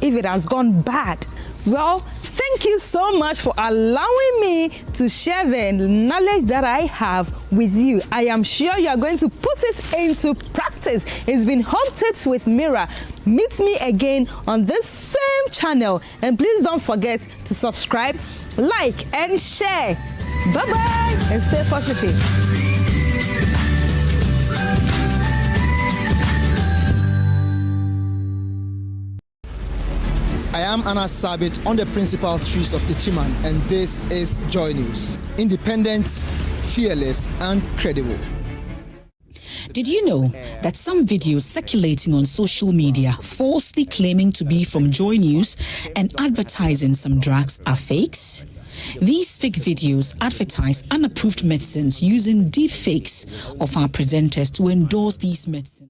if it has gone bad? Well, thank you so much for allowing me to share the knowledge that I have with you. I am sure you are going to put it into practice. It's been Home Tips with Mira. Meet me again on this same channel. And please don't forget to subscribe, like, and share. Bye-bye and stay positive. I am Anas Sabit on the principal streets of Tichiman, and this is Joy News. Independent, fearless, and credible. Did you know that some videos circulating on social media falsely claiming to be from Joy News and advertising some drugs are fakes? These fake videos advertise unapproved medicines using deep fakes of our presenters to endorse these medicines.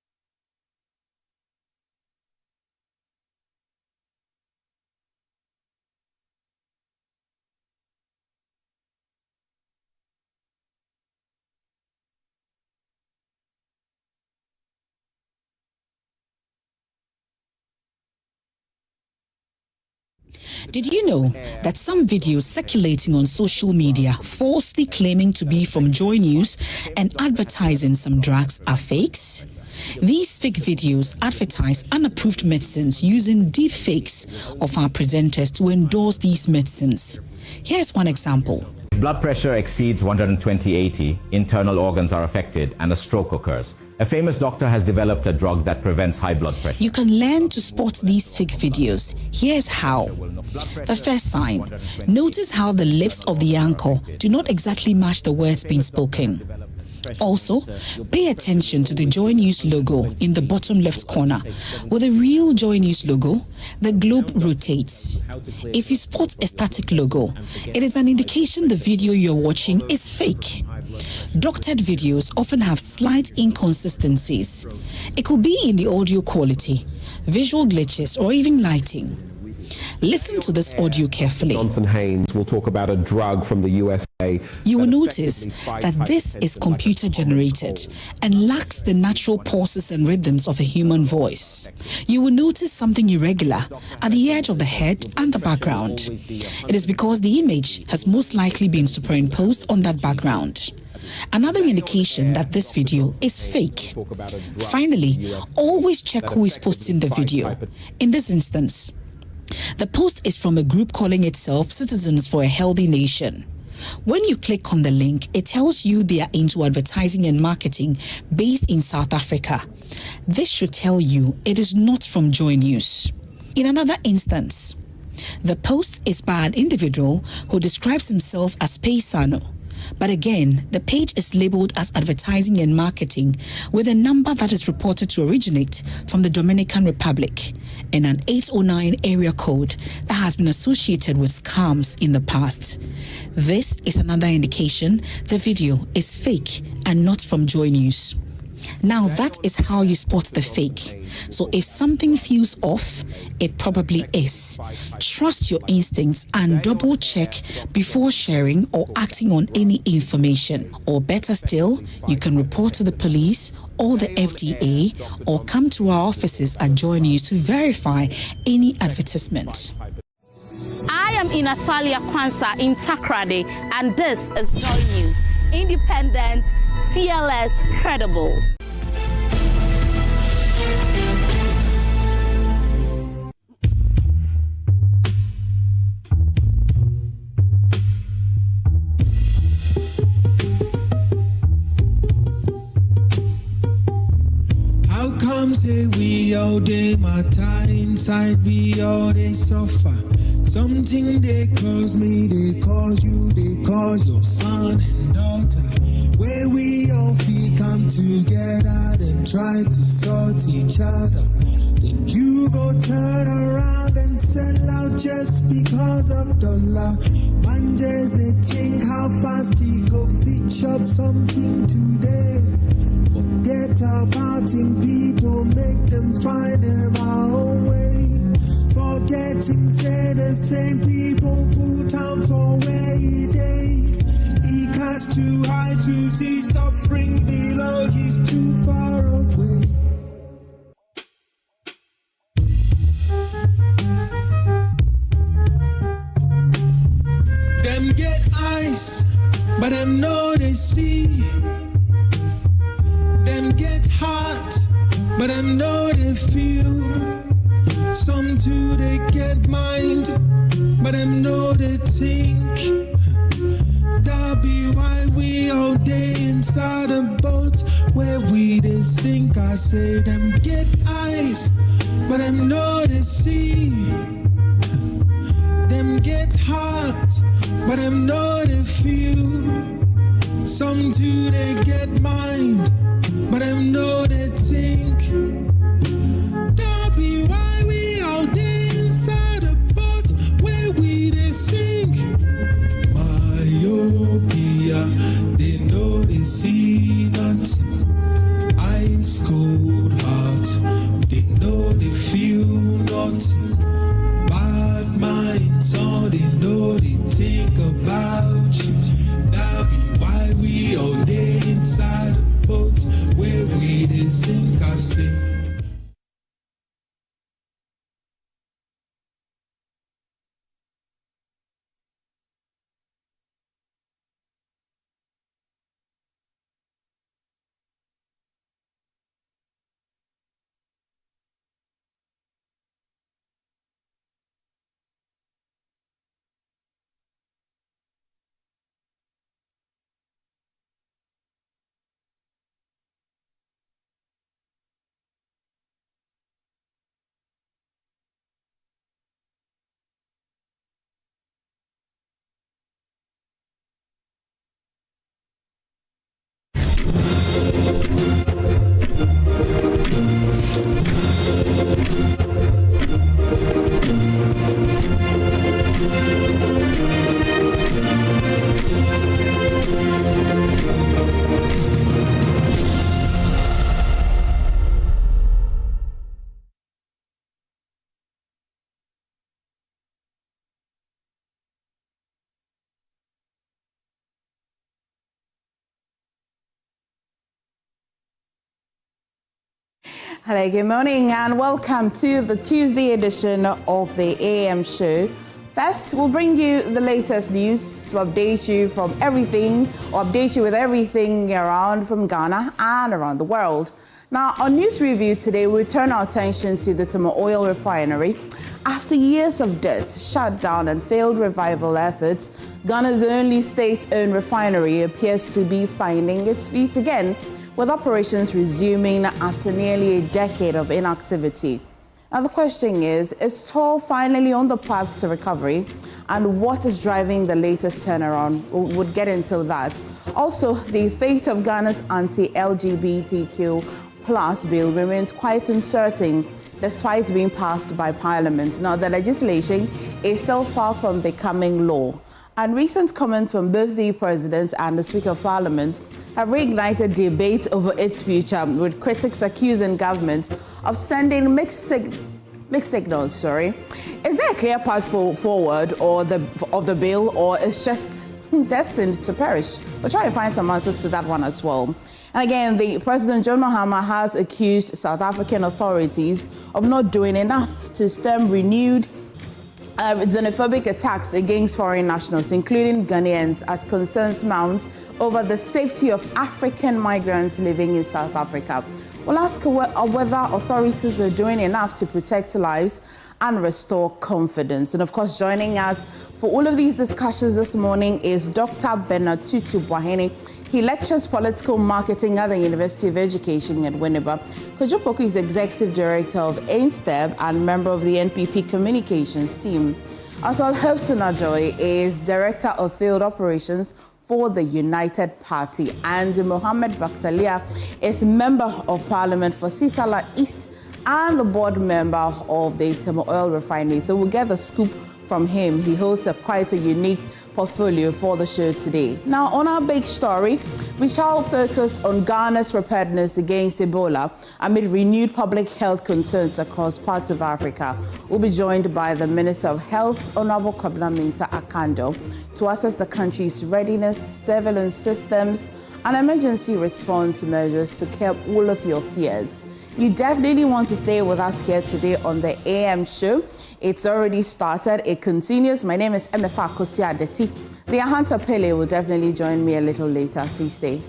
Did you know that some videos circulating on social media falsely claiming to be from Joy News and advertising some drugs are fakes? These fake videos advertise unapproved medicines using deep fakes of our presenters to endorse these medicines. Here's one example. Blood pressure exceeds 120/80, internal organs are affected, and a stroke occurs. A famous doctor has developed a drug that prevents high blood pressure. You can learn to spot these fake videos. Here's how. The first sign. Notice how the lips of the anchor do not exactly match the words being spoken. Also, pay attention to the Joy News logo in the bottom left corner. With a real Joy News logo, the globe rotates. If you spot a static logo, it is an indication the video you're watching is fake. Doctored videos often have slight inconsistencies. It could be in the audio quality, visual glitches, or even lighting. Listen to this audio carefully. Johnson Haynes will talk about a drug from the USA. You will notice that this is computer generated and lacks the natural pauses and rhythms of a human voice. You will notice something irregular at the edge of the head and the background. It is because the image has most likely been superimposed on that background. Another indication that this video is fake. Finally, always check who is posting the video. In this instance, the post is from a group calling itself Citizens for a Healthy Nation. When you click on the link, it tells you they are into advertising and marketing based in South Africa. This should tell you it is not from Joy News. In another instance, the post is by an individual who describes himself as Paisano. But again, the page is labeled as advertising and marketing with a number that is reported to originate from the Dominican Republic and an 809 area code that has been associated with scams in the past. This is another indication the video is fake and not from Joy News. Now that is how you spot the fake. So if something feels off, it probably is. Trust your instincts and double check before sharing or acting on any information. Or better still, you can report to the police or the FDA or come to our offices at Joy News to verify any advertisement. I am Inathalia Kwanzaa in Takrade, and this is Joy News. Independent, fearless, credible. How come say we all day matter inside, we all they suffer? Something they cause me, they cause you, they cause your son and daughter. Where we all feel come together, then try to sort each other. Then you go turn around and sell out just because of dollar. Man just they think how fast he go fetch up something today. Forget about him, people, make them find them our own way. Forgetting say the same people put on for where he day. He cast too high to see suffering below, he's too far away. but them know they see. Them get hot, but them know they feel. Some too they get mind, but them know they think. That be why we all day inside a boat where we they sink. I say them get eyes, but them know they see. Them get hot, but them know they feel. Some too they get mind, but them know they think. That be why we all day inside a boat where we they sink. Myopia, they know they see nothing. Ice cold heart, they know they feel nothing. Bad minds, all they know they think about you. That be why we all day inside the boats where we they sink. I say. Hello, good morning and welcome to the Tuesday edition of the AM show. First, we'll bring you the latest news to update you from everything, or update you with everything around from Ghana and around the world. Now, on News Review today, we turn our attention to the Tema Oil Refinery. After years of debt, shutdown and failed revival efforts, Ghana's only state-owned refinery appears to be finding its feet again, with operations resuming after nearly a decade of inactivity. Now the question is Toll finally on the path to recovery? And what is driving the latest turnaround? We'll get into that. Also, the fate of Ghana's anti-LGBTQ plus bill remains quite uncertain despite being passed by Parliament. Now the legislation is still far from becoming law. And recent comments from both the President and the Speaker of Parliament have reignited debate over its future, with critics accusing government of sending mixed signals. Is there a clear path forward of the bill, or is just destined to perish? We'll try and find some answers to that one as well. And again, the President John Mahama has accused South African authorities of not doing enough to stem renewed xenophobic attacks against foreign nationals, including Ghanaians, as concerns mount over the safety of African migrants living in South Africa. We'll ask whether authorities are doing enough to protect lives and restore confidence. And of course, joining us for all of these discussions this morning is Dr. Bernard Tutu Bwahene. He lectures political marketing at the University of Education at Winneba. Kojo is Executive Director of AINSTEB and member of the NPP Communications team. As well, Hobson Ajoy is Director of Field Operations for the United Party. And Mohammed Bakhtalia is Member of Parliament for Sisala East and the board member of the Tema Oil Refinery. So we'll get the scoop from him. He holds quite a unique portfolio for the show today. Now, on our big story, we shall focus on Ghana's preparedness against Ebola amid renewed public health concerns across parts of Africa. We'll be joined by the Minister of Health, Honorable Kwabena Minta Akando, to assess the country's readiness, surveillance systems, and emergency response measures to curb all of your fears. You definitely want to stay with us here today on the AM show. It's already started. It continues. My name is Emefa Akosua Adeti. Leah Hunter Pele will definitely join me a little later. Please stay.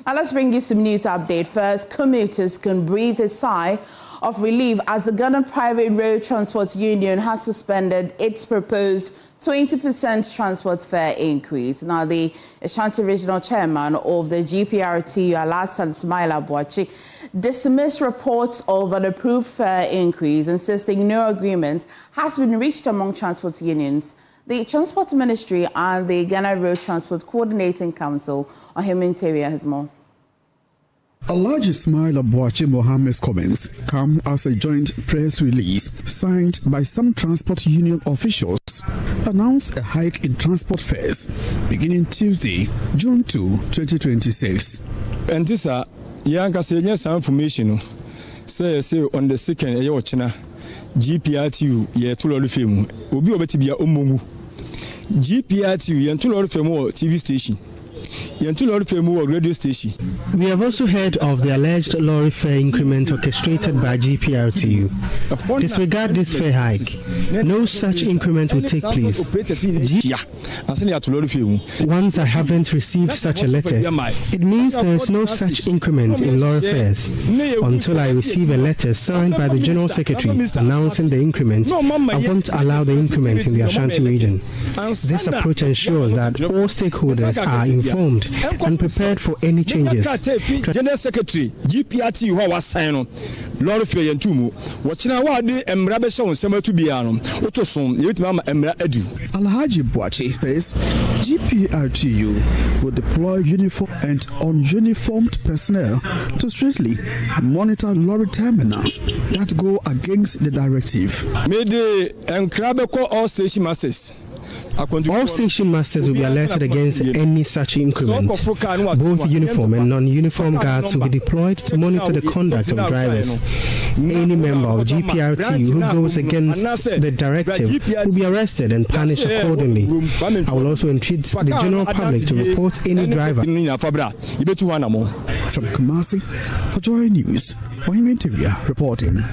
Now let's bring you some news update. First, commuters can breathe a sigh of relief as the Ghana Private Road Transport Union has suspended its proposed 20% transport fare increase. Now, the Ashanti Regional Chairman of the GPRTU, Alasan Smaila Boachi, dismissed reports of an approved fare increase, insisting no agreement has been reached among transport unions. The Transport Ministry and the Ghana Road Transport Coordinating Council on Humanitarian has more. Alhaji Ismail Abuachi Mohammed's comments come as a joint press release signed by some transport union officials announced a hike in transport fares beginning Tuesday, June 2, 2026. And this is information say on the second GPRTU ye to lori femu obi obetibia omongu GPRTU ye to lori femu TV station ye to lori femu radio station. We have also heard of the alleged lorry fare increment orchestrated by GPRTU. Disregard this fare hike. No such increment will take place. Once I haven't received such a letter, it means there is no such increment in lorry fares. Until I receive a letter signed by the General Secretary announcing the increment, I won't allow the increment in the Ashanti region. This approach ensures that all stakeholders are informed and prepared for any changes. General Secretary GPRTU who was sign lorry fare yentumu wachina wa de emra be sha onsema tu bia no otosom yetima emra adu. Alhaji Boachi says GPRTU will deploy uniform and ununiformed personnel to strictly monitor lorry terminals that go against the directive. May the enkrabe call all station masters. All station masters will be alerted against any such increment. Both uniform and non-uniform guards will be deployed to monitor the conduct of drivers. Any member of GPRTU who goes against the directive will be arrested and punished accordingly. I will also entreat the general public to report any driver. From Kumasi, for Joy News, Ohime Interior reporting.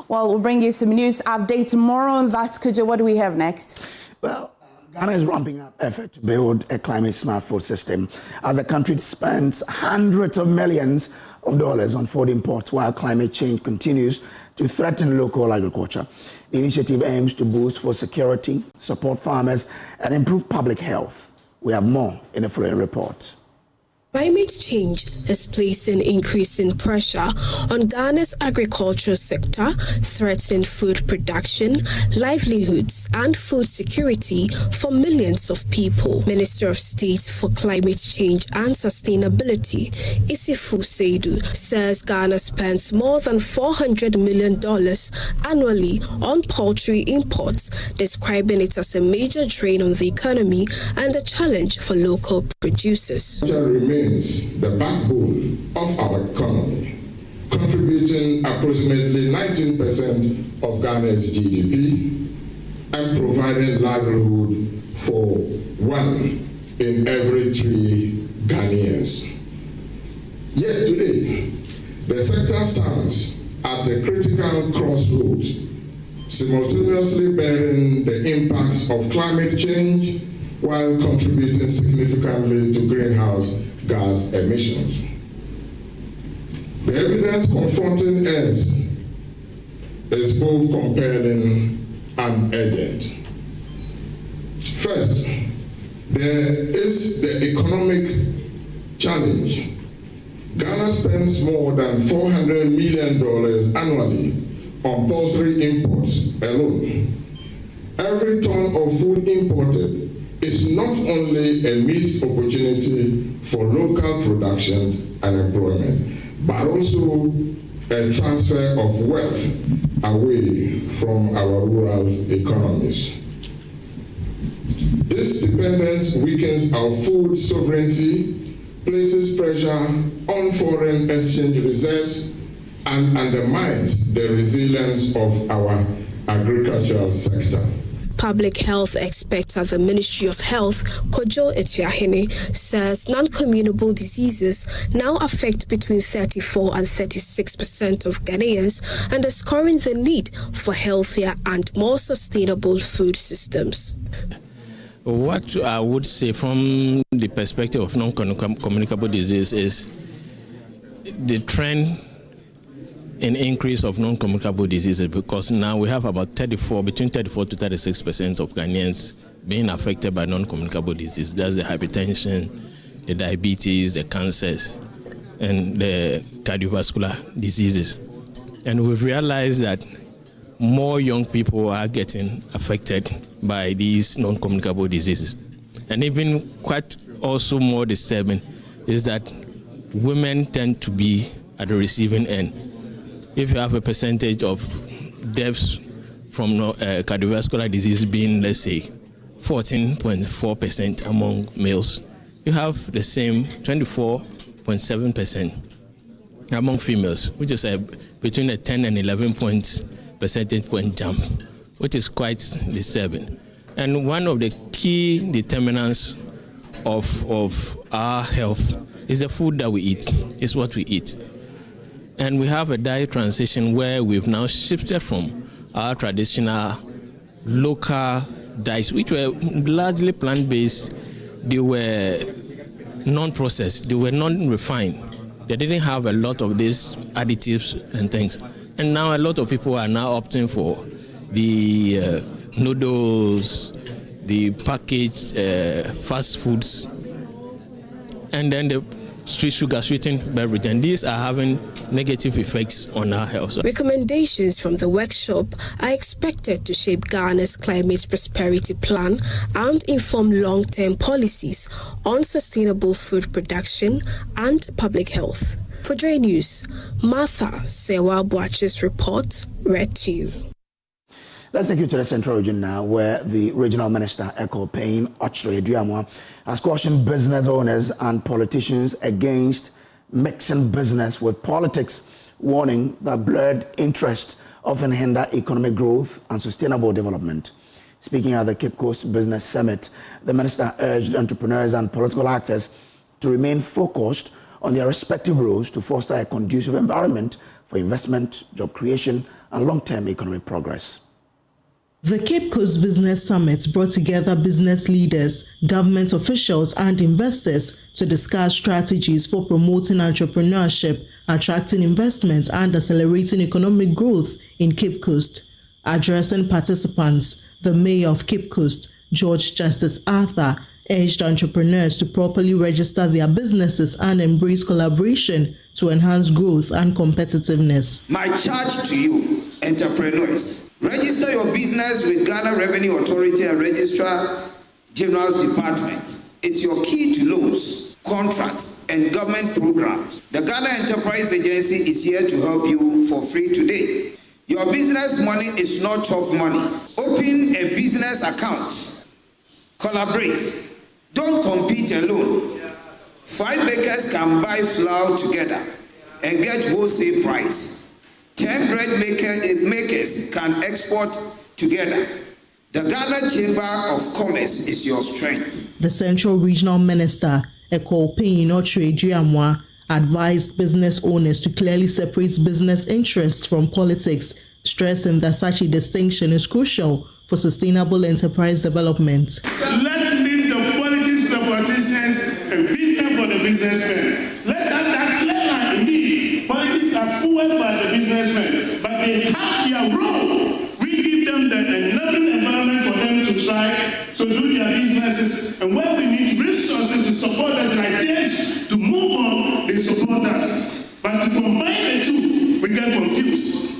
Well, we'll bring you some news update tomorrow on that. Kojo, what do we have next? Well, Ghana is ramping up effort to build a climate-smart food system as the country spends hundreds of millions of dollars on food imports while climate change continues to threaten local agriculture. The initiative aims to boost food security, support farmers, and improve public health. We have more in the following report. Climate change is placing increasing pressure on Ghana's agricultural sector, threatening food production, livelihoods, and food security for millions of people. Minister of State for Climate Change and Sustainability, Akufo-Addo, says Ghana spends more than $400 million annually on poultry imports, describing it as a major drain on the economy and a challenge for local producers. The backbone of our economy, contributing approximately 19% of Ghana's GDP and providing livelihood for 1 in every 3 Ghanaians. Yet today, the sector stands at a critical crossroads, simultaneously bearing the impacts of climate change while contributing significantly to greenhouse gas emissions. The evidence confronting us is both compelling and urgent. First, there is the economic challenge. Ghana spends more than $400 million annually on poultry imports alone. Every ton of food imported is not only a missed opportunity for local production and employment, but also a transfer of wealth away from our rural economies. This dependence weakens our food sovereignty, places pressure on foreign exchange reserves, and undermines the resilience of our agricultural sector. Public health expert at the Ministry of Health, Kojo says non-communicable diseases now affect between 34 and 36% of Ghanaians, underscoring the need for healthier and more sustainable food systems. What I would say from the perspective of non-communicable disease is the trend in increase of non-communicable diseases, because now we have about between 34 to 36% of Ghanaians being affected by non-communicable disease. That's the hypertension, the diabetes, the cancers, and the cardiovascular diseases. And we've realized that more young people are getting affected by these non-communicable diseases. And even quite also more disturbing is that women tend to be at the receiving end. If you have a percentage of deaths from cardiovascular disease being, let's say, 14.4% among males, you have the same 24.7% among females, which is between a 10 and 11 percentage point jump, which is quite disturbing. And one of the key determinants of our health is the food that we eat, is what we eat. And we have a diet transition where we've now shifted from our traditional local diets, which were largely plant-based. They were non-processed, they were non-refined. They didn't have a lot of these additives and things. And now a lot of people are now opting for the noodles, the packaged fast foods, and then the sweetened beverage, and these are having negative effects on our health. Recommendations from the workshop are expected to shape Ghana's climate prosperity plan and inform long-term policies on sustainable food production and public health. For Dre News, Martha Sewa-Boache's report read to you. Let's take you to the Central Region now, where the Regional Minister, Akosua-Addo, has cautioned business owners and politicians against mixing business with politics, warning that blurred interests often hinder economic growth and sustainable development. Speaking at the Cape Coast Business Summit, the minister urged entrepreneurs and political actors to remain focused on their respective roles to foster a conducive environment for investment, job creation, and long-term economic progress. The Cape Coast Business Summit brought together business leaders, government officials, and investors to discuss strategies for promoting entrepreneurship, attracting investment, and accelerating economic growth in Cape Coast. Addressing participants, the Mayor of Cape Coast, George Justice Arthur, urged entrepreneurs to properly register their businesses and embrace collaboration to enhance growth and competitiveness. My charge to you, entrepreneurs, register your business with Ghana Revenue Authority and Registrar General's Department. It's your key to loans, contracts, and government programs. The Ghana Enterprise Agency is here to help you for free today. Your business money is not top money. Open a business account. Collaborate. Don't compete alone. 5 bakers can buy flour together and get wholesale price. 10 bread makers can export together. The Ghana Chamber of Commerce is your strength. The Central Regional Minister, Akosua-Addo, advised business owners to clearly separate business interests from politics stressing that such a distinction is crucial for sustainable enterprise development. Let's leave the politics to the politicians and business for the businessmen. Let's have that clear line. Indeed, politics are fueled by the businessmen, but they have their role. We give them the enabling environment for them to try to do their businesses, and where we need resources to support us like this to move on, they support us. But to combine the two, we get confused.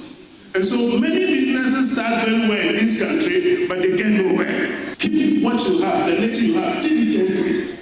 And so many businesses start very well in this country, but they get nowhere. Keep what you have, the little you have, diligently,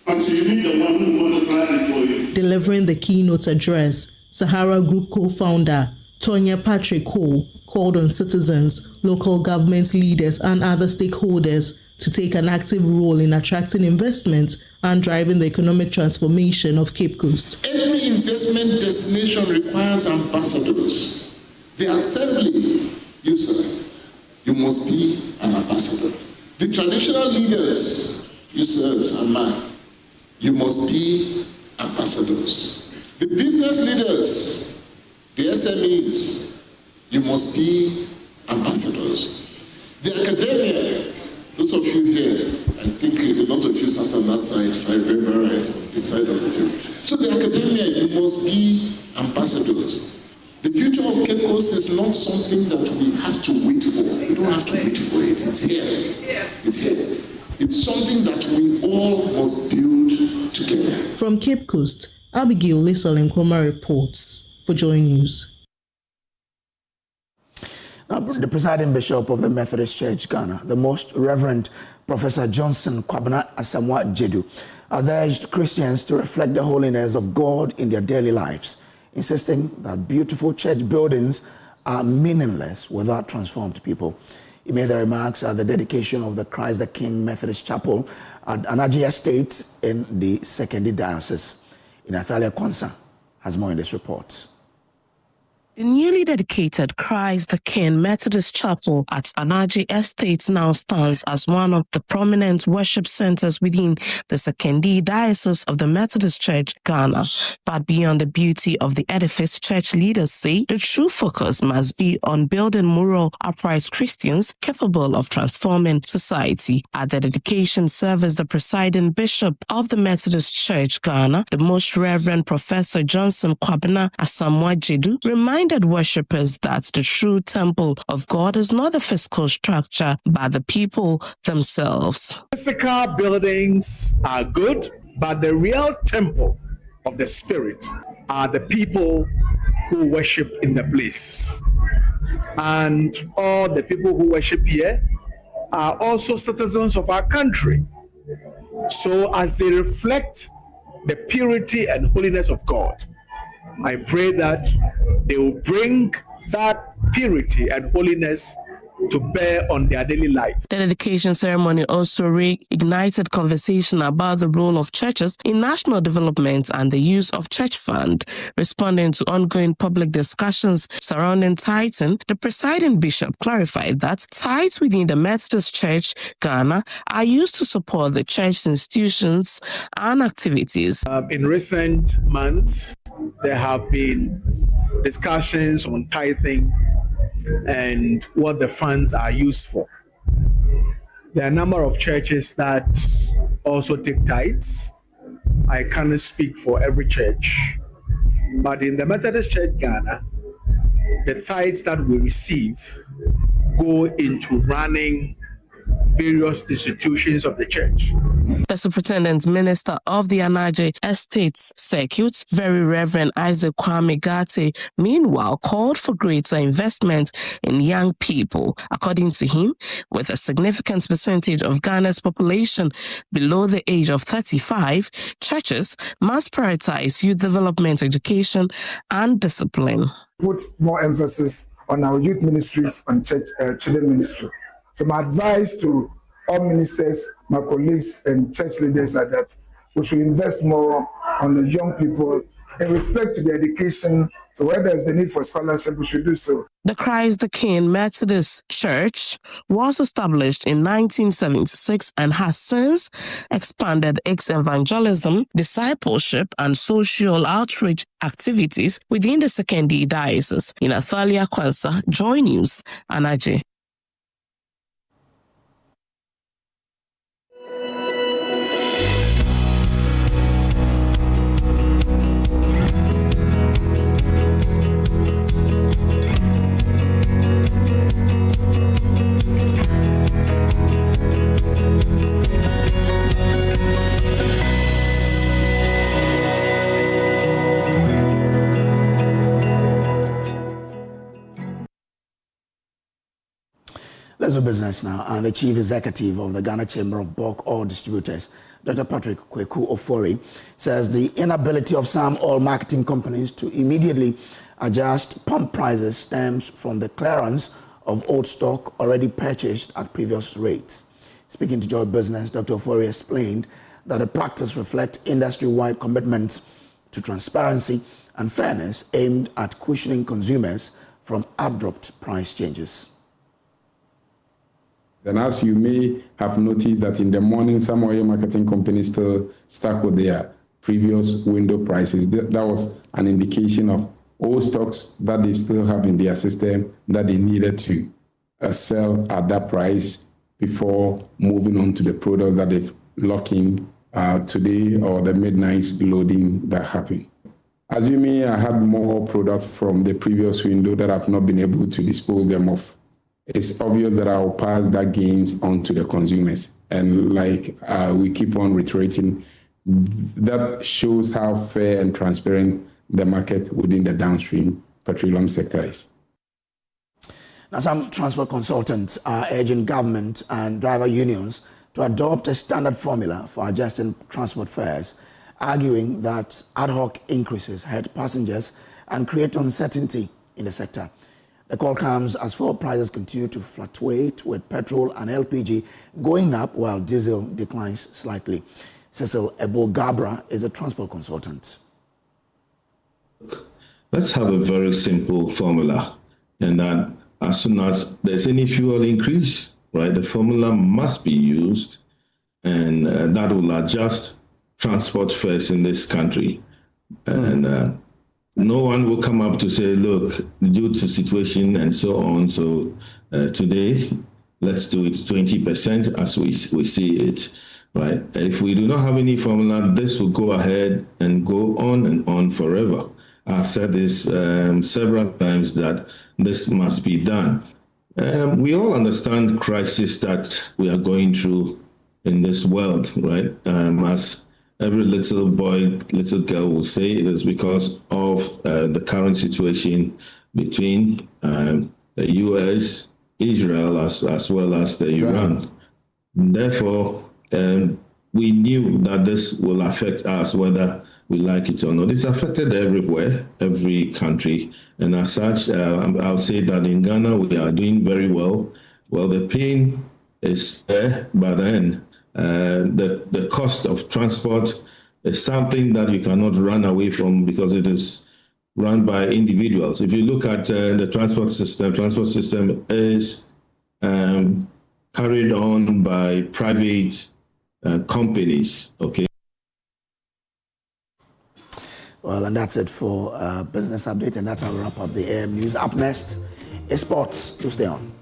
until you meet the one who wants to plan it for you. Delivering the keynote address, Sahara Group co-founder Tonya Patrick Cole called on citizens, local government leaders, and other stakeholders to take an active role in attracting investment and driving the economic transformation of Cape Coast. Every investment destination requires ambassadors. The assembly, you must be an ambassador. The traditional leaders, yourselves and mine, you must be ambassadors. The business leaders, the SMEs, you must be ambassadors. The academia, those of you here, I think a lot of you sat on that side, if I remember right, this side of the table. So the academia, you must be ambassadors. The future of Cape Coast is not something that we have to wait for. We don't have to wait for it. It's here. It's here. It's something that we all must build together. From Cape Coast, Abigail Lissel Nkrumah reports for Joy News. Now, the presiding bishop of the Methodist Church, Ghana, the Most Reverend Professor Johnson Kwabena Asamoah Gyedu, has urged Christians to reflect the holiness of God in their daily lives, insisting that beautiful church buildings are meaningless without transformed people. He made the remarks at the dedication of the Christ the King Methodist Chapel at Anaji Estate in the Sekendi Diocese. Natalia Kwansa has more in this report. The newly dedicated Christ the King Methodist Chapel at Anaji Estate now stands as one of the prominent worship centers within the Sekendi Diocese of the Methodist Church, Ghana. But beyond the beauty of the edifice, church leaders say the true focus must be on building moral, upright Christians capable of transforming society. At the dedication service, the presiding bishop of the Methodist Church, Ghana, the Most Reverend Professor Johnson Kwabena Asamoah Gyedu, reminded worshippers that the true temple of God is not the physical structure, but the people themselves. Physical buildings are good, but the real temple of the Spirit are the people who worship in the place. And all the people who worship here are also citizens of our country. So as they reflect the purity and holiness of God, I pray that they will bring that purity and holiness to bear on their daily life. The dedication ceremony also reignited conversation about the role of churches in national development and the use of church fund. Responding to ongoing public discussions surrounding tithing, the presiding bishop clarified that tithes within the Methodist Church, Ghana, are used to support the church's institutions and activities. In recent months, there have been discussions on tithing and what the funds are used for. There are a number of churches that also take tithes. I cannot speak for every church, but in the Methodist Church Ghana, the tithes that we receive go into running various institutions of the church. The Superintendent Minister of the Anaje Estates Circuit, Very Reverend Isaac Kwame Gate, meanwhile called for greater investment in young people. According to him, with a significant percentage of Ghana's population below the age of 35, churches must prioritize youth development, education, and discipline. Put more emphasis on our youth ministries and children ministry. So my advice to all ministers, my colleagues and church leaders are that we should invest more on the young people in respect to the education So where there's the need for scholarship, we should do so. The Christ the King Methodist Church was established in 1976 and has since expanded its evangelism, discipleship, and social outreach activities within the Sekendi Diocese. In Athalia Kwansa, Joy News, Anaje. Let's do business now. And the Chief Executive of the Ghana Chamber of Bulk Oil Distributors, Dr. Patrick Kweku-Ofori, says the inability of some oil marketing companies to immediately adjust pump prices stems from the clearance of old stock already purchased at previous rates. Speaking to Joy Business, Dr. Ofori explained that the practice reflects industry-wide commitments to transparency and fairness aimed at cushioning consumers from abrupt price changes. Then, as you may have noticed that in the morning, some oil marketing companies still stuck with their previous window prices. That was an indication of old stocks that they still have in their system that they needed to sell at that price before moving on to the product that they've locked in today or the midnight loading that happened. Assuming I had more product from the previous window that I've not been able to dispose them of, it's obvious that I'll pass that gains on to the consumers. And like we keep on reiterating, that shows how fair and transparent the market within the downstream petroleum sector is. Now, some transport consultants are urging government and driver unions to adopt a standard formula for adjusting transport fares, arguing that ad hoc increases hurt passengers and create uncertainty in the sector. The call comes as fuel prices continue to fluctuate, with petrol and LPG going up while diesel declines slightly. Cecil Ebo-Gabra is a transport consultant. Let's have a very simple formula, and that as soon as there's any fuel increase, right, the formula must be used, and that will adjust transport fares in this country. And no one will come up to say, look, due to situation and so on, so today, let's do it 20% as we see it, right? If we do not have any formula, this will go ahead and go on and on forever. I've said this several times that this must be done. We all understand crisis that we are going through in this world, right? As every little boy, little girl will say, it is because of the current situation between the U.S., Israel, as well as the Iran. Therefore, we knew that this will affect us whether we like it or not. It's affected everywhere, every country. And as such, I'll say that in Ghana, we are doing very well. Well, the pain is there, but then the cost of transport is something that you cannot run away from because it is run by individuals. If you look at the transport system is carried on by private companies, okay? Well, and that's it for Business Update, and that's how we wrap up the AM News. Up next is sports. Do stay on.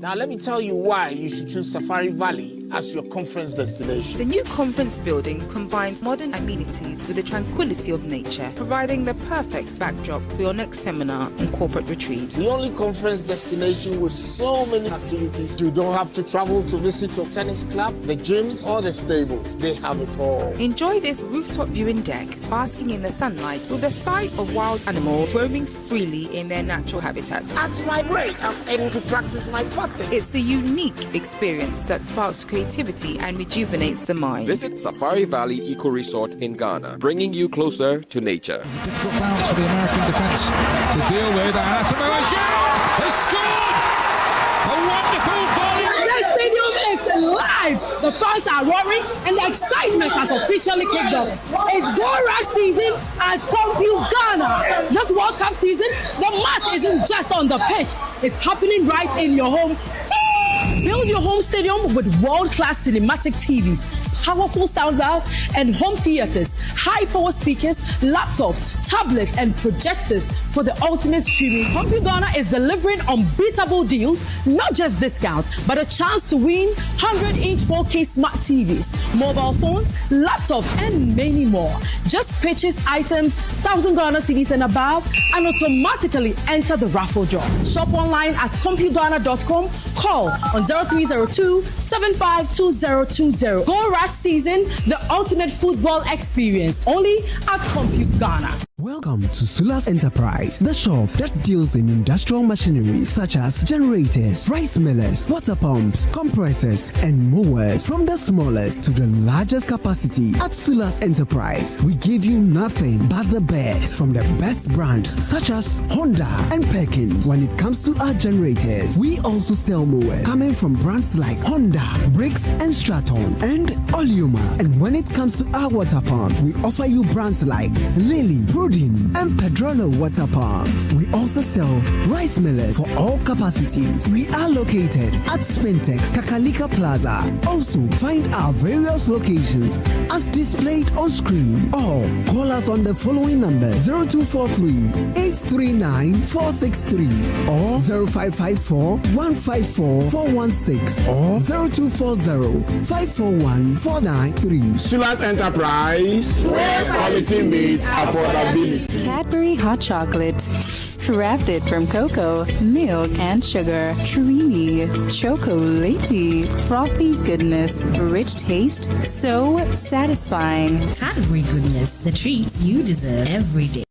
Now, let me tell you why you should choose Safari Valley as your conference destination. The new conference building combines modern amenities with the tranquility of nature, providing the perfect backdrop for your next seminar and corporate retreat. The only conference destination with so many activities. You don't have to travel to visit your tennis club, the gym, or the stables. They have it all. Enjoy this rooftop viewing deck, basking in the sunlight with the sight of wild animals roaming freely in their natural habitat. At my break, I'm able to practice my putting. It's a unique experience that sparks creativity and rejuvenates the mind. Visit Safari Valley Eco Resort in Ghana, bringing you closer to nature. Difficult bounce for the American defense to deal with. They scored! A wonderful volley! The stadium is live! The fans are roaring and the excitement has officially kicked off. It's Gold Rush season at Ghana. This World Cup season, the match isn't just on the pitch. It's happening right in your home. Build your home stadium with world-class cinematic TVs, powerful sound bars, and home theaters, high-power speakers, laptops, tablets, and projectors for the ultimate streaming. Ghana is delivering unbeatable deals, not just discount, but a chance to win 100-inch 4K smart TVs, mobile phones, laptops, and many more. Just purchase items 1,000 Ghana cedis and above, and automatically enter the raffle draw. Shop online at CompuGhana.com. Call on 0302-752020. Go Rush season, the ultimate football experience, only at CompuGhana. Welcome to Sulas Enterprise, the shop that deals in industrial machinery such as generators, rice millers, water pumps, compressors, and mowers. From the smallest to the largest capacity, at Sulas Enterprise, we give you nothing but the best from the best brands such as Honda and Perkins. When it comes to our generators, we also sell mowers coming from brands like Honda, Briggs and Straton, and Oleuma. And when it comes to our water pumps, we offer you brands like Lily, and Pedrolo water pumps. We also sell rice millers for all capacities. We are located at Spintex, Kakalika Plaza. Also, find our various locations as displayed on screen, or call us on the following numbers: 0243-839-463 or 0554-154-416 or 0240-541-493. Sulas Enterprise, where quality meets affordability. Cadbury hot chocolate, crafted from cocoa, milk, and sugar. Creamy, chocolatey, frothy goodness, rich taste, so satisfying. Cadbury goodness, the treats you deserve every day.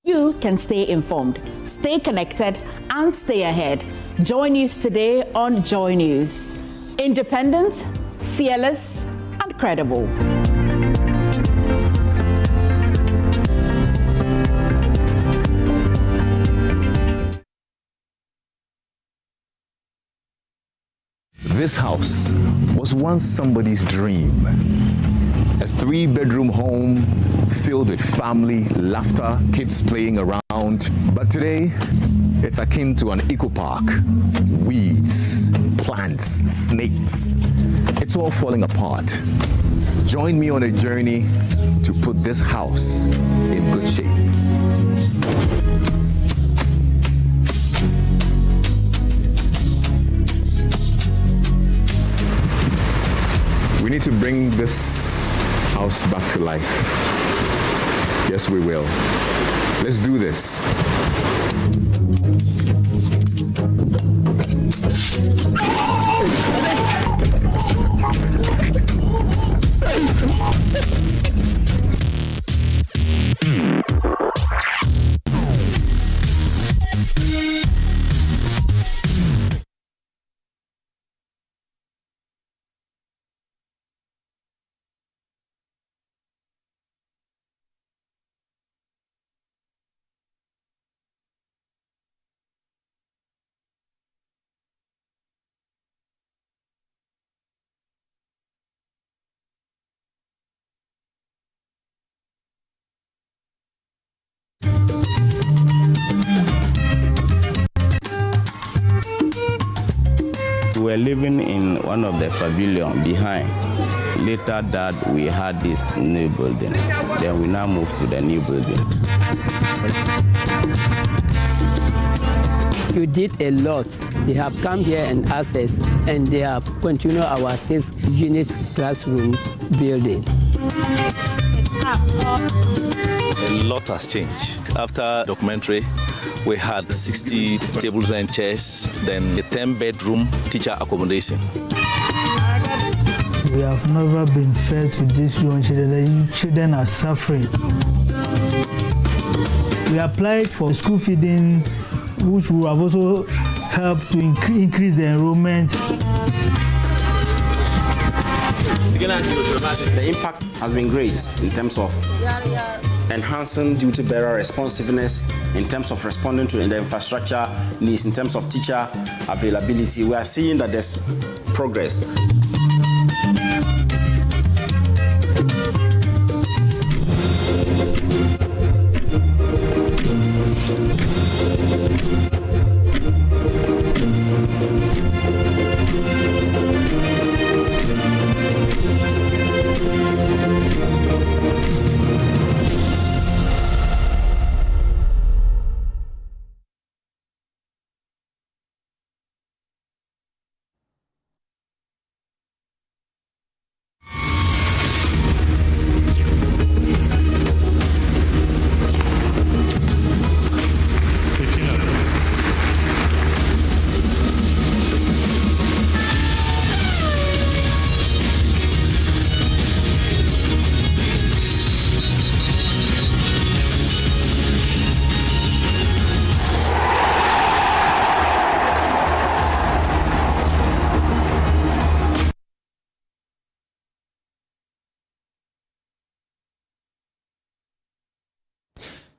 You can stay informed, stay connected, and stay ahead. Joy News today on Joy News. Independent, fearless, and credible. This house was once somebody's dream. A 3-bedroom home filled with family, laughter, kids playing around. But today, it's akin to an eco park. Weeds, plants, snakes. It's all falling apart. Join me on a journey to put this house in good shape. We need to bring this house back to life. Yes, we will. Let's do this. We were living in one of the pavilion behind. Later that we had this new building. Then we now moved to the new building. You did a lot. They have come here and asked us, and they have continued our 6-unit classroom building. A lot has changed. After documentary, we had 60 tables and chairs, then a 10-bedroom teacher accommodation. We have never been fair to these young children. The children are suffering. We applied for school feeding, which will have also helped to increase the enrollment. The impact has been great in terms of enhancing duty bearer responsiveness, in terms of responding to the infrastructure needs, in terms of teacher availability. We are seeing that there's progress.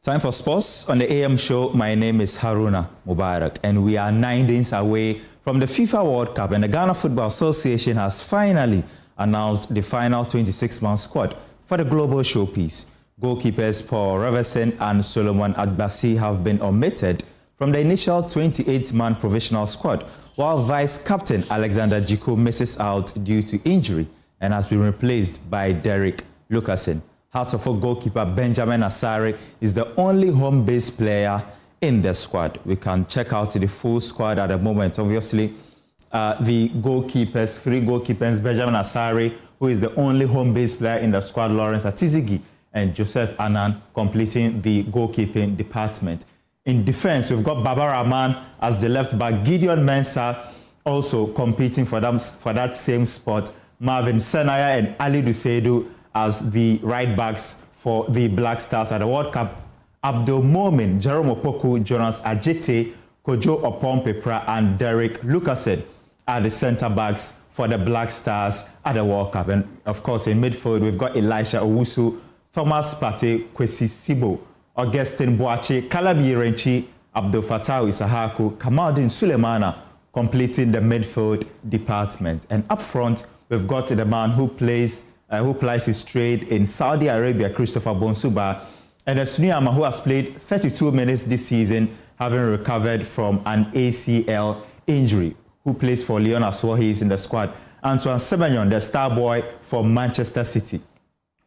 Time for sports on the AM show. My name is Haruna Mubarak, and we are 9 days away from the FIFA World Cup, and the Ghana Football Association has finally announced the final 26-man squad for the global showpiece. Goalkeepers Paul Reverson and Solomon Adbasi have been omitted from the initial 28-man provisional squad, while vice-captain Alexander Jiku misses out due to injury and has been replaced by Derek Lucasen. Hearts of Oak goalkeeper Benjamin Asare is the only home-based player in the squad. We can check out the full squad at the moment. Obviously, the goalkeepers, 3 goalkeepers, Benjamin Asare, who is the only home-based player in the squad, Lawrence Atizigi, and Joseph Annan completing the goalkeeping department. In defense, we've got Baba Rahman as the left back, Gideon Mensah also competing for that same spot, Marvin Senaya and Ali Dusedu as the right backs for the Black Stars at the World Cup. Abdul Momin, Jerome Opoku, Jonas Adeti, Kojo Opompepra, and Derek Lucasen are the centre backs for the Black Stars at the World Cup. And of course, in midfield, we've got Elisha Owusu, Thomas Partey, Kwesi Sibo, Augustine Boache, Kalabi Renchi, Abdul Fattah Isahaku, Kamaldeen Sulemana completing the midfield department. And up front, we've got the man who plies his trade in Saudi Arabia, Christopher Bonsuba, and Suniyama, who has played 32 minutes this season, having recovered from an ACL injury, who plays for Lyon as well. He is in the squad. Antoine Semenyon, the star boy for Manchester City.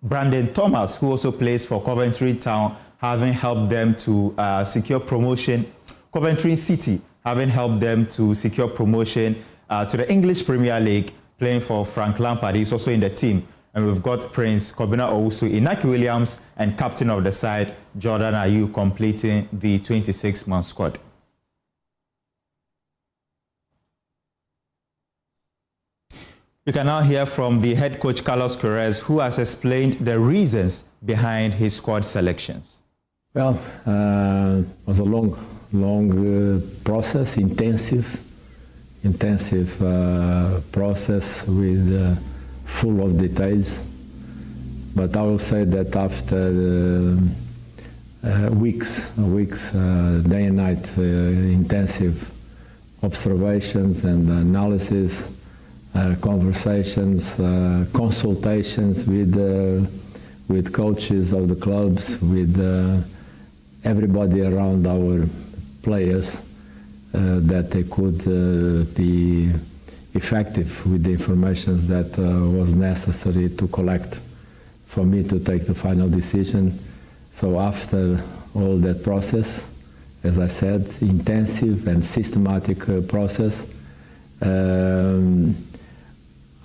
Brandon Thomas, who also plays for Coventry Town, having helped them to secure promotion. Coventry City, having helped them to secure promotion to the English Premier League, playing for Frank Lampard. He's also in the team. And we've got Prince Kobina Owusu, Inaki Williams, and captain of the side, Jordan Ayew, completing the 26-man squad. We can now hear from the head coach, Carlos Queiroz, who has explained the reasons behind his squad selections. Well, it was a long long process, intensive process with full of details. But I will say that after weeks, day and night, intensive observations and analysis, conversations, consultations with coaches of the clubs, with everybody around our players, that they could be effective with the information that was necessary to collect for me to take the final decision. So after all that process, as I said, intensive and systematic process, I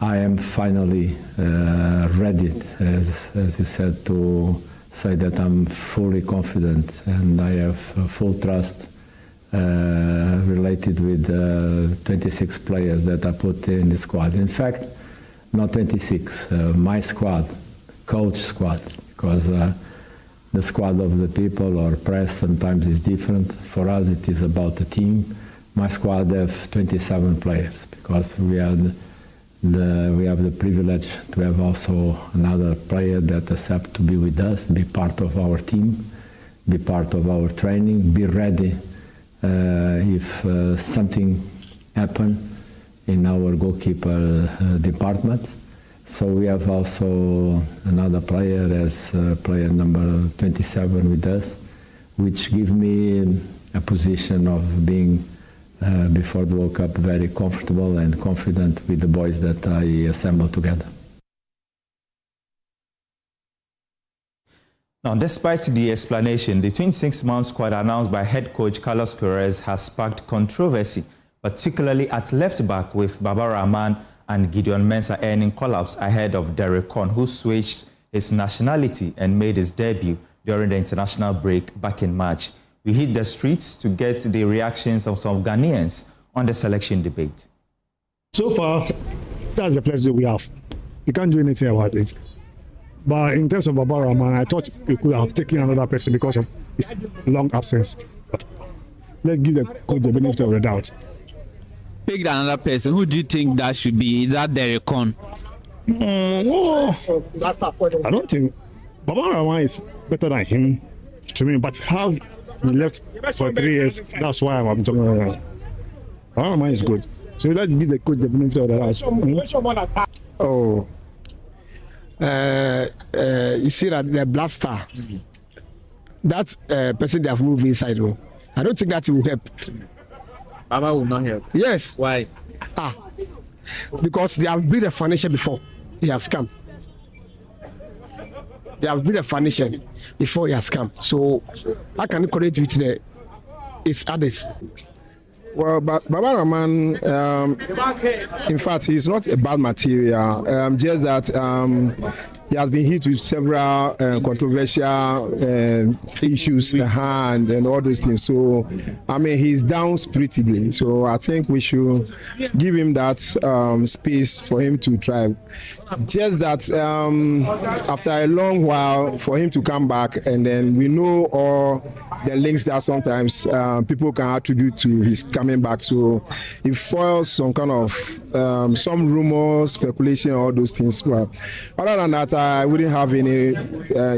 am finally ready, as you said, to say that I'm fully confident and I have full trust related with 26 players that I put in the squad. In fact, not 26, my squad, coach squad, because the squad of the people or press sometimes is different. For us, it is about the team. My squad have 27 players because we have the privilege to have also another player that accepts to be with us, be part of our team, be part of our training, be ready if something happens in our goalkeeper department. So we have also another player as player number 27 with us, which gives me a position of being before the World Cup very comfortable and confident with the boys that I assembled together. Now, despite the explanation, the 26-man squad announced by head coach Carlos Queiroz has sparked controversy, particularly at left back, with Baba Rahman and Gideon Mensah earning call-ups ahead of Derek Corn, who switched his nationality and made his debut during the international break back in March. We hit the streets to get the reactions of some Ghanaians on the selection debate. So far, that's the players that we have. You can't do anything about it. But in terms of Baba Rahman, I thought we could have taken another person because of his long absence. But let's give the coach the benefit of the doubt. Pick another person. Who do you think that should be? Is that Derek Corn? No, I don't think Baba Rahman is better than him to me. But how he left for 3 years, that's why I'm talking about. Baba Rahman is good. So let's give the coach the benefit of the doubt. Oh. You see that the blaster, that person they have moved inside, I don't think that will help. Baba will not help. Yes. Why? Because they have built a foundation before he has come. They have built a foundation before he has come. So how can you connect with its others? Well, Baba Rahman, in fact, he's not a bad material. Just that he has been hit with several controversial issues and all those things. So, I mean, he's down spiritedly. So, I think we should give him that space for him to try. Just that after a long while, for him to come back, and then we know all the links that sometimes people can attribute to his coming back. So it foils some kind of some rumors, speculation, all those things. But other than that, I wouldn't have any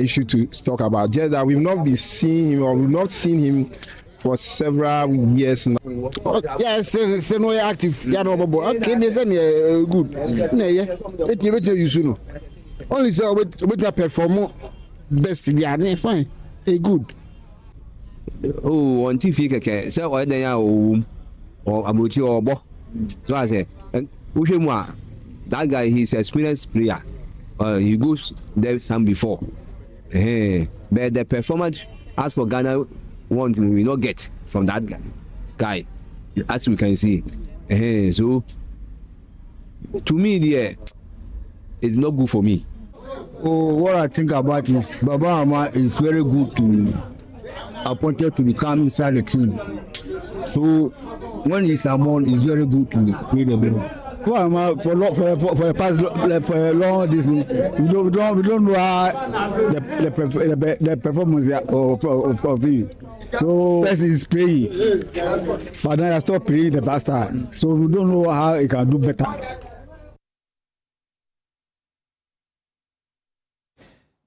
issue to talk about. Just that we've not been seeing him, or we've not seen him for several years now. Yeah, still no active. Yeah, no, okay, good. Yeah, you soon. Only so with perform best. Yeah, fine. Good. Oh, on TV, okay. So I then or Abuchi or Bo. So I say, that guy, he's an experienced player. He goes there some before. But the performance, as for Ghana, one we not get from that guy, as we can see. So to me, it's not good for me. Oh, what I think about is Baba Rahman is very good to appointed to become inside the team. So when he's among, it's very good to play the ball. Well, for the past for a long distance, we don't know how the performance of him. So first is praying, but then I stop praying the bastard. So we don't know how he can do better.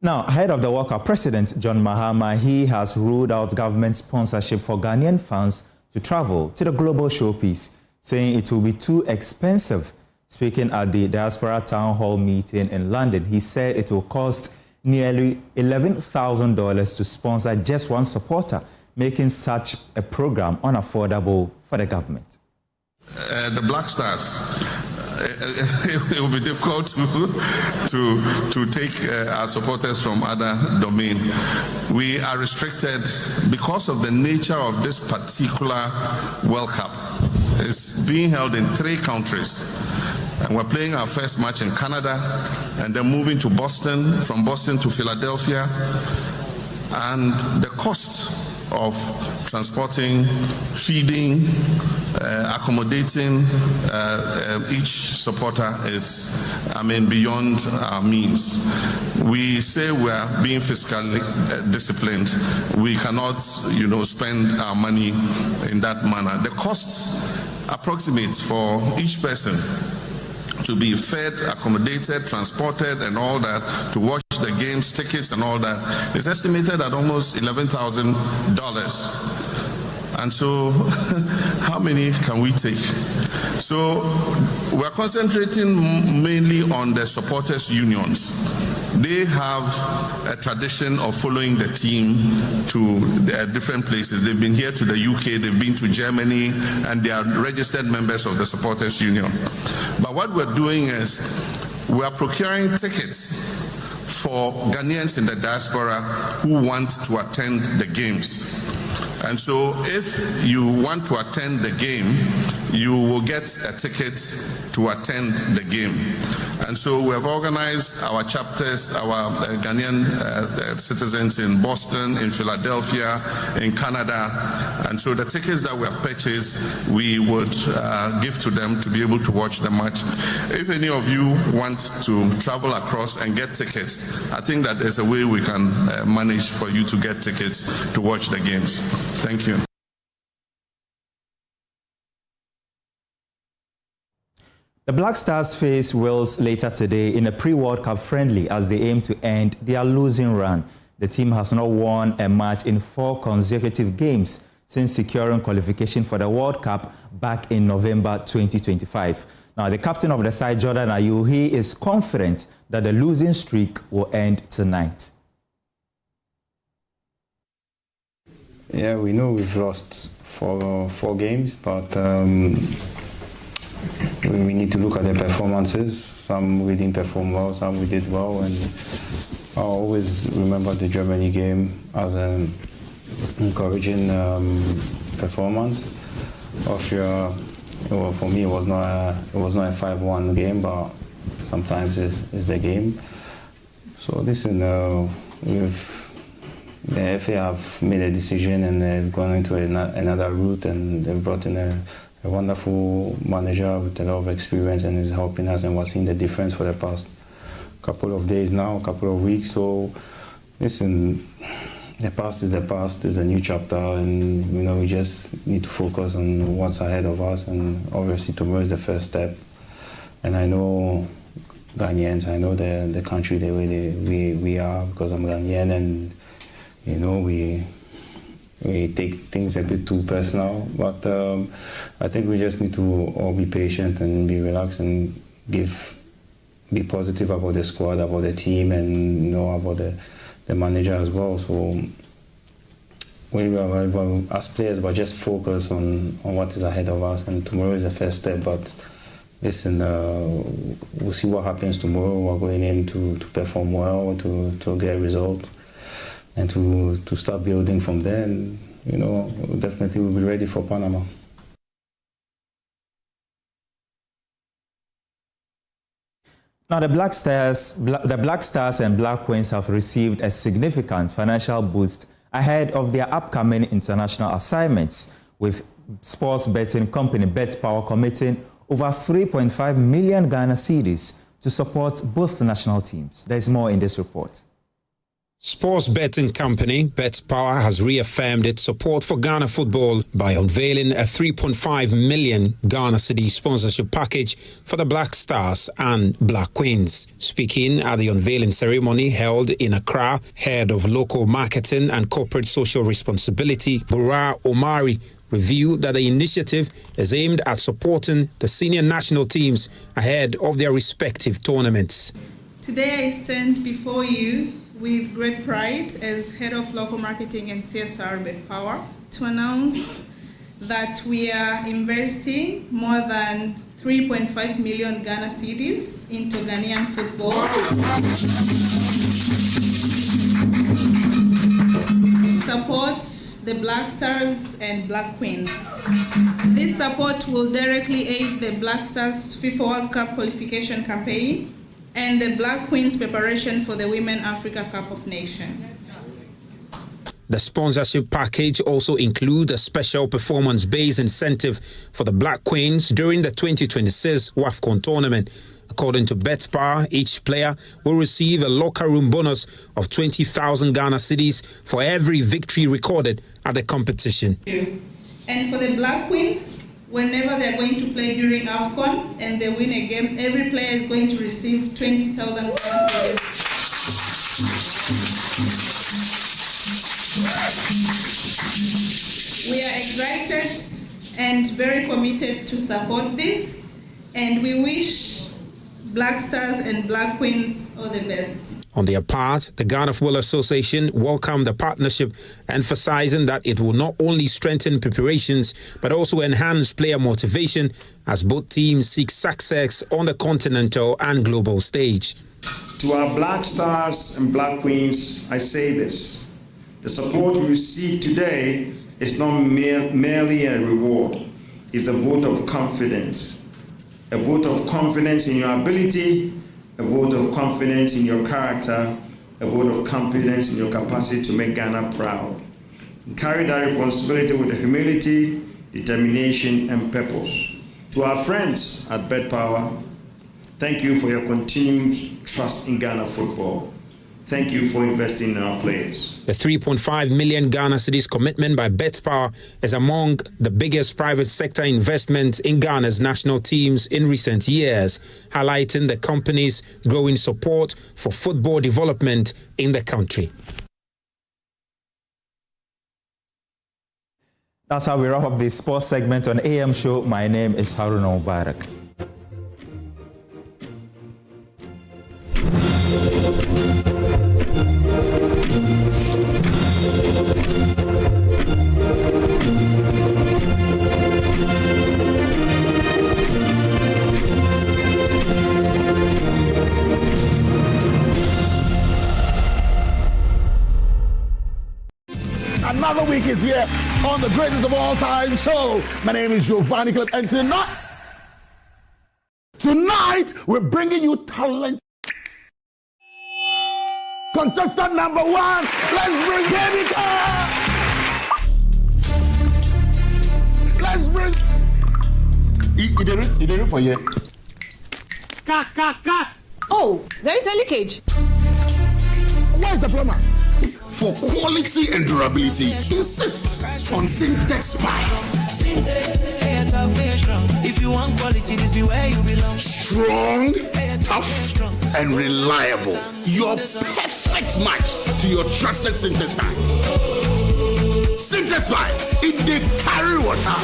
Now, ahead of the World Cup, President John Mahama, he has ruled out government sponsorship for Ghanaian fans to travel to the global showpiece, saying it will be too expensive. Speaking at the Diaspora Town Hall meeting in London, he said it will cost nearly $11,000 to sponsor just one supporter, making such a program unaffordable for the government. The Black Stars, it will be difficult to take our supporters from other domain. We are restricted because of the nature of this particular World Cup. It's being held in 3 countries. And we're playing our first match in Canada and then moving to Boston, from Boston to Philadelphia. And the cost of transporting, feeding, accommodating each supporter is, beyond our means. We say we are being fiscally disciplined. We cannot, spend our money in that manner. The cost approximates for each person to be fed, accommodated, transported, and all that, to watch the games, tickets, and all that, is estimated at almost $11,000. And so, how many can we take? So, we're concentrating mainly on the supporters' unions. They have a tradition of following the team to different places. They've been here to the UK, they've been to Germany, and they are registered members of the supporters' union. But what we're doing is we are procuring tickets for Ghanaians in the diaspora who want to attend the games. And so if you want to attend the game, you will get a ticket to attend the game. And so we have organized our chapters, our Ghanaian citizens in Boston, in Philadelphia, in Canada. And so the tickets that we have purchased, we would give to them to be able to watch the match. If any of you want to travel across and get tickets, I think that there's a way we can manage for you to get tickets to watch the games. Thank you. The Black Stars face Wales later today in a pre-World Cup friendly as they aim to end their losing run. The team has not won a match in 4 consecutive games since securing qualification for the World Cup back in November 2025. Now, the captain of the side, Jordan Ayew, he is confident that the losing streak will end tonight. Yeah, we know we've lost 4 games, but we need to look at the performances. Some we didn't perform well, some we did well, and I always remember the Germany game as an encouraging performance. Austria, for me, it was not a 5-1 game, but sometimes it's the game. So listen, the FA have made a decision and they've gone into another route, and they've brought in a wonderful manager with a lot of experience and is helping us, and we're seeing the difference for the past couple of days now, couple of weeks. So listen, the past is the past, there's a new chapter, and we just need to focus on what's ahead of us, and obviously tomorrow is the first step. And I know Ghanaians, I know the country the way we are, because I'm Ghanaian, and we take things a bit too personal, but I think we just need to all be patient and be relaxed and be positive about the squad, about the team, and about the manager as well. So we as players, but just focus on what is ahead of us, and tomorrow is the first step. But listen, we'll see what happens tomorrow. We're going in to perform well, to get a result, and to start building from there. And, definitely we'll be ready for Panama. Now, the Black Stars and Black Queens have received a significant financial boost ahead of their upcoming international assignments, with sports betting company BetPower committing over 3.5 million Ghana cedis to support both national teams. There's more in this report. Sports betting company BetPower has reaffirmed its support for Ghana football by unveiling a 3.5 million Ghana cedi sponsorship package for the Black Stars and Black Queens. Speaking at the unveiling ceremony held in Accra, head of local marketing and corporate social responsibility, Bura Omari, revealed that the initiative is aimed at supporting the senior national teams ahead of their respective tournaments. Today I stand before you with great pride as head of local marketing and CSR BetPower to announce that we are investing more than 3.5 million Ghana cedis into Ghanaian football to support the Black Stars and Black Queens. This support will directly aid the Black Stars FIFA World Cup qualification campaign and the Black Queens preparation for the Women Africa Cup of Nations. The sponsorship package also includes a special performance-based incentive for the Black Queens during the 2026 WAFCON tournament. According to BetPower, each player will receive a locker room bonus of 20,000 Ghana cedis for every victory recorded at the competition. And for the Black Queens, whenever they're going to play during AFCON and they win a game, every player is going to receive 20,000 Ghana cedis. We are excited and very committed to support this, and we wish Black Stars and Black Queens all the best. On their part, the Ghana Football Association welcomed the partnership, emphasizing that it will not only strengthen preparations but also enhance player motivation as both teams seek success on the continental and global stage. To our Black Stars and Black Queens, I say this: the support we receive today is not merely a reward, it's a vote of confidence. A vote of confidence in your ability, a vote of confidence in your character, a vote of confidence in your capacity to make Ghana proud. And carry that responsibility with humility, determination, and purpose. To our friends at BetPower, thank you for your continued trust in Ghana football. Thank you for investing in our players. The 3.5 million Ghana cedis commitment by BetPower is among the biggest private sector investments in Ghana's national teams in recent years, highlighting the company's growing support for football development in the country. That's how we wrap up this sports segment on AM Show. My name is Haruna Mubarak. Another week is here on the greatest of all time show. My name is Giovanni Clip, and tonight we're bringing you talent. Contestant number one, let's bring Baby Girl. Let's bring. You did it for you. Cut. Oh, there is a leakage. Where's the plumber? For quality and durability, insist on Syntex pipes. If you want quality, this be where you belong. Strong, tough, and reliable. Your perfect match to your trusted Syntex pipe. Syntex pipe, it dey carry water,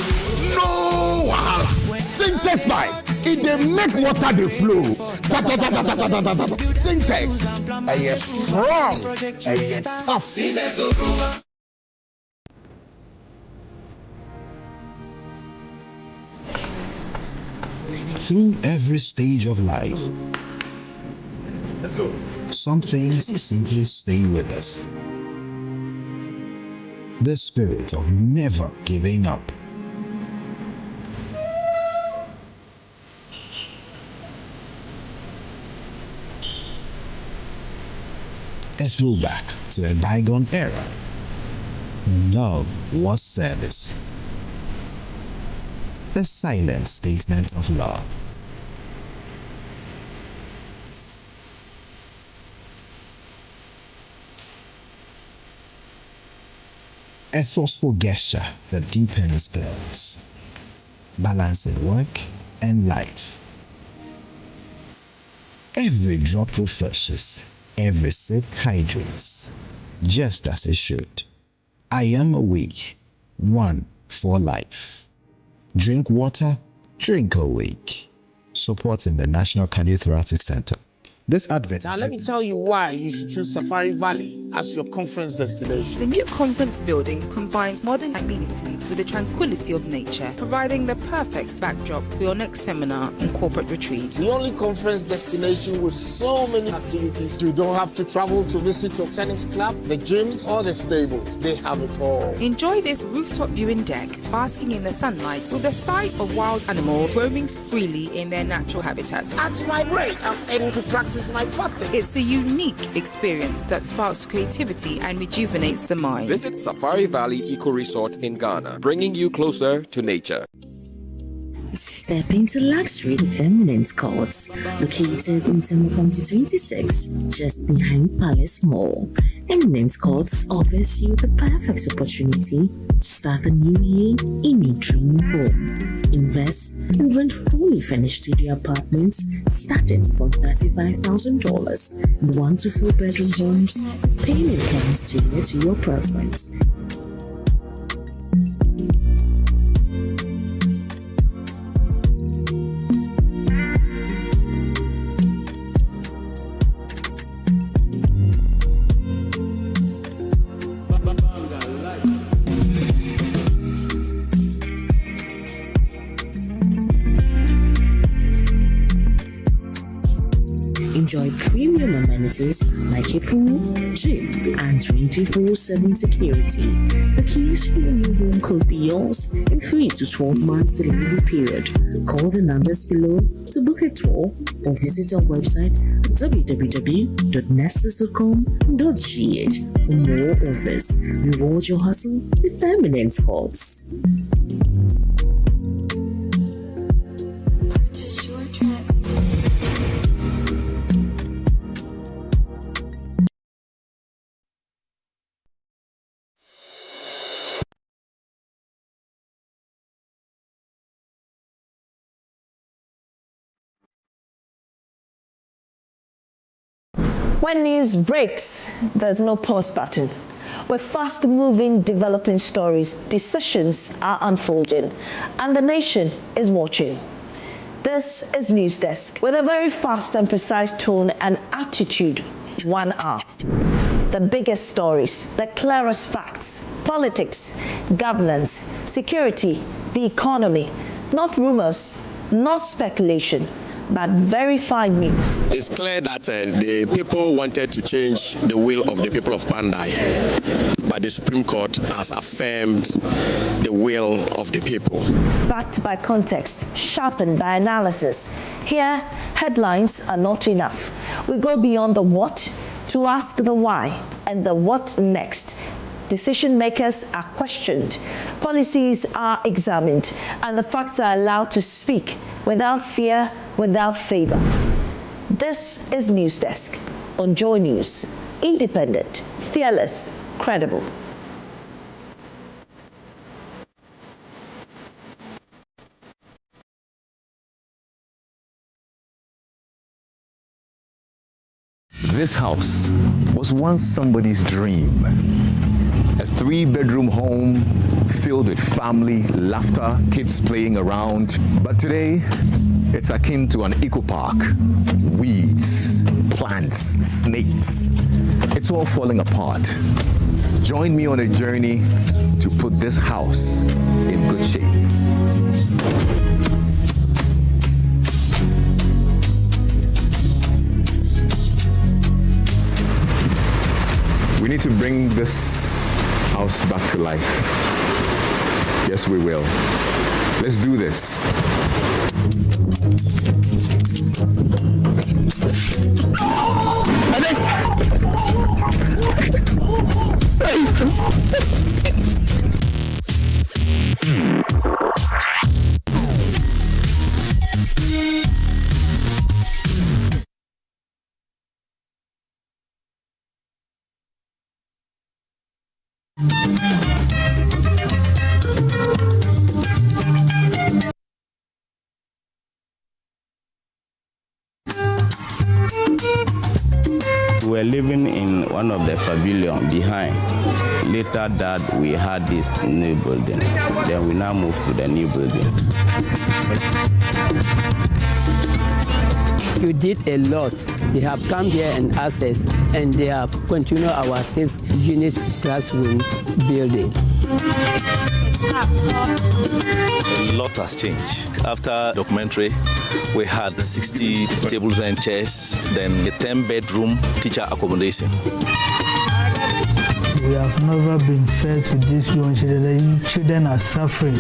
no wahala. Syntex pipe, it dey make water dey flow. Syntex, strong, tough. Through every stage of life, let's go. Some things simply stay with us. The spirit of never giving up. A throwback to a bygone era. Love was service. The silent statement of love. A thoughtful gesture that deepens bonds, balancing work and life. Every drop refreshes, every sip hydrates, just as it should. I am awake, one for life. Drink water, drink awake. Supporting the National Cardiothoracic Center. This advert. Now let me tell you why you should choose Safari Valley as your conference destination. The new conference building combines modern amenities with the tranquility of nature, providing the perfect backdrop for your next seminar and corporate retreat. The only conference destination with so many activities. You don't have to travel to visit your tennis club, the gym, or the stables. They have it all. Enjoy this rooftop viewing deck, basking in the sunlight with the sight of wild animals roaming freely in their natural habitat. At my break, I'm heading to practice my putting. It's a unique experience that sparks creativity and rejuvenates the mind. Visit Safari Valley Eco Resort in Ghana, bringing you closer to nature. Step into luxury Feminine Courts, located in Tema Oil 26, just behind Palace Mall. Eminence Courts offers you the perfect opportunity to start the new year in a dream home. Invest and rent fully furnished studio apartments starting from $35,000 and 1 to 4 bedroom homes with payment plans tailored to your preference. Enjoy premium amenities like a pool, gym, and 24/7 security. The keys to your new home could be yours in 3 to 12 months delivery period. Call the numbers below to book a tour or visit our website at www.nestless.com.gh for more offers. Reward your hustle with Eminence Courts. When news breaks, there's no pause button. With fast-moving, developing stories, decisions are unfolding, and the nation is watching. This is News Desk, with a very fast and precise tone and attitude, 1 hour. The biggest stories, the clearest facts, politics, governance, security, the economy, not rumors, not speculation, but verified news. It's clear that the people wanted to change the will of the people of Pandai, but the Supreme Court has affirmed the will of the people. Backed by context, sharpened by analysis. Here, headlines are not enough. We go beyond the what to ask the why and the what next. Decision makers are questioned, policies are examined, and the facts are allowed to speak without fear, without favor. This is News Desk on Joy News. Independent, fearless, credible. This house was once somebody's dream. A 3-bedroom home filled with family, laughter, kids playing around. But today, it's akin to an eco park. Weeds, plants, snakes. It's all falling apart. Join me on a journey to put this house in good shape. We need to bring this house back to life. Yes, we will. Let's do this. living in one of the pavilion behind. Later that we had this new building. Then we now moved to the new building. You did a lot. They have come here and asked us, and they have continued our 6-unit classroom building. A lot has changed. After documentary, we had 60 tables and chairs, then a 10-bedroom teacher accommodation. We have never been fair to these young children. The children are suffering.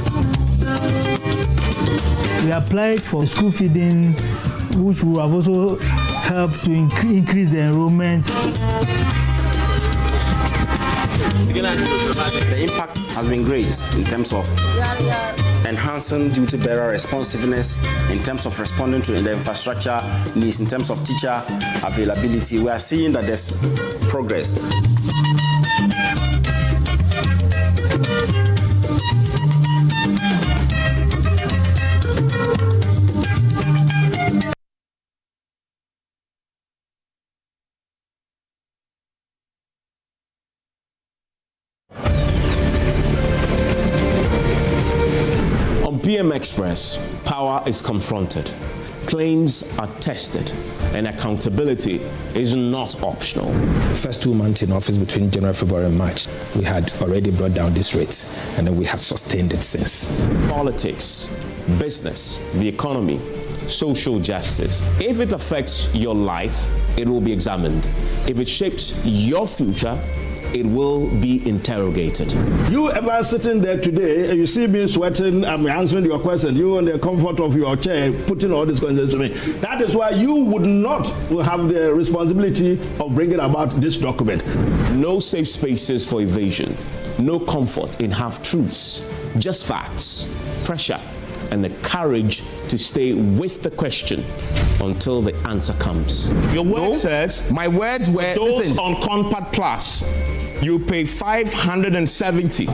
We applied for school feeding, which will have also helped to increase the enrollment. The impact has been great in terms of enhancing duty bearer responsiveness, in terms of responding to the infrastructure needs, in terms of teacher availability. We are seeing that there's progress. PM Express, power is confronted, claims are tested, and accountability is not optional. The first 2 months in office between January, February, and March, we had already brought down this rate, and then we have sustained it since. Politics, business, the economy, social justice. If it affects your life, it will be examined. If it shapes your future, it will be interrogated. You ever sitting there today, you see me sweating, I'm answering your question, you in the comfort of your chair, putting all these questions to me. That is why you would not have the responsibility of bringing about this document. No safe spaces for evasion, no comfort in half-truths, just facts, pressure, and the courage to stay with the question until the answer comes. Your word says, my words were, those on Compact Plus, you pay $570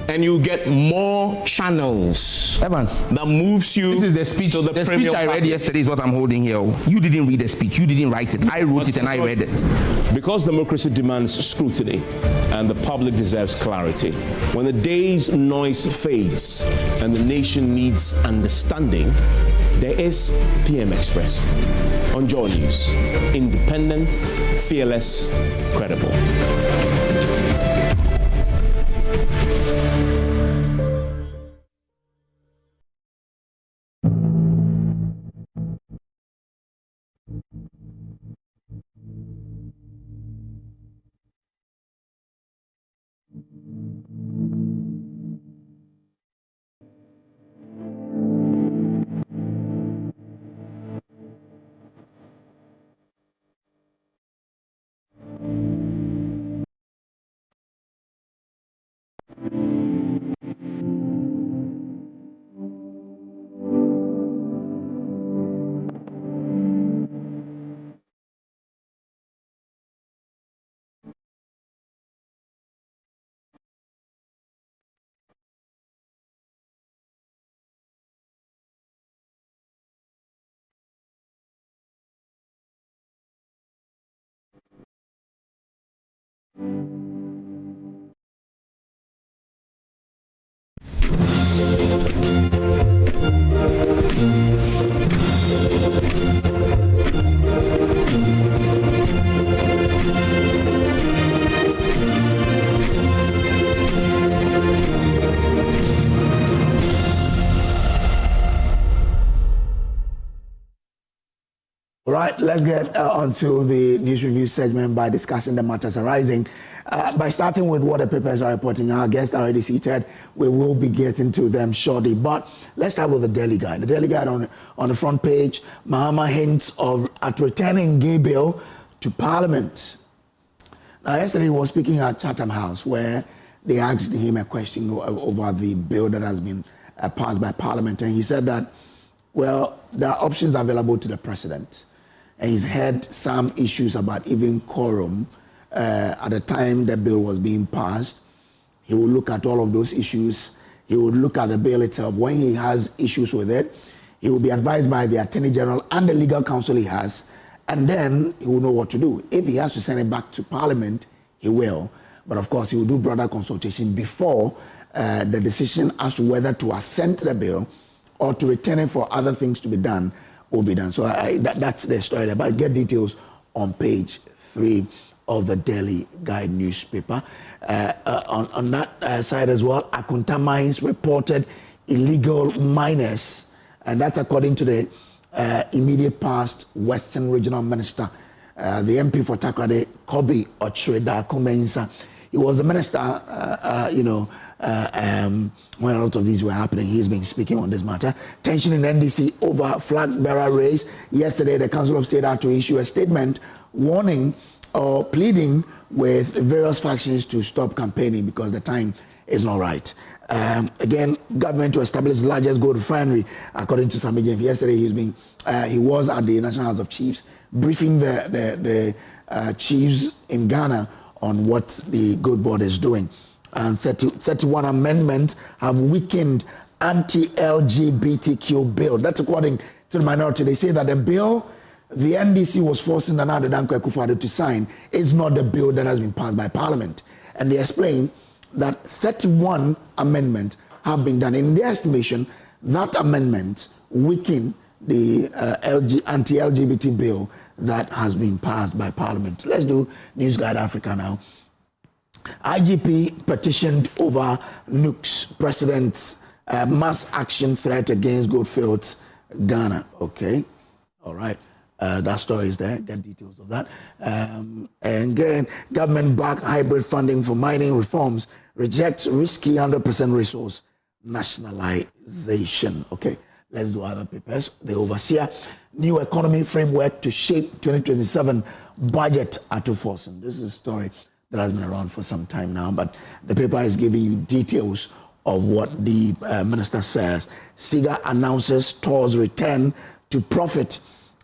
and you get more channels. Evans, that moves you. This is the speech. To the speech I read yesterday is what I'm holding here. You didn't read the speech. You didn't write it. I wrote it and I read it. Because democracy demands scrutiny and the public deserves clarity. When the day's noise fades and the nation needs understanding, there is PM Express on Joy News. Independent, fearless, credible. All right, let's get onto the news review segment by discussing the matters arising. By starting with what the papers are reporting, our guests are already seated. We will be getting to them shortly. But let's start with the Daily Guide. The Daily Guide on the front page, Mahama hints at returning gay bill to Parliament. Now, yesterday he was speaking at Chatham House where they asked him a question over the bill that has been passed by Parliament. And he said that, well, there are options available to the president. And he's had some issues about even quorum at the time the bill was being passed. He will look at all of those issues. He would look at the bill itself. When he has issues with it, he will be advised by the Attorney General and the legal counsel he has, and then he will know what to do. If he has to send it back to Parliament, he will. But of course, he will do broader consultation before the decision as to whether to assent the bill or to return it for other things to be done will be done. So that's the story there. But get details on page 3 of the Daily Guide newspaper. On that side as well, Akunta Mines reported illegal miners, and that's according to the immediate past Western Regional Minister, the MP for Takrade, Kobi Ochireda Kumensa. He was the minister, when a lot of these were happening. He's been speaking on this matter. Tension in NDC over flag bearer race. Yesterday, the Council of State had to issue a statement warning or pleading with various factions to stop campaigning because the time is not right. Again, government to establish the largest gold refinery, according to Sami James. Yesterday, he was at the National House of Chiefs, briefing the chiefs in Ghana on what the gold board is doing. And 31 amendments have weakened anti-LGBTQ bill. That's according to the minority. They say that the bill the NDC was forcing Nana Akufo-Addo to sign is not the bill that has been passed by Parliament. And they explain that 31 amendments have been done. In their estimation, that amendment weakened the anti-LGBT bill that has been passed by Parliament. Let's do News Guide Africa now. IGP petitioned over nukes, president's mass action threat against Goldfields, Ghana. Okay, all right. That story is there. Get details of that. And again, government-backed hybrid funding for mining reforms rejects risky 100% resource nationalization. Okay, let's do other papers. The overseer, new economy framework to shape 2027 budget at Forsen. This is a story that has been around for some time now, but the paper is giving you details of what the minister says. SIGA announces Tor's return to profit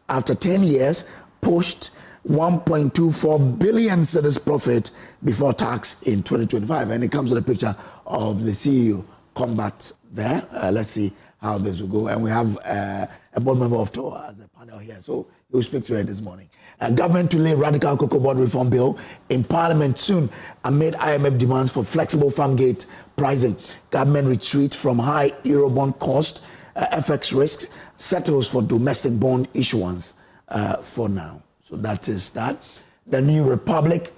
after 10 years, pushed 1.24 billion cedis profit before tax in 2025. And it comes with a picture of the CEO combat there. Let's see how this will go. And we have a board member of Tor as a panel here, so we'll speak to her this morning. Government to lay radical cocoa board reform bill in Parliament soon amid IMF demands for flexible farm gate pricing. Government retreat from high Eurobond cost, FX risk, settles for domestic bond issuance for now. So that is that. The New Republic,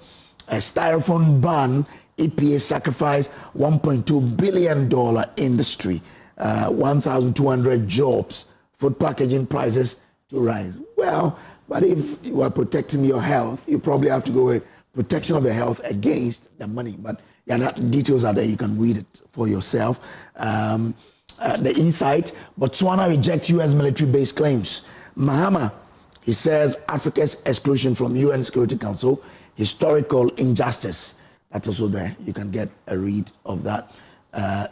a styrofoam ban, EPA sacrifice $1.2 billion industry, 1,200 jobs, food packaging prices to rise. Well, but if you are protecting your health, you probably have to go with protection of the health against the money. But yeah, that details are there. You can read it for yourself. The insight, Botswana rejects U.S. military-based claims. Mahama, he says Africa's exclusion from UN Security Council, historical injustice. That's also there. You can get a read of that.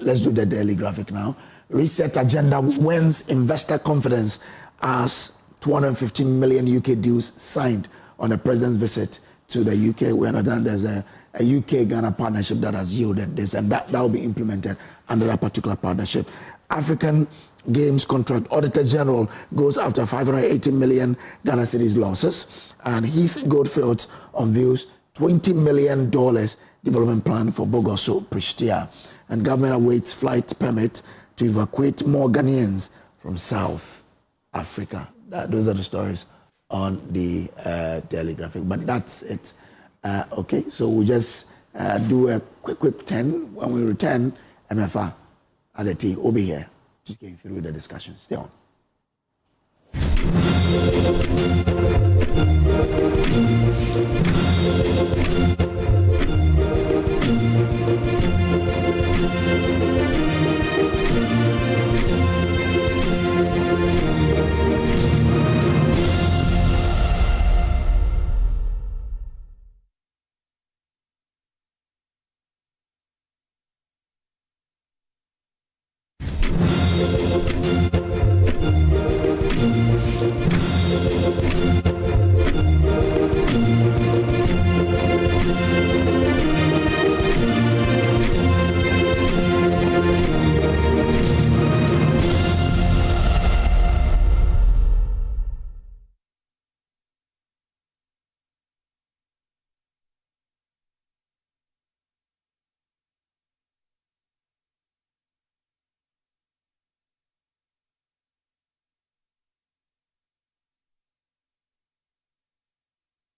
Let's do the daily graphic now. Reset agenda wins investor confidence as 215 million UK deals signed on the president's visit to the UK. We understand there's a UK-Ghana partnership that has yielded this, and that will be implemented under that particular partnership. African Games contract auditor general goes after 580 million Ghana cedis losses, and Heath Goldfields unveils $20 million development plan for Bogoso, Pristia, and government awaits flight permit to evacuate more Ghanaians from South Africa. Those are the stories on the Daily Graphic, but that's it. Okay, so we'll just do a quick 10. When we return, Emefa, Adeti will be here, just getting through the discussion. Stay on.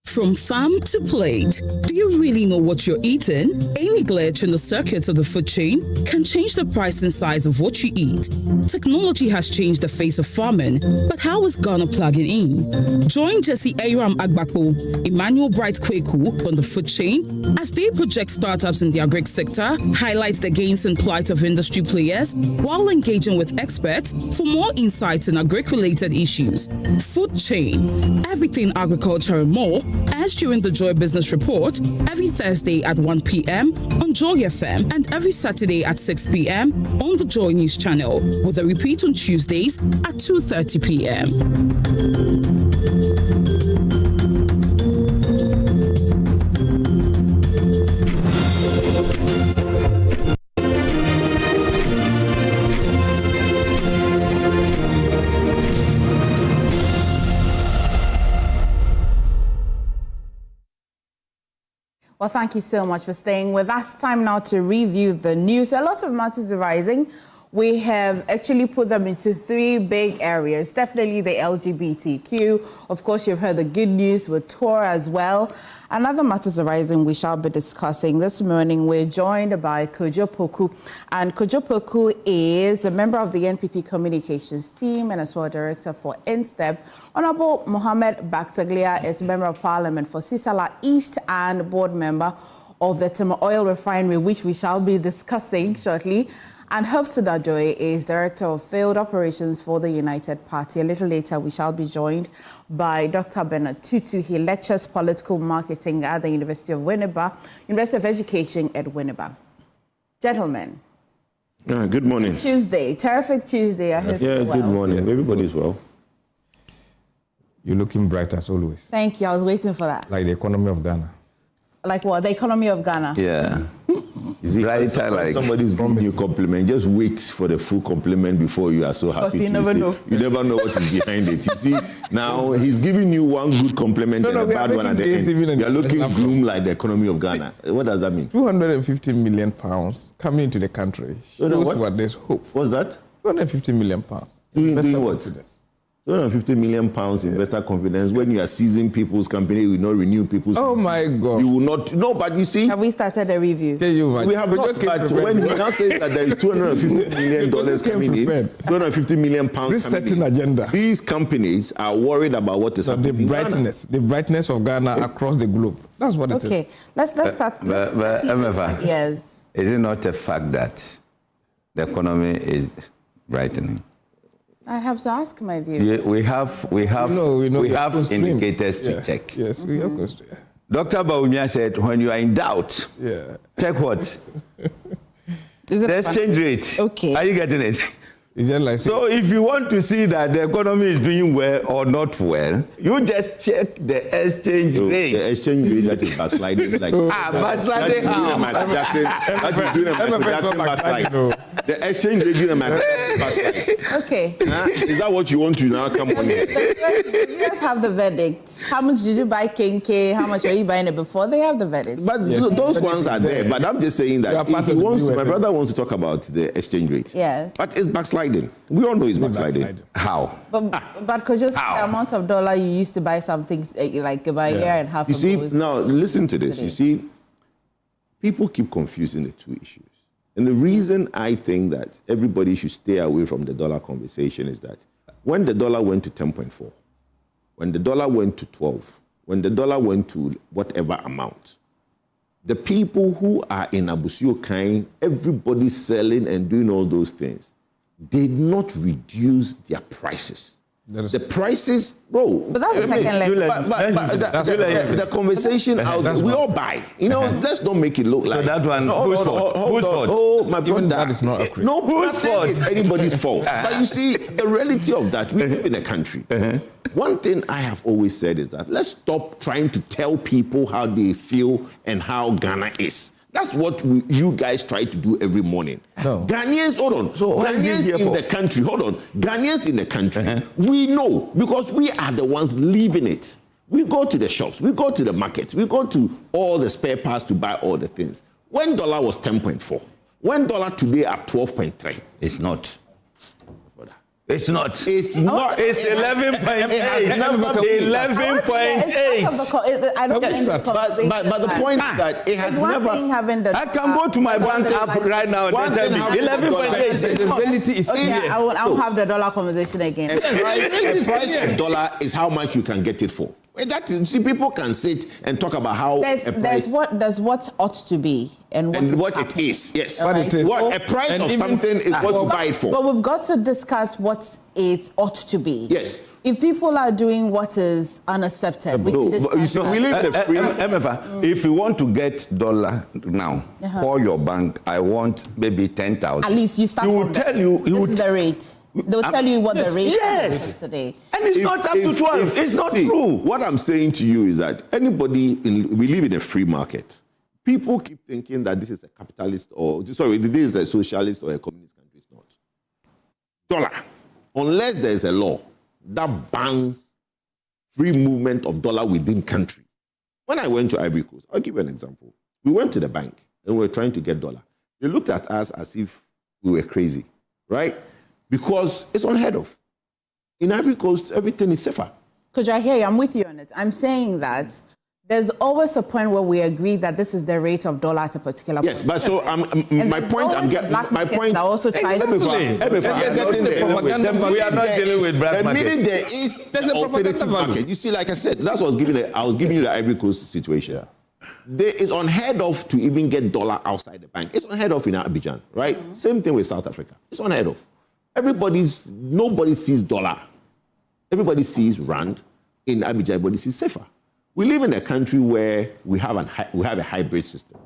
From farm to plate, do you really know what you're eating? Any glitch in the circuits of the food chain can change the price and size of what you eat. Technology has changed the face of farming, but how is Ghana plugging in? Join Jesse Aram Agbakpo, Emmanuel Bright Kweku on the food chain as they project startups in the agri sector, highlight the gains and plight of industry players while engaging with experts for more insights in agri-related issues. Food chain, everything agriculture and more, as during the Joy Business Report every Thursday at 1 p.m. on Joy FM and every Saturday at 6 p.m. on the Joy News channel, with a repeat on Tuesdays at 2:30 p.m. Well, thank you so much for staying with us. Time now to review the news. A lot of matters arising. We have actually put them into three big areas. Definitely the LGBTQ. Of course, you've heard the good news with tour as well. And other matters arising we shall be discussing. This morning, we're joined by Kojo Poku. And Kojo Poku is a member of the NPP communications team and as well director for INSTEP. Honorable Mohammed Baktaglia is member of parliament for Sisala East and board member of the Tema Oil Refinery, which we shall be discussing shortly. And Akufo-Addo is Director of Field Operations for the United Party. A little later, we shall be joined by Dr. Bernard Tutu. He lectures political marketing at the University of Winneba, University of Education at Winneba. Gentlemen. Good morning. Tuesday, terrific Tuesday. I hope you're well. Good morning. Everybody's well. You're looking bright as always. Thank you. I was waiting for that. Like the economy of Ghana. Like what? The economy of Ghana? Yeah. Somebody's giving you a compliment. Just wait for the full compliment before you are so happy. Because you never know. You never know what is behind it. You see, now he's giving you one good compliment and a bad one at the end. You're looking gloom like the economy of Ghana. What does that mean? 250 million pounds coming into the country. Shows what there's hope. What's that? 250 million pounds. Doing what? 250 million pounds investor confidence when you are seizing people's company, you will not renew people's. Oh my God! You will not. No, but you see. Have we started a review? We have not. But when he now says that there is $250 million coming in, 250 million pounds. This certain agenda. These companies are worried about what is happening. The brightness of Ghana across the globe. That's what it is. Okay, let's start. Emefa, yes. Is it not a fact that the economy is brightening? I have to ask my view. We have indicators to check. Yes, we have. Dr. Baumia said, when you are in doubt, check what? The exchange rate. Okay. Are you getting it? So if you want to see that the economy is doing well or not well, you just check the exchange rate. The exchange rate, that is backsliding. Backsliding how? That is doing a Michael Jackson backslide. The exchange rate doing a Michael Jackson backslide. Okay. Is that what you want to now come on here? Let's have the verdict. How much did you buy Kenke? How much were you buying it before? They have the verdict. But those ones are there. But I'm just saying that if he wants to, my brother wants to talk about the exchange rate. Yes. But it's backsliding. We all know it's backsliding. How? But could you see the amount of dollar you used to buy something like about a year and a half ago? You see, now listen to this. You see, people keep confusing the two issues. And the reason I think that everybody should stay away from the dollar conversation is that when the dollar went to 10.4, when the dollar went to 12, when the dollar went to whatever amount, the people who are in Abusio Kain, everybody selling and doing all those things, did not reduce their prices. The prices, bro. But that's the second level. The conversation out there, we all buy. You know, let's not make it look like. So that one, whose fault? Oh, my brother. That is not accurate. No, whose fault? It's anybody's fault. But you see, the reality of that, we live in a country. One thing I have always said is that let's stop trying to tell people how they feel and how Ghana is. That's what you guys try to do every morning. No. Ghanaians, hold on. So Ghanaians in the country, Ghanaians in the country, we know because we are the ones living it. We go to the shops, we go to the markets, we go to all the spare parts to buy all the things. When dollar was 10.4, when dollar today at 12.3. It's not. It's not. It's not. It's 11.8. 11.8. But the point is that it has never. I can go to my bank app right now and tell me 11.8. The reality is okay, I'll have the dollar conversation again. A price of dollar is how much you can get it for. That is, see, people can sit and talk about how there's what ought to be and what it is. Yes, what it is. What a price of something is what you buy it for. But we've got to discuss what it ought to be. Yes. If people are doing what is unacceptable, we can discuss that. We live in a free. Emefa, if you want to get dollar now, call your bank. I want maybe 10,000. At least you start. He will tell you. This is the rate. They'll tell you what the rate is today. And it's not up to 12. It's not true. What I'm saying to you is that we live in a free market. People keep thinking that this is a capitalist this is a socialist or a communist country. It's not. Dollar. Unless there is a law that bans free movement of dollar within country. When I went to Ivory Coast, I'll give you an example. We went to the bank and we were trying to get dollar. They looked at us as if we were crazy, right? Because it's unheard of. In Ivory Coast, everything is safer. Kojo, I hear you. I'm with you on it. I'm saying that there's always a point where we agree that this is the rate of dollar at a particular point. Yes, but so my point. Also tries to we are not dealing with black market. The minute there is an alternative market, you see, like I said, that's what I was giving you the Ivory Coast situation. It's unheard of to even get dollar outside the bank. It's unheard of in Abidjan, right? Mm-hmm. Same thing with South Africa. It's unheard of. Nobody sees dollar. Everybody sees rand. In Abidjan, everybody sees safer. We live in a country where we have a hybrid system.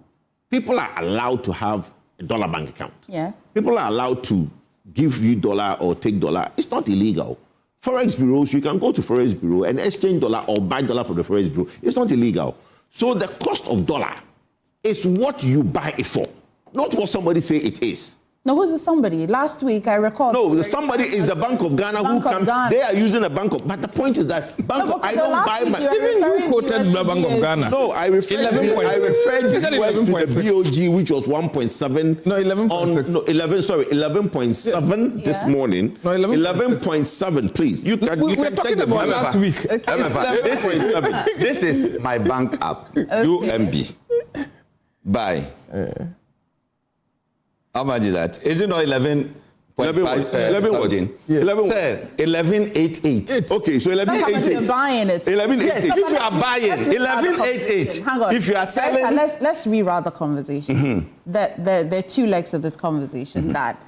People are allowed to have a dollar bank account. Yeah. People are allowed to give you dollar or take dollar. It's not illegal. Forex bureaus, you can go to Forex bureau and exchange dollar or buy dollar from the Forex bureau. It's not illegal. So the cost of dollar is what you buy it for, not what somebody say it is. No, who's the somebody? Last week, I recall. No, the somebody is the Bank of Ghana They are using a Bank of... But the point is that I don't buy my... Even you quoted the Bank of Ghana. No, I referred to the BOG, which was 1.7. No, 11.6. No, 11.7 this morning. No, 11.7, please. You can talking about last week. This is my bank app, UMB. Buy. How much is that? Is it not 11.5? 11.88. Okay, so 11.88. You're buying it. 11.88. Yes, if you are buying 11.88. Hang on. If you are selling, let's reroute the conversation. Mm-hmm. There are two legs of this conversation. Mm-hmm. That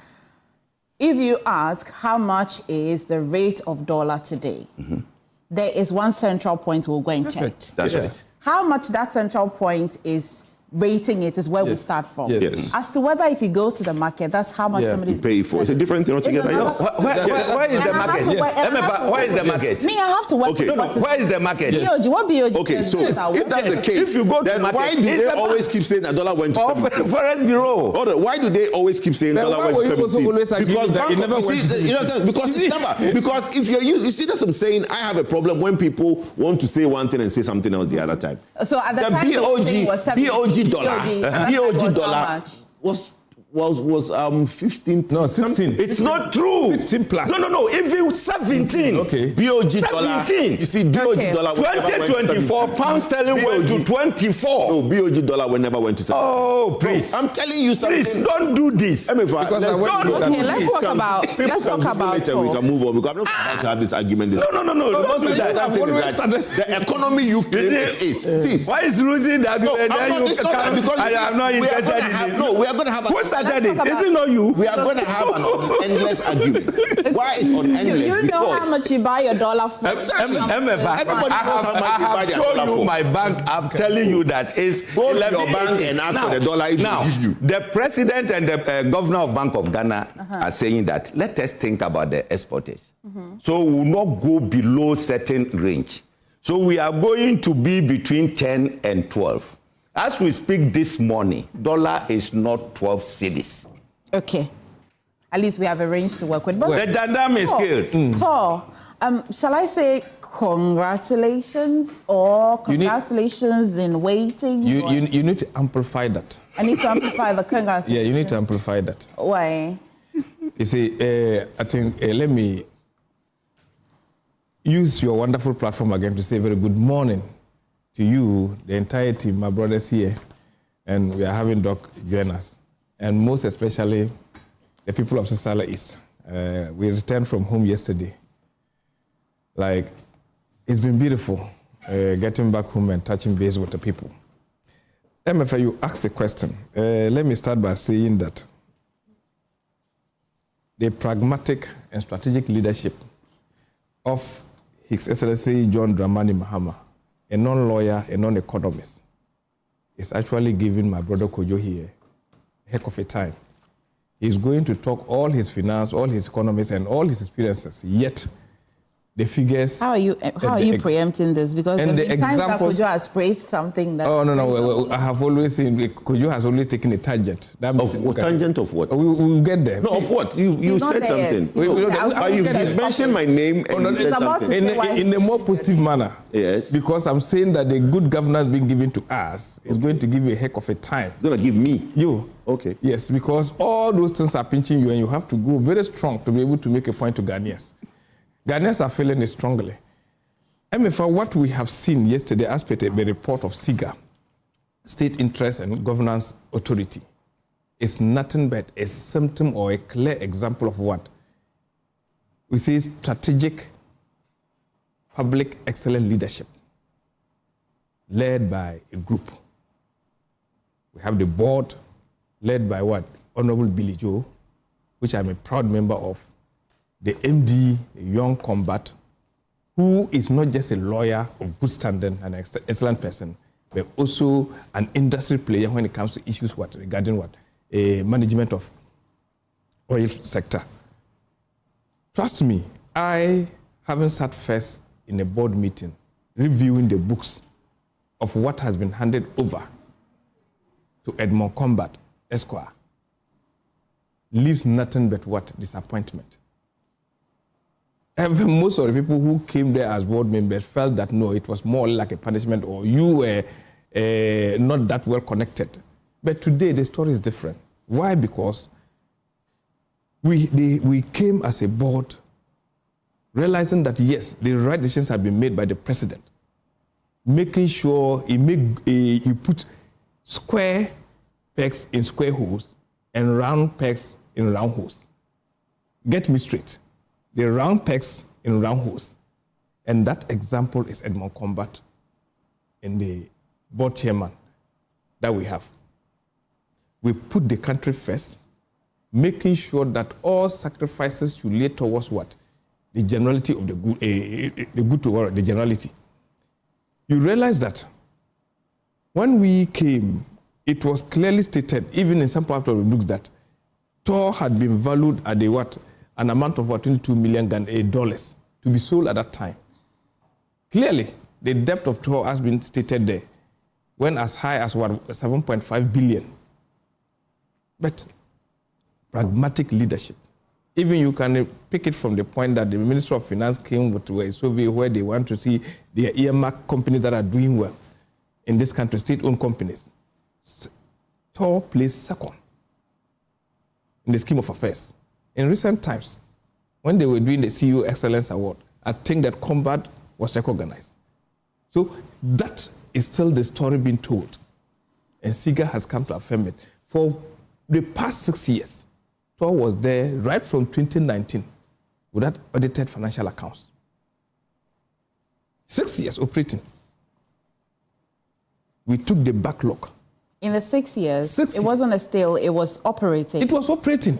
if you ask how much is the rate of dollar today, mm-hmm. there is one central point we'll go and check. That's right. How much that central point is rating it is where we start from. Yes. As to whether if you go to the market, that's how much somebody's pay for. It's a different thing altogether. Where is the market? Emefa, where is the market? Me, I have to work. Okay. Where is the market? BOG, what BOG? Okay, so if that's the case, if you go to then market, why do they always keep saying that dollar went to 17? Forex bureau. Why do they always keep saying dollar went to 17? Because it's never. Because if you see that's what I'm saying, I have a problem when people want to say one thing and say something else the other time. So at the time, BOG dollar was 15. No, 16. It's not true. 16 plus. No. Even 17. Okay. BOG dollar. You see, BOG dollar. 2024 pound sterling went to 24. No, BOG dollar never went to 17. Oh, please. No, I'm telling you something. Please don't do this. Emefa, let's talk about. We can move on because I'm not about to have this argument. No. The most important thing is that the economy you claim it is. Why is losing the argument? I am not interested in it. No, we are going to have Is it not you? We are going to have an endless argument. Why is on endless? You know how much you buy your dollar for. Exactly. Everybody knows how much you buy their dollar for. I have shown you my bank. I'm telling you that is go to your bank and ask for the dollar. Now, the president and the governor of Bank of Ghana are saying that let us think about the exporters. So we will not go below certain range. So we are going to be between 10 and 12. As we speak this morning, dollar is not 12 cedis. Okay. At least we have a range to work with. But the dynamic is good. Shall I say congratulations or congratulations in waiting? You need to amplify that. I need to amplify the congratulations. Yeah, you need to amplify that. Why? You see, I think, let me use your wonderful platform again to say very good morning to you, the entire team, my brothers here, and we are having Doc join us, and most especially the people of Sisala East. We returned from home yesterday. Like, it's been beautiful getting back home and touching base with the people. Emefa, you asked a question. Let me start by saying that the pragmatic and strategic leadership of His Excellency John Dramani Mahama, a non-lawyer, a non-economist, is actually giving my brother Kojo here a heck of a time. He's going to talk all his finance, all his economics, and all his experiences, yet the figures... How are you preempting this? Because there have been times that Kojo has praised something that... Oh, no. I have always seen Kojo has always taken a tangent. Tangent of what? We'll get there. No, of what? You said something. You've mentioned my name and you said something. In a more positive manner. Yes. Because I'm saying that the good governance being given to us is going to give you a heck of a time. It's going to give me? You. Okay. Yes, because all those things are pinching you and you have to go very strong to be able to make a point to Ghanaians. Ghanaians are feeling it strongly. Emefa, what we have seen yesterday as per the report of SIGA, State Interest and Governance Authority, is nothing but a symptom or a clear example of what? We say strategic, public, excellent leadership led by a group. We have the board led by what? Honorable Billy Joe, which I'm a proud member of. The MD, a young combat, who is not just a lawyer of good standing and an excellent person, but also an industry player when it comes to issues regarding management of oil sector. Trust me, I haven't sat first in a board meeting reviewing the books of what has been handed over to Edmond Combat, Esquire. Leaves nothing but what? Disappointment. Most of the people who came there as board members felt that no, it was more like a punishment or you were not that well connected. But today the story is different. Why? Because we came as a board realizing that yes, the right decisions have been made by the president, making sure he put square pegs in square holes and round pegs in round holes. Get me straight. The round pegs in round holes. And that example is Edmond Combat and the board chairman that we have. We put the country first, making sure that all sacrifices should lead towards what? The generality of the good, the good toward the generality. You realize that when we came, it was clearly stated, even in some part of the books, that Tor had been valued at the what? An amount of $22 million to be sold at that time. Clearly, the depth of Tor has been stated there, went as high as what, 7.5 billion. But pragmatic leadership. Even you can pick it from the point that the Minister of Finance came with a survey where they want to see the earmark companies that are doing well in this country, state-owned companies. Tor placed second in the scheme of affairs. In recent times, when they were doing the CEO Excellence Award, I think that Combat was recognized. So that is still the story being told. And SIGA has come to affirm it. For the past 6 years, Tor was there right from 2019 without audited financial accounts. 6 years operating. We took the backlog. In the 6 years, it wasn't a still, it was operating. It was operating.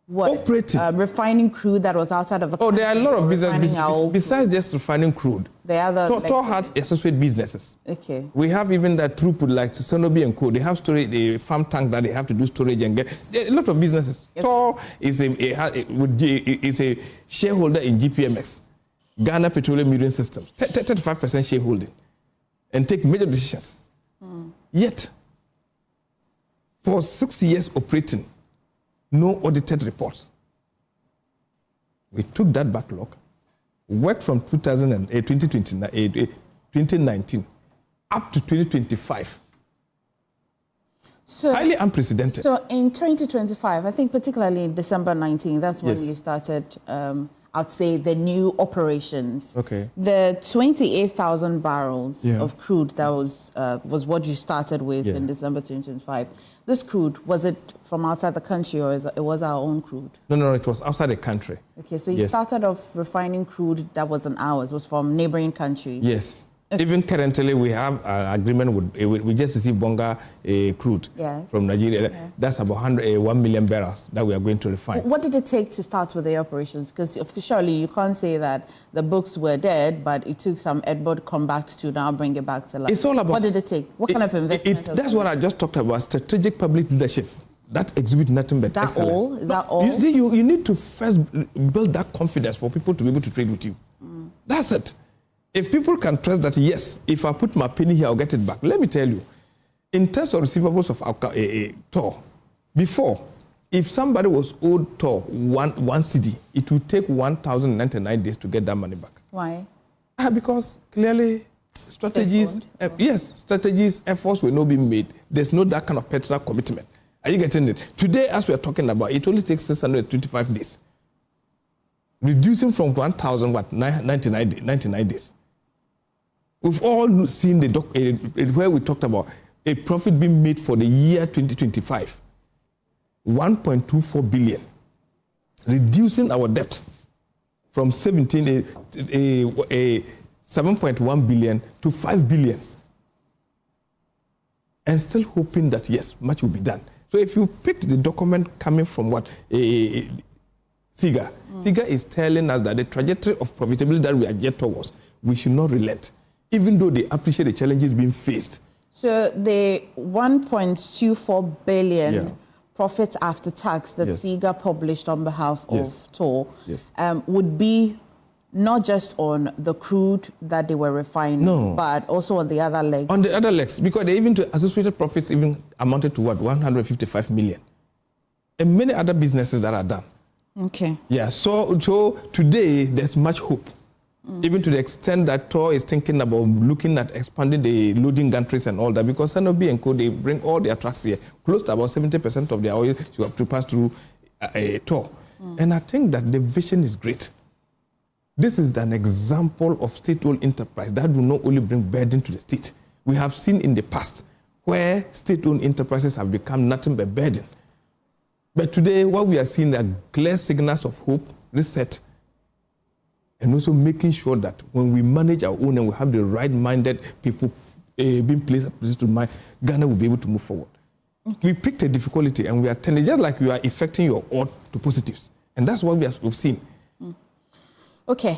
What? Operating. Refining crude that was outside of the country. There are a lot of businesses. Besides just refining crude, Tor had associate businesses. Okay. We have even that throughput like Sonobi and Co. They have storage, the farm tank that they have to do storage and get. There are a lot of businesses. Yep. Tor is a shareholder in GPMX, Ghana Petroleum Mining Systems, 35% shareholding, and take major decisions. Yet, for 6 years operating, no audited reports. We took that backlog, worked from 2019 up to 2025. Highly unprecedented. So in 2025, I think particularly in December 19, that's when you started, I'd say, the new operations. Okay. The 28,000 barrels of crude that was what you started with in December 2025. This crude, was it from outside the country or it was our own crude? No, it was outside the country. Okay, so you started off refining crude that wasn't ours, was from neighboring countries. Yes. Even currently, we have an agreement we just received Bonga crude from Nigeria. Yeah. That's about 1 million barrels that we are going to refine. What did it take to start with the operations? Because surely you can't say that the books were dead, but it took some Edward Combat to now bring it back to life. It's all about... What did it take? What kind of investment? That's what I just talked about, strategic public leadership. That exhibit nothing but excellence. Is that all? You see, you need to first build that confidence for people to be able to trade with you. That's it. If people can trust that, yes, if I put my penny here, I'll get it back. Let me tell you, in terms of receivables of TOR, before, if somebody was owed TOR one CD, it would take 1,099 days to get that money back. Why? Because clearly strategies, efforts will not be made. There's no that kind of personal commitment. Are you getting it? Today, as we are talking about, it only takes 625 days. Reducing from 1,099 days. We've all seen where we talked about a profit being made for the year 2025, 1.24 billion, reducing our debt from 7.1 billion to 5 billion, and still hoping that, yes, much will be done. So if you pick the document coming from SIGA, SIGA is telling us that the trajectory of profitability that we are yet towards, we should not relent, even though they appreciate the challenges being faced. So the 1.24 billion profits after tax that SIGA published on behalf of TOR would be not just on the crude that they were refining, but also on the other legs. On the other legs, because they even associated profits even amounted to what, 155 million. And many other businesses that are done. Okay. Yeah, so today there's much hope. Even to the extent that TOR is thinking about looking at expanding the loading gantries and all that, because NOB and Co, they bring all their trucks here. Close to about 70% of their oil you have to pass through TOR. And I think that the vision is great. This is an example of state-owned enterprise that will not only bring burden to the state. We have seen in the past where state-owned enterprises have become nothing but burden. But today, what we are seeing are clear signals of hope, reset, and also making sure that when we manage our own and we have the right-minded people being placed to mind, Ghana will be able to move forward. We picked a difficulty and we are turning, just like we are affecting your odd to positives. And that's what we've seen. Okay.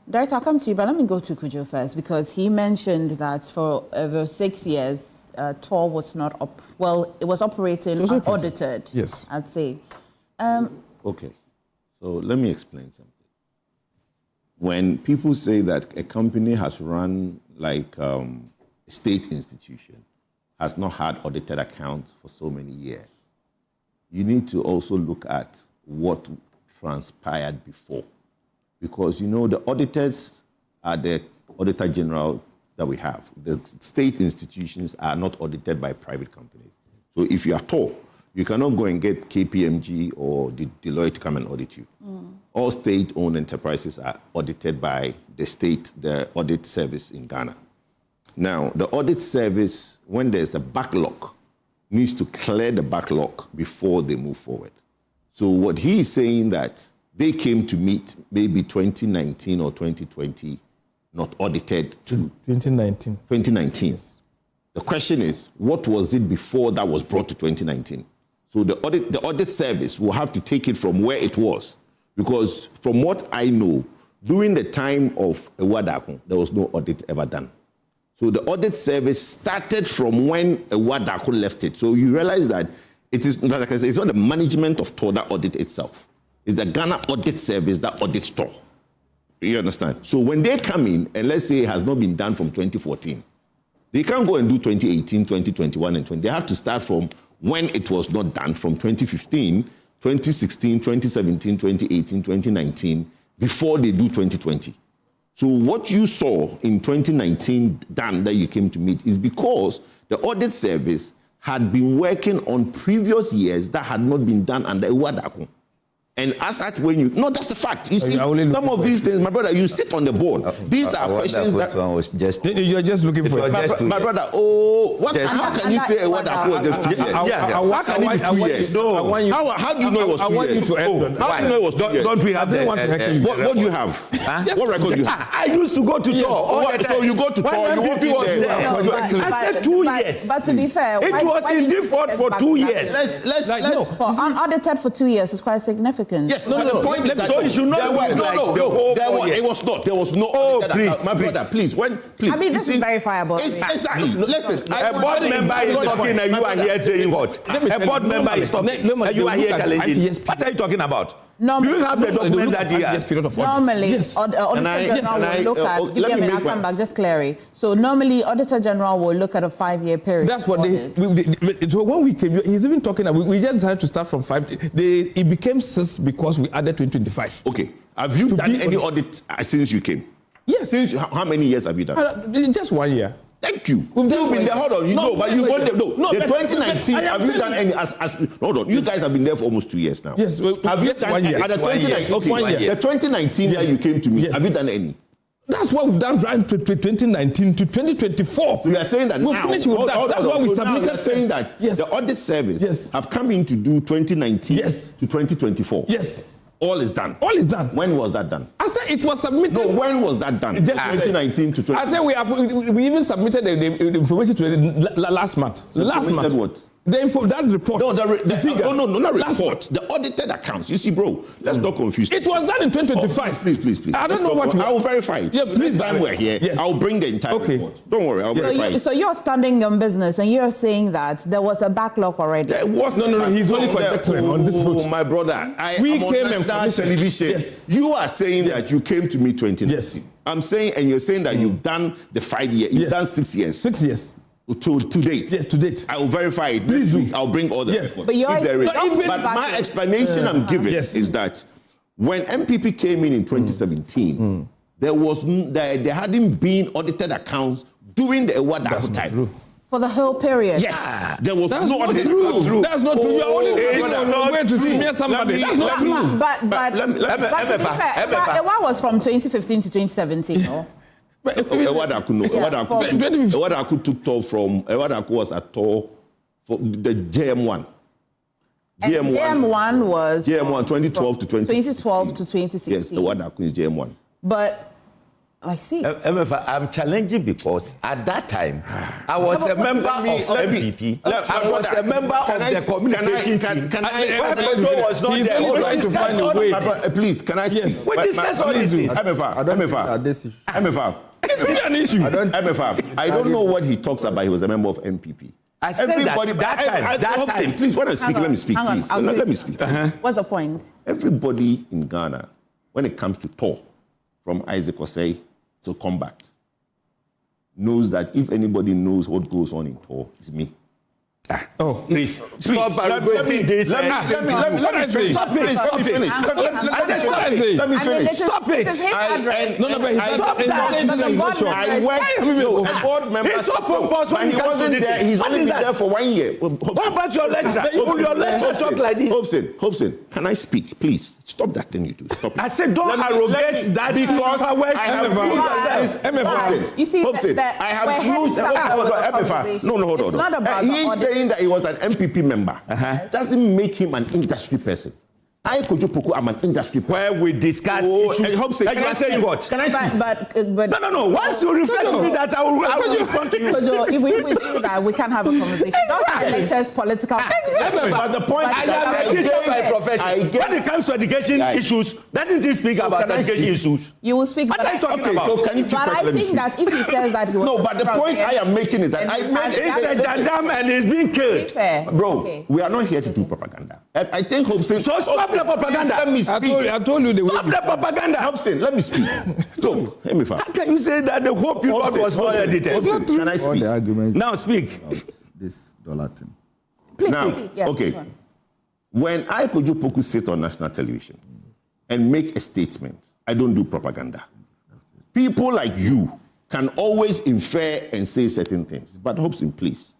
Director, I'll come to you, but let me go to Kojo first, because he mentioned that for over 6 years, TOR was not it was operating unaudited, I'd say. Okay. So let me explain something. When people say that a company has run like a state institution, has not had audited accounts for so many years, you need to also look at what transpired before. Because, you know, the auditors are the Auditor General that we have. The state institutions are not audited by private companies. So if you are TOR, you cannot go and get KPMG or Deloitte to come and audit you. All state-owned enterprises are audited by the audit service in Ghana. Now, the audit service, when there's a backlog, needs to clear the backlog before they move forward. So what he is saying that they came to meet maybe 2019 or 2020, not audited to 2019. 2019. Yes. The question is, what was it before that was brought to 2019? So the audit service will have to take it from where it was. Because from what I know, during the time of Ewadako, there was no audit ever done. So the audit service started from when Ewadako left it. So you realize that it is, like I said, it's not the management of TOR that audit itself. It's the Ghana Audit Service that audits TOR. You understand? So when they come in, and let's say it has not been done from 2014, they can't go and do 2018, 2021, and 20. They have to start from when it was not done, from 2015, 2016, 2017, 2018, 2019, before they do 2020. So what you saw in 2019 done that you came to meet is because the audit service had been working on previous years that had not been done under Ewadako. And as such, when you... No, that's the fact. You see, some of these things, my brother, you sit on the board. These are questions that... Was just, you're just looking for... My brother, how can you say Ewadako was just 2 years? How can it be 2 years? How do you know it was 2 years? How do you know it was 2 years? Don't we have what do you have? What record do you have? I used to go to tour. So you go to tour, you walk in there. I said 2 years. But to be fair... It was in default for 2 years. For unaudited for 2 years is quite significant. Yes, but the point is that so you should not it was not. There was no. My brother, please. I mean, this is verifiable. Exactly. Listen, a board member is talking, and you are here saying what? A board member is talking, and you are here challenging. What are you talking about? Do you have the documents that he has? Normally, Auditor General will look at. Give me a come back, just clearly. So normally, Auditor General will look at a 5-year period. That's what so when we came, he's even talking. We just decided to start from 5. It became 6 because we added 2025. Okay. Have you done any audit since you came? Yes. Since how many years have you done? Just 1 year. Thank you. We've been there. Hold on. But you got there. The 2019. Have you done any? Hold on. You guys have been there for almost 2 years now. Yes. Have you done any? At the 2019. Okay. The 2019 year you came to me. Have you done any? That's what we've done from 2019 to 2024. So you are saying that we'll finish with that. That's why we submitted. You are saying that the audit service have come in to do 2019 to 2024. Yes. All is done. All is done. When was that done? I said it was submitted. No, when was that done? Just 2019 to 2024. I said we even submitted the information to last month. Last month. What? That report. No, not report. The audited accounts. You see, bro, let's not confuse. It was done in 2025. Please. I don't know what. I will verify it. Yeah, this time we're here, I'll bring the entire report. Don't worry, I'll verify it. So you're standing on business and you're saying that there was a backlog already. There was no. He's only conjecturing on this route. Oh, my brother, we came on national television. Yes. You are saying that you came to me 2019. Yes. I'm saying, and you're saying that you've done the 5 years. You've done 6 years. 6 years. To date. Yes, to date. I will verify it. This week, I'll bring all the reports. But my explanation I'm giving is that when MPP came in 2017, there hadn't been audited accounts during the Ewadako time. True. For the whole period. Yes. There was no audited true. That's not true. You're only going to see somebody. That's not true. But to be fair, Ewa was from 2015 to 2017, no? Ewadako took tour from Ewadako was at tour for the JM1. JM1 was JM1 2012 to 2012 to 2016. Yes, Ewadako is JM1. But I see. Emefa, I'm challenging because at that time I was a member of MPP. I was a member of the communication team. Kojo was not there. He's trying to find a way. Please, can I speak? Yes. We discuss all these things. Emefa. It's really an issue. I don't know what he talks about. He was a member of MPP. I said that time. Please, when I speak, let me speak, please. Let me speak. What's the point? Everybody in Ghana, when it comes to tour, from Isaac Osei to combat, knows that if anybody knows what goes on in tour, it's me. Please stop. Let me finish. Stop it. I worked. A board member. But he wasn't there. He's only been there for 1 year. What about your lecture? Your lecture talk like this. Hobson, can I speak, please? Stop that thing you do. Stop it. I said don't arrogate that because I have you see, I have used Emefa. No, hold on. It's not about he's saying that he was an MPP member. Doesn't make him an industry person. I Kojo Poku, I'm an industry person. Where we discuss issues. Can I say what? Can I speak? But no. Once you refer to me that I will respond to you. Kojo, if we do that, we can't have a conversation. Don't have just political things. But the point I am a teacher by profession. When it comes to education issues, doesn't he speak about education issues? You will speak. What are you talking about? So can you but I think that if he says that he was no, but the point I am making is that it's a gendarme and he's being killed. Bro, we are not here to do propaganda. I think Hobson. So stop the propaganda. Let me speak. I told you the way. Stop the propaganda. Hobson, let me speak. Look, Emefa. How can you say that the whole people was not edited? Can I speak? Now speak. This dollar thing. Please, now, yeah, okay. When I Kojo Poku sit on national television and make a statement, I don't do propaganda. People like you can always infer and say certain things. But Hobson, please,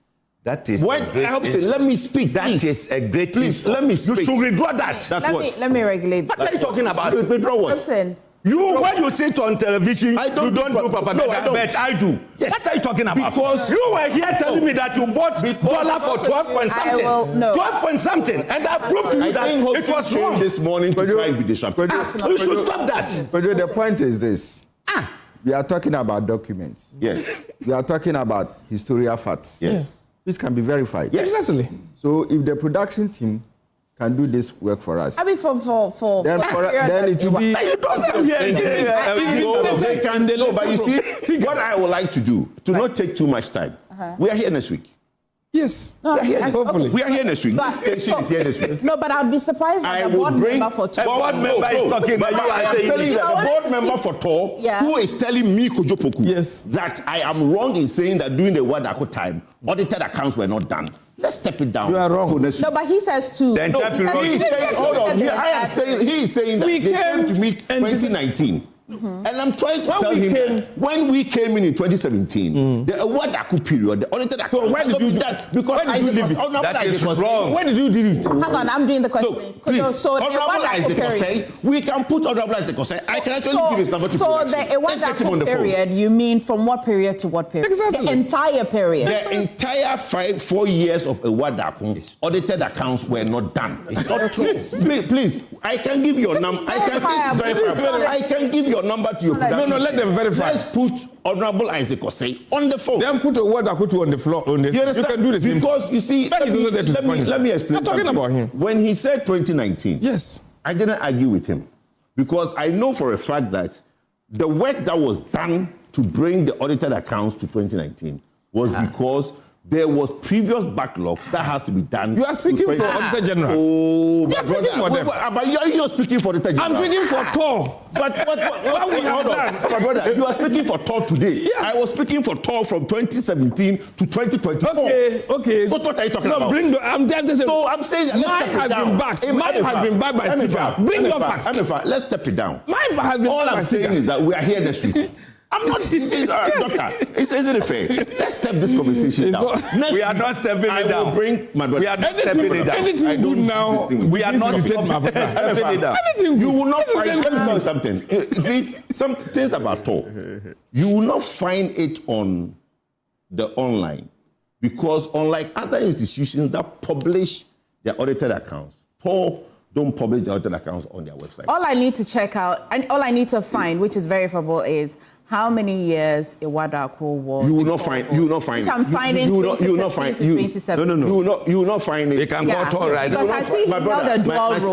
That is when Elson, let me speak. That is a great. Please, let me speak. You should withdraw that. Let me regulate. What are you talking about? Withdraw what? Elson. When you sit on television, you don't do propaganda. No, I don't. But I do. Yes. What are you talking about? Because you were here telling me that you bought dollar for 12 point something. 12 point something. And I proved to you that it was wrong this morning to try and be disruptive. You should stop that. But the point is this. We are talking about documents. Yes. We are talking about historical facts. Yes. Which can be verified. Yes. Exactly. So if the production team can do this work for us. I mean, for then it will be. They can. No, but you see, what I would like to do to not take too much time. We are here next week. Yes. No, hopefully. We are here next week. This station is here next week. No, but I'd be surprised that a board member for TOR. board member is talking about you. I am telling you that the board member for TOR who is telling me, Kojo Poku, that I am wrong in saying that during the Wadako time, audited accounts were not done. Let's step it down. You are wrong. No, but he says two. Then he is saying, hold on. He is saying that they came to meet 2019. And I'm trying to tell him when we came in 2017, the Wadako period, the audited accounts. So where did you do that? Because Isaac was that is wrong. Where did you do it? Hang on, I'm doing the question. No, please. So Honorable Isaac Osei, we can put Honorable Isaac Osei. I can actually give his number to production. So the Wadako period, you mean from what period to what period? Exactly. The entire period. The entire 4 years of a Wadako audited accounts were not done. It's not true. Please, I can give your number. I can give your number to your production. No, let them verify. Let's put Honorable Isaac Osei on the phone. Then put a word Akutu on the floor. You can do the same. Because you see, let me explain. I'm talking about him. When he said 2019, yes, I didn't argue with him because I know for a fact that the work that was done to bring the audited accounts to 2019 was because there was previous backlogs that has to be done. You are speaking for Auditor General. Oh, you are speaking for them. But you are not speaking for the Auditor General. I'm speaking for TOR. But brother, you are speaking for TOR today. Yes. I was speaking for TOR from 2017 to 2024. Okay. What are you talking about? I'm saying mine has been backed. Mine has been backed by CIFA. Bring your facts. Let's step it down. Mine has been All I'm saying is that we are here next week. I'm not teaching, doctor. Isn't it fair? Let's step this conversation down. We are not stepping it down. I will bring my brother. We are not stepping it down. Anything good now, we are not stepping it down. You will not find. Let me tell you something. See, some things about TOR. You will not find it on the online because unlike other institutions that publish their audited accounts, TOR don't publish the audited accounts on their website. All I need to check out and all I need to find, which is verifiable, is how many years Wadako was. You will not find. You will not find. Which I'm finding. You will not find. No. You will not find it. You can go TOR right now. Because I see he held a dual role as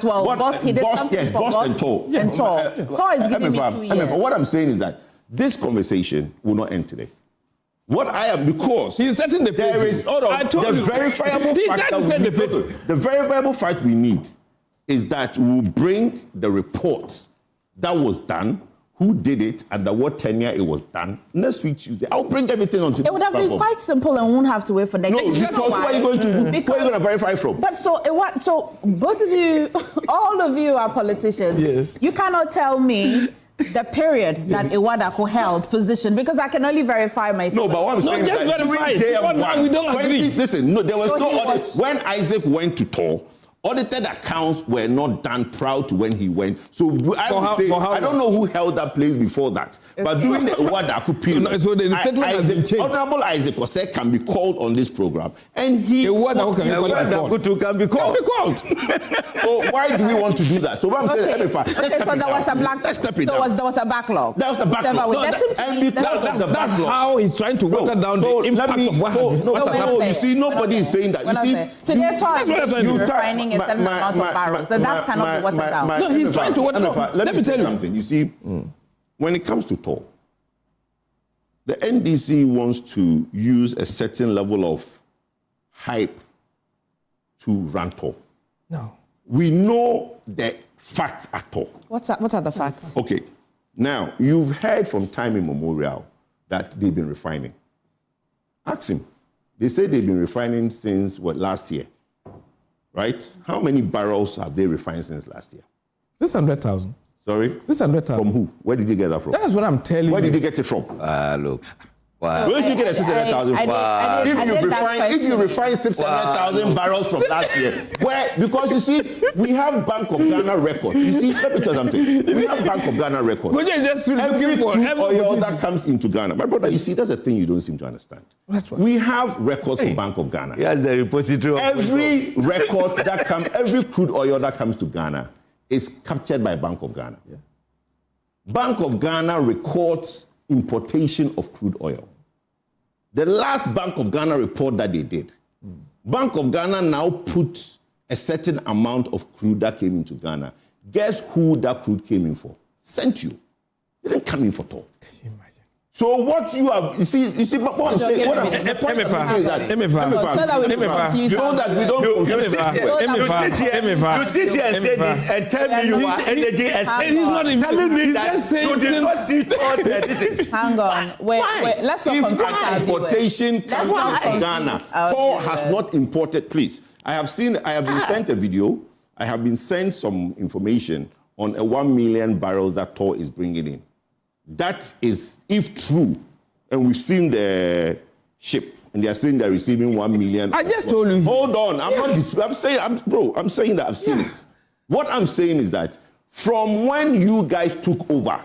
well. He did something for Boss and TOR. And TOR. TOR is giving me 2 years. What I'm saying is that this conversation will not end today. What I am, because he's setting the pace. There is the verifiable fact that the verifiable fact we need is that we'll bring the reports that was done, who did it, and what tenure it was done next week Tuesday. I'll bring everything onto this platform. It would have been quite simple and won't have to wait for next week. No, because where are you going to? Where are you going to verify from? But so both of you, all of you are politicians. Yes. You cannot tell me the period that Wadako held position because I can only verify myself. No, but what I'm saying is that we don't agree. Listen, no, there was no audit. When Isaac went to TOR, audited accounts were not done prior to when he went. So I would say, I don't know who held that place before that. Okay. But during the Wadako period, so the statement has been changed. Honorable Isaac Osei can be called on this program. And he can be called. So why do we want to do that? So what I'm saying, there was a backlog. There was a backlog. And because of the backlog. That's how he's trying to water down the impact of what happened. You see, nobody is saying that. You see, today TOR is refining a certain amount of barrels. So that cannot be watered down. No, he's trying to water down. Let me tell you something. You see, when it comes to TOR, the NDC wants to use a certain level of hype to run TOR. No. We know the facts at all. What are the facts? Okay. Now, you've heard from time immemorial that they've been refining. Ask him. They say they've been refining since, last year? Right? How many barrels have they refined since last year? 600,000. Sorry? 600,000. From who? Where did you get that from? That's what I'm telling you. Where did you get it from? Look. Wow. Where did you get a 600,000 from? If you refine 600,000 barrels from last year, where, because you see, we have Bank of Ghana records. You see, let me tell you something. We have Bank of Ghana records. Every oil that comes into Ghana, my brother, you see, that's a thing you don't seem to understand. That's right. We have records from Bank of Ghana. Yes, the repository. Every record that comes, every crude oil that comes to Ghana is captured by Bank of Ghana. Yeah. Bank of Ghana records importation of crude oil. The last Bank of Ghana report that they did, Bank of Ghana now put a certain amount of crude that came into Ghana. Guess who that crude came in for? Sent you. They didn't come in for talk. So what you have, you see, what I'm saying, the point is that, so that we don't you sit here and say this and tell me you are energy expert. He's not even telling me that you did not see us. Hang on, wait, let's not if importation comes to Ghana, Thor has not imported, please. I have been sent a video, I have been sent some information on a 1 million barrels that Thor is bringing in. That is, if true, and we've seen the ship, and they are saying they're receiving 1 million. I just told you. Hold on, I'm saying that I've seen it. What I'm saying is that from when you guys took over,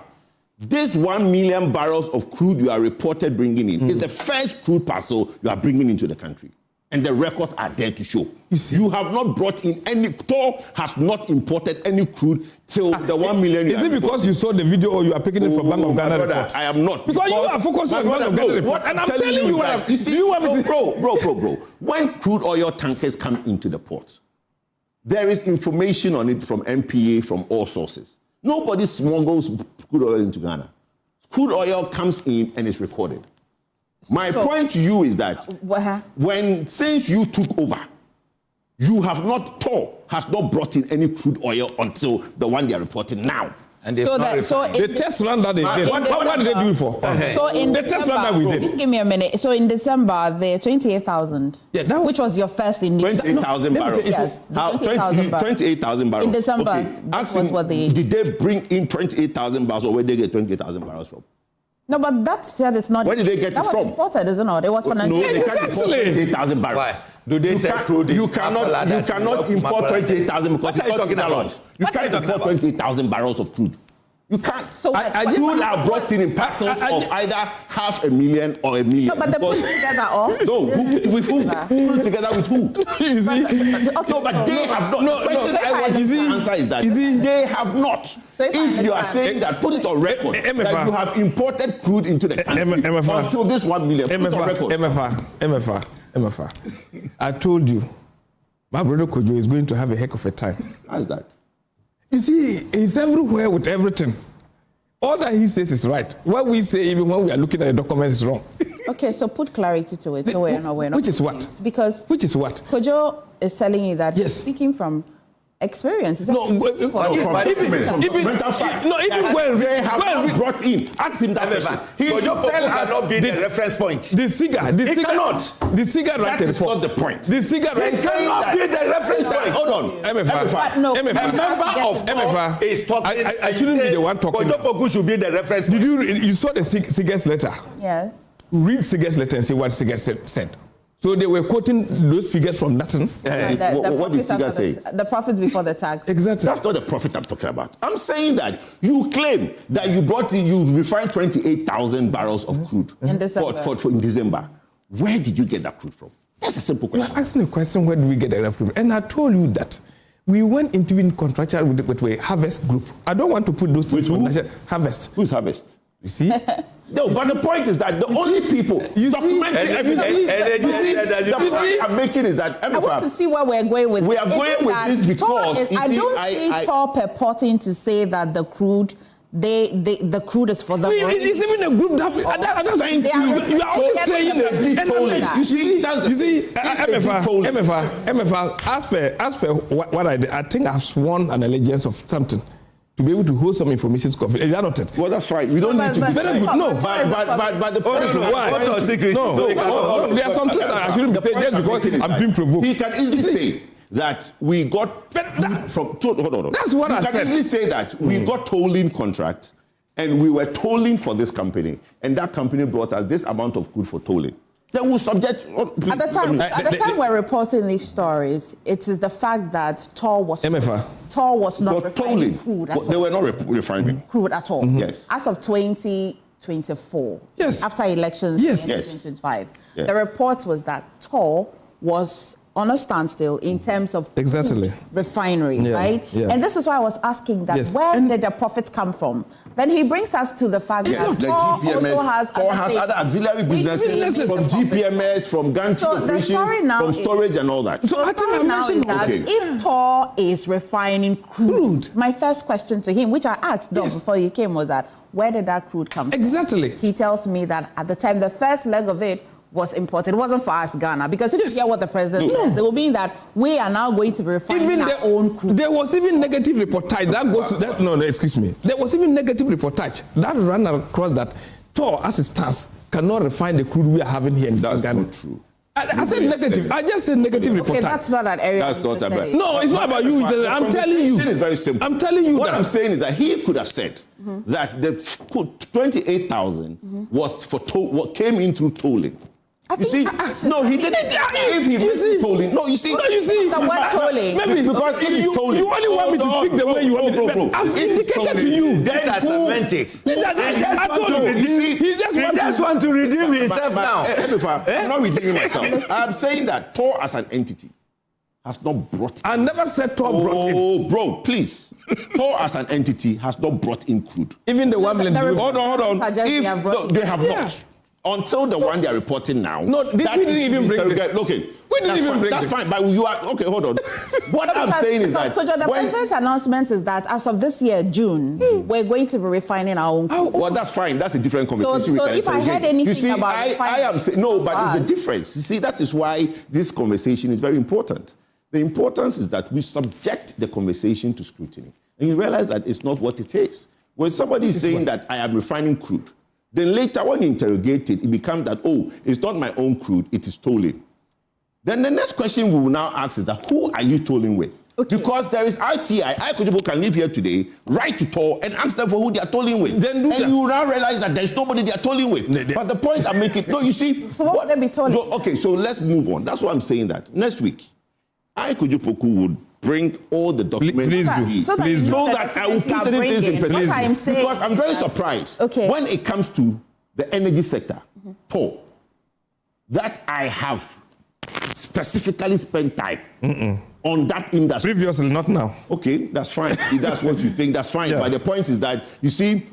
this 1 million barrels of crude you are reported bringing in is the first crude parcel you are bringing into the country. And the records are there to show. You have not brought in any, Thor has not imported any crude till the 1 million. Is it because you saw the video or you are picking it from Bank of Ghana report? I am not. Because you are focused on Bank of Ghana report. And I'm telling you what you see, bro. When crude oil tankers come into the port, there is information on it from MPA, from all sources. Nobody smuggles crude oil into Ghana. Crude oil comes in and is recorded. My point to you is that since you took over, you have not, Thor has not brought in any crude oil until the one they are reporting now. And the test run that they did, what did they do it for? So in the test run that we did. Just give me a minute. So in December, the 28,000, which was your first initial. 28,000 barrels. Yes, 28,000 barrels. In December, okay. That was what they did. They bring in 28,000 barrels, or where did they get 28,000 barrels from? No, but that is not. Where did they get it from? That was imported, isn't it? It was for Nigeria. No, they can't import 28,000 barrels. Why? Do they say crude? You cannot import 28,000 because it's not gallons. You can't import 28,000 barrels of crude. You can't. So crude are brought in parcels of either 500,000 or 1 million. No, but they put it together off. No, with who? Put it together with who? You see? No, but they have not. The question I want to answer is that they have not. So if you are saying that, put it on record that you have imported crude into the country until this 1 million. Put it on record. Emefa, I told you, my brother Kojo is going to have a heck of a time. How's that? You see, he's everywhere with everything. All that he says is right. What we say, even when we are looking at the documents, is wrong. Okay, so put clarity to it. So we're not. Which is what? Because which is what? Kojo is telling you that he's speaking from experience. Even when they have not brought in, ask him that question. He cannot be the reference point. The cigar that is not the point. The cigar cannot be the reference point. Hold on, Emefa is talking. I shouldn't be the one talking. Kojo should be the reference point. Did you saw the Siger's letter? Yes. Read Siger's letter and see what Siger said. So they were quoting those figures from nothing. What did Siger say? The profits before the tax. Exactly. That's not the profit I'm talking about. I'm saying that you claim that you refined 28,000 barrels of crude in December. Where did you get that crude from? That's a simple question. You're asking a question, where do we get that crude? And I told you that we went into in contractual with a Harvest group. I don't want to put those things on Harvest. Who's Harvest? You see? No, but the point is that the only people documenting evidence the point I'm making is that I want to see where we're going with this. We are going with this because I don't see Thor purporting to say that the crude the crude is for the it's even a group that you are only saying that. You see, Emefa, as per what I did, I think I've sworn an allegiance of something to be able to hold some information confidential. Is that not it? Well, that's right. We don't need to be very good. No, but the point is why? No, there are some things that I shouldn't be saying just because I'm being provoked. He can easily say that we got from. Hold on. That's what I said. He can easily say that we got tolling contracts and we were tolling for this company, and that company brought us this amount of crude for tolling, then we'll subject... At the time we're reporting these stories, it is the fact that TOR was not refining crude at all. They were not refining crude at all. Yes. As of 2024, yes, after elections, yes, in 2025, the report was that TOR was on a standstill in terms of refinery, right? Yeah. And this is why I was asking that where did the profits come from? Then he brings us to the fact that TOR also has other auxiliary businesses from GPMS, from gantry operation, from storage and all that. So the story now is that if TOR is refining crude, my first question to him, which I asked before he came, was that where did that crude come from? Exactly. He tells me that at the time, the first leg of it was imported. It wasn't for us, Ghana, because if you hear what the president says, it will mean that we are now going to be refining our own crude. There was even negative reportage that goes to that. No, excuse me. There was even negative reportage that ran across that TOR, as it stands, cannot refine the crude we are having here in Ghana. That's not true. I said negative. I just said negative reportage. Okay, that's not an area. That's not about. No, it's not about you. I'm telling you. It's very simple. I'm telling you. What I'm saying is that he could have said that the 28,000 was for what came in through tolling. You see, no, he didn't. If he missed tolling, no, you see. No, you see. The word tolling. Maybe because if he's tolling, you only want me to speak the way you want me to. I've indicated to you. That's semantics. I told you. He just want to redeem himself now. I'm not redeeming myself. I'm saying that TOR as an entity has not brought. I never said TOR brought in. Oh, bro, please. TOR as an entity has not brought in crude. Even the 1 million. Hold on. They have not. Until the one they are reporting now. No, we didn't even bring this. Okay, we didn't even bring this. That's fine, but you are okay. Hold on. What I'm saying is that Kojo, the president's announcement is that as of this year, June, we're going to be refining our own crude. Well, that's fine. That's a different conversation. So if I heard anything you see, about I am saying no, but it's a difference. You see, that is why this conversation is very important. The importance is that we subject the conversation to scrutiny, and you realize that it's not what it is. When somebody is saying that I am refining crude, then later when you interrogate it, it becomes that, oh, it's not my own crude, it is tolling. Then the next question we will now ask is that, who are you tolling with? Okay. Because there is RTI, Kojo can live here today, write to TOR and ask them for who they are tolling with. Then you will now realize that there's nobody they are tolling with. But the point I'm making, no, you see. So what would they be tolling? Okay, so let's move on. That's why I'm saying that. Next week, Kojo would bring all the documents so that I will put certain things in perspective. Because I'm very surprised when it comes to the energy sector, TOR, that I have specifically spent time on that industry. Previously, not now. Okay, that's fine. If that's what you think, that's fine. Yeah. But the point is that, you see,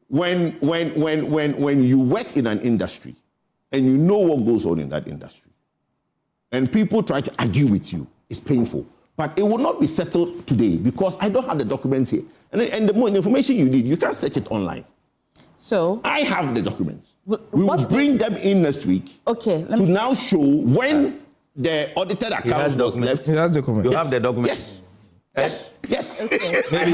when you work in an industry and you know what goes on in that industry, and people try to argue with you, it's painful. But it will not be settled today because I don't have the documents here. And the more information you need, you can search it online. So I have the documents. We will bring them in next week. Okay. To now show when the audited account was left. He has the document. You have the documents. Yes. Okay. I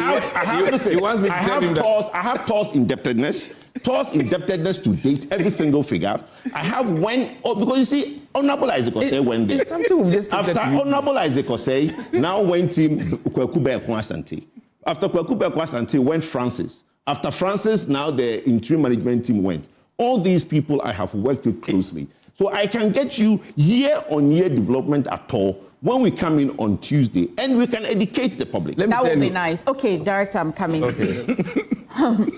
have TOR's indebtedness. TOR's indebtedness to date, every single figure. I have because you see, Honorable Isaac Osei went there. After Honorable Isaac Osei, now went Team Kwekube Asante. After Kwekube Asante went Francis. After Francis, now the interim management team went. All these people I have worked with closely. So I can get you year-on-year development at TOR when we come in on Tuesday, and we can educate the public. That would be nice. Okay, Director, I'm coming. Okay.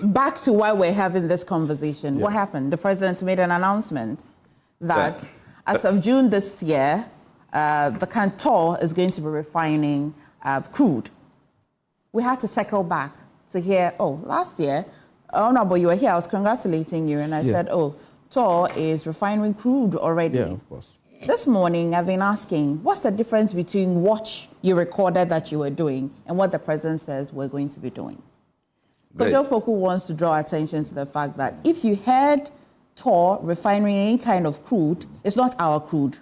Back to why we're having this conversation. Yeah. What happened? The president made an announcement that as of June this year, the TOR is going to be refining crude. We had to circle back to hear, last year, Honorable, you were here, I was congratulating you, and I said, TOR is refining crude already. Yeah, of course. This morning, I've been asking, what's the difference between what you recorded that you were doing and what the president says we're going to be doing? Kojo Poku wants to draw attention to the fact that if you had TOR refining any kind of crude, it's not our crude.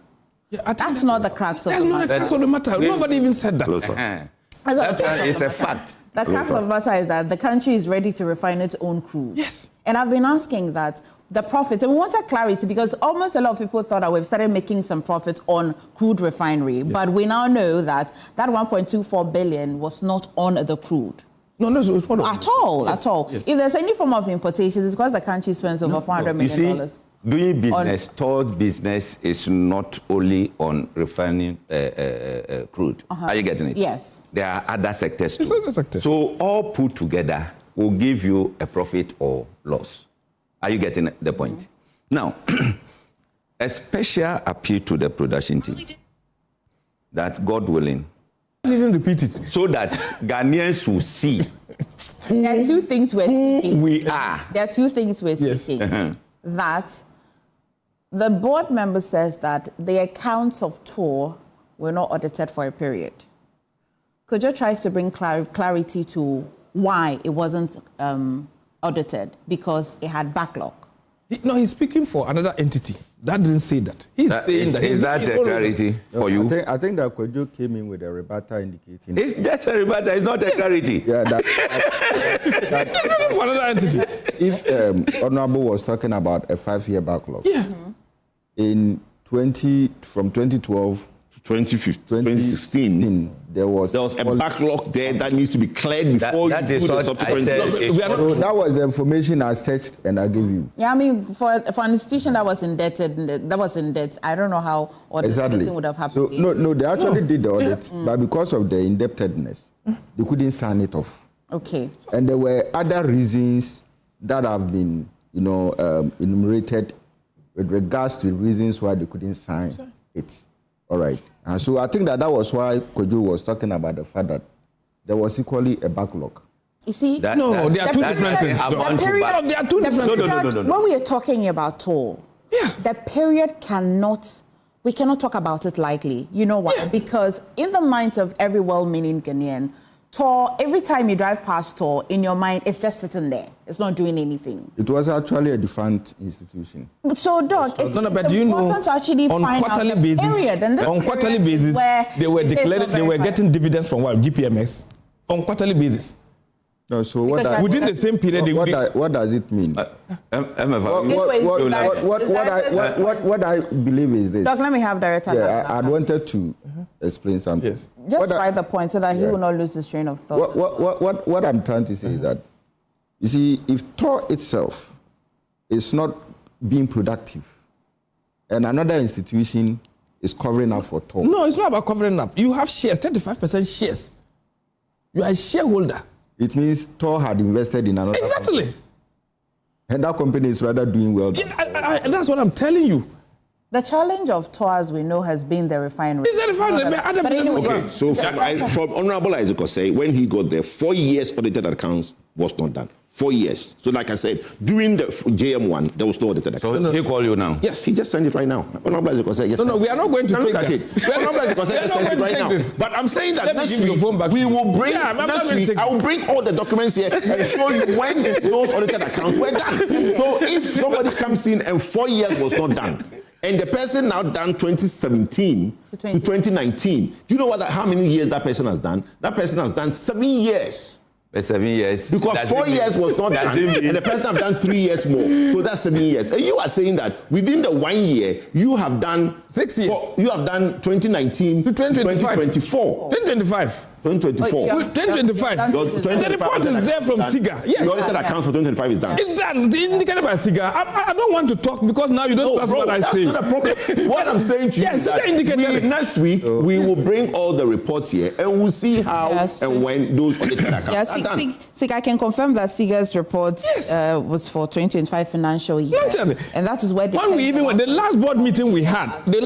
Yeah, that's not the crux of the matter. That's not the matter. Nobody even said that. That is a fact. The crux of the matter is that the country is ready to refine its own crude. Yes. And I've been asking that the profit, and we wanted clarity because almost a lot of people thought that we've started making some profit on crude refinery, but we now know that 1.24 billion was not on the crude. No, it's one of at all. Yes, At all. yes. If there's any form of importation, it's because the country spends over $400 million. You see, doing business, Tour's business is not only on refining crude. Are you getting it? Yes. There are other sectors too. Other sectors. So all put together will give you a profit or loss. Are you getting the point? Now, a special appeal to the production team that, God willing, didn't repeat it, so that Ghanaians will see there are two things we're seeking. We are. There are two things we're seeking. That the board member says that the accounts of Tor were not audited for a period. Kojo tries to bring clarity to why it wasn't audited, because it had backlog. No, he's speaking for another entity. That didn't say that. He's saying that. Is that a clarity for you? I think that Kojo came in with a rebuttal indicating. It's just a rebuttal. It's not a clarity. Yeah, He's speaking for another entity. If Honorable was talking about a 5-year backlog, from 2012 to 2016, there was a backlog there that needs to be cleared before you do the subsequent. That was the information I searched and I gave you. Yeah, I mean, for an institution that was indebted, I don't know how auditing would have happened. So, no, they actually did the audit, but because of the indebtedness, they couldn't sign it off. Okay. And there were other reasons that have been, enumerated with regards to reasons why they couldn't sign it. All right. So I think that was why Kojo was talking about the fact that there was equally a backlog. You see? There are two different things. There are two different things. No. When we are talking about Tor, the period we cannot talk about it lightly. You know why? Because in the minds of every well-meaning Ghanaian, Tor, every time you drive past Tor, in your mind, it's just sitting there. It's not doing anything. It was actually a defunct institution. So, Doc, it's important to actually find out the period. And on quarterly basis, they were getting dividends from what? GPMS? On quarterly basis. No, so within the same period, what does it mean? What I believe is this. Doc, let me have director. Yeah, I wanted to explain something. Yes. Just write the point so that he will not lose his train of thought. What I'm trying to say is that, you see, if Tor itself is not being productive, and another institution is covering up for Tor. No, it's not about covering up. You have shares, 35% shares. You are a shareholder. It means Tor had invested in another company. And that company is rather doing well. That's what I'm telling you. The challenge of Tor, as we know, has been the refinery. It's the refinery. Okay, so from Honorable Isaac Osei, when he got there, 4 years audited accounts was not done. 4 years. So like I said, during the JM1, there was no audited account. So he call you now? Yes, he just sent it right now. Honorable Isaac Osei, yes. No, we are not going to take that. Honorable Isaac Osei just sent it right now. But I'm saying that next week, we will bring, next week, I will bring all the documents here and show you when those audited accounts were done. So if somebody comes in and 4 years was not done, and the person now done 2017 to 2019, do you know how many years that person has done? That person has done 7 years. 7 years. Because 4 years was not done, and the person have done 3 years more. So that's 7 years. And you are saying that within the 1 year, you have done 6 years. You have done 2019 to 2024. 2025. 2024. 2025. The report is there from SIGA. Yes. The audited account for 2025 is done. It's done. It's indicated by SIGA. I don't want to talk because now you don't trust what I say. That's not a problem. What I'm saying to you is that next week, we will bring all the reports here and we'll see how and when those audited accounts are done. SIGA, I can confirm that SIGA's report was for 2025 financial year. And that is where the last board meeting we had, the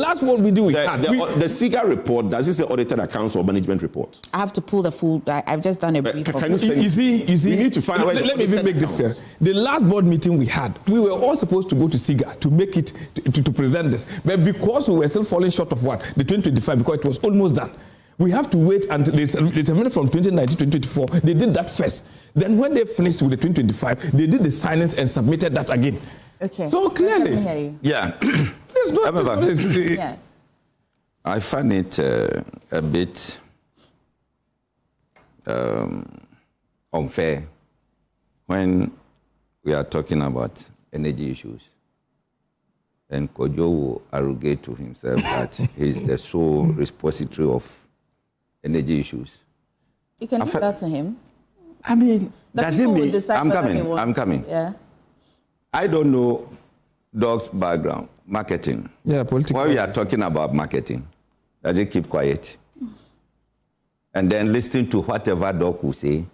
SIGA report, does it say audited accounts or management report? I have to pull the full. I've just done a brief. Can you send you see, we need to find out. Let me even make this clear. The last board meeting we had, we were all supposed to go to SIGA to make it to present this, but because we were still falling short of the 2025, because it was almost done. We have to wait until they submitted from 2019 to 2024. They did that first. Then when they finished with the 2025, they did the signings and submitted that again. Okay. So clearly, I find it a bit unfair when we are talking about energy issues and Kojo will arrogate to himself that he's the sole repository of energy issues. You can do that to him. I mean, The does it people will mean decide I'm whether they coming? want- I'm coming. Yeah. I don't know Doc's background, marketing. Yeah, political. While we are talking about marketing, does he keep quiet? And then listen to whatever Doc will say.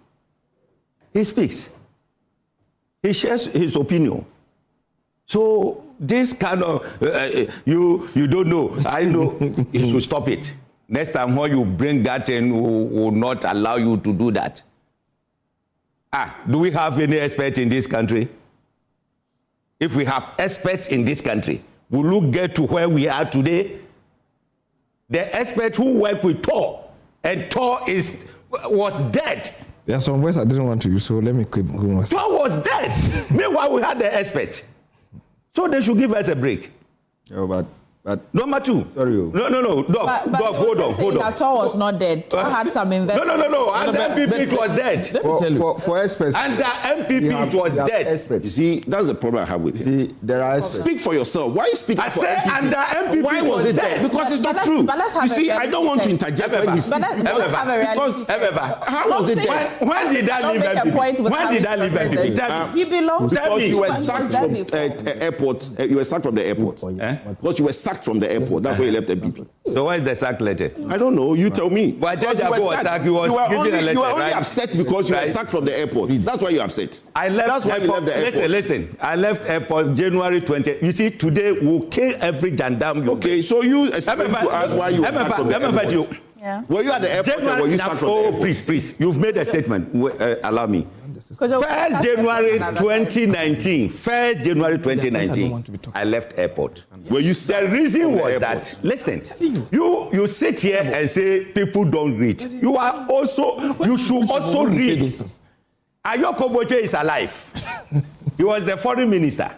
He speaks. He shares his opinion. So this kind of, you don't know, I know, you should stop it. Next time when you bring that in, we will not allow you to do that. Do we have any expert in this country? If we have experts in this country, will you get to where we are today? The expert who worked with Thor, and Thor was dead. There are some words I didn't want to use, so let me keep going. Thor was dead. Meanwhile, we had the expert. So they should give us a break. Yeah, but number two. Sorry. No. Doc, hold on. That Thor was not dead. Thor had some investment. No. Under MPP it was dead. For experts. Under MPP it was dead. Experts. You see, that's the problem I have with you. See, there are experts. Speak for yourself. Why are you speaking for said MPP? under MPP Why was it dead? Because it's not true. You see, I don't want to interject when he speaks. Let's have a reality check. How was it dead? When did I leave MPP? When did I leave MPP? He belongs to because you were sacked from airport. You were sacked from the airport. Because you were sacked from the airport. That's why you left MPP. So why is the sack letter? I don't know. You tell me. But You were only upset because you were sacked from the airport. That's why you're upset. That's why you left the airport. Listen. I left airport January 20. You see, today we'll kill every gendarme. Okay, so you explain to us why you were sacked from the airport. Yeah. Were you at the airport or were you sacked from the airport? Please. You've made a statement. Allow me. Kojo, 1st January 2019, I left airport. Were you the reason was that, listen, you sit here and say people don't read. You should also read. Akufo-Addo is alive. He was the foreign minister.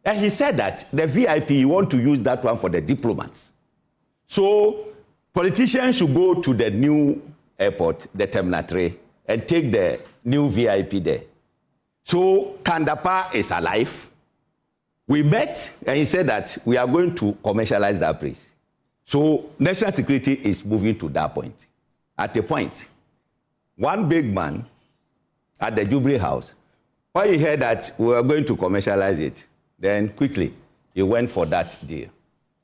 And he said that the VIP, you want to use that one for the diplomats. So politicians should go to the new airport, the Terminal 3, and take the new VIP there. So Kandapa is alive. We met and he said that we are going to commercialize that place. So national security is moving to that point. At a point, one big man at the Jubilee House, when he heard that we were going to commercialize it, then quickly he went for that deal,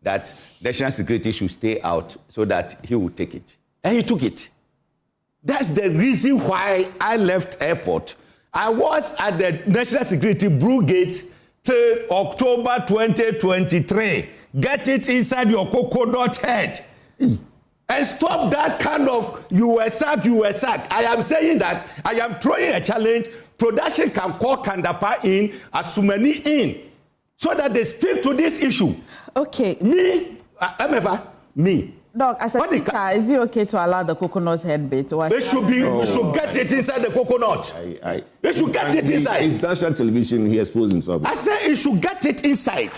that national security should stay out so that he would take it. And he took it. That's the reason why I left airport. I was at the National Security Brugate till October 2023. Get it inside your coconut head. And stop that kind of you were sacked. I am saying that I am throwing a challenge. Production can call Kandapa in, Asumani in, so that they speak to this issue. Okay. Emefa, me. Doc, as a teacher, is it okay to allow the coconut head bit? They should get it inside the coconut. They should get it inside. It's national television. He exposed himself. I said he should get it inside.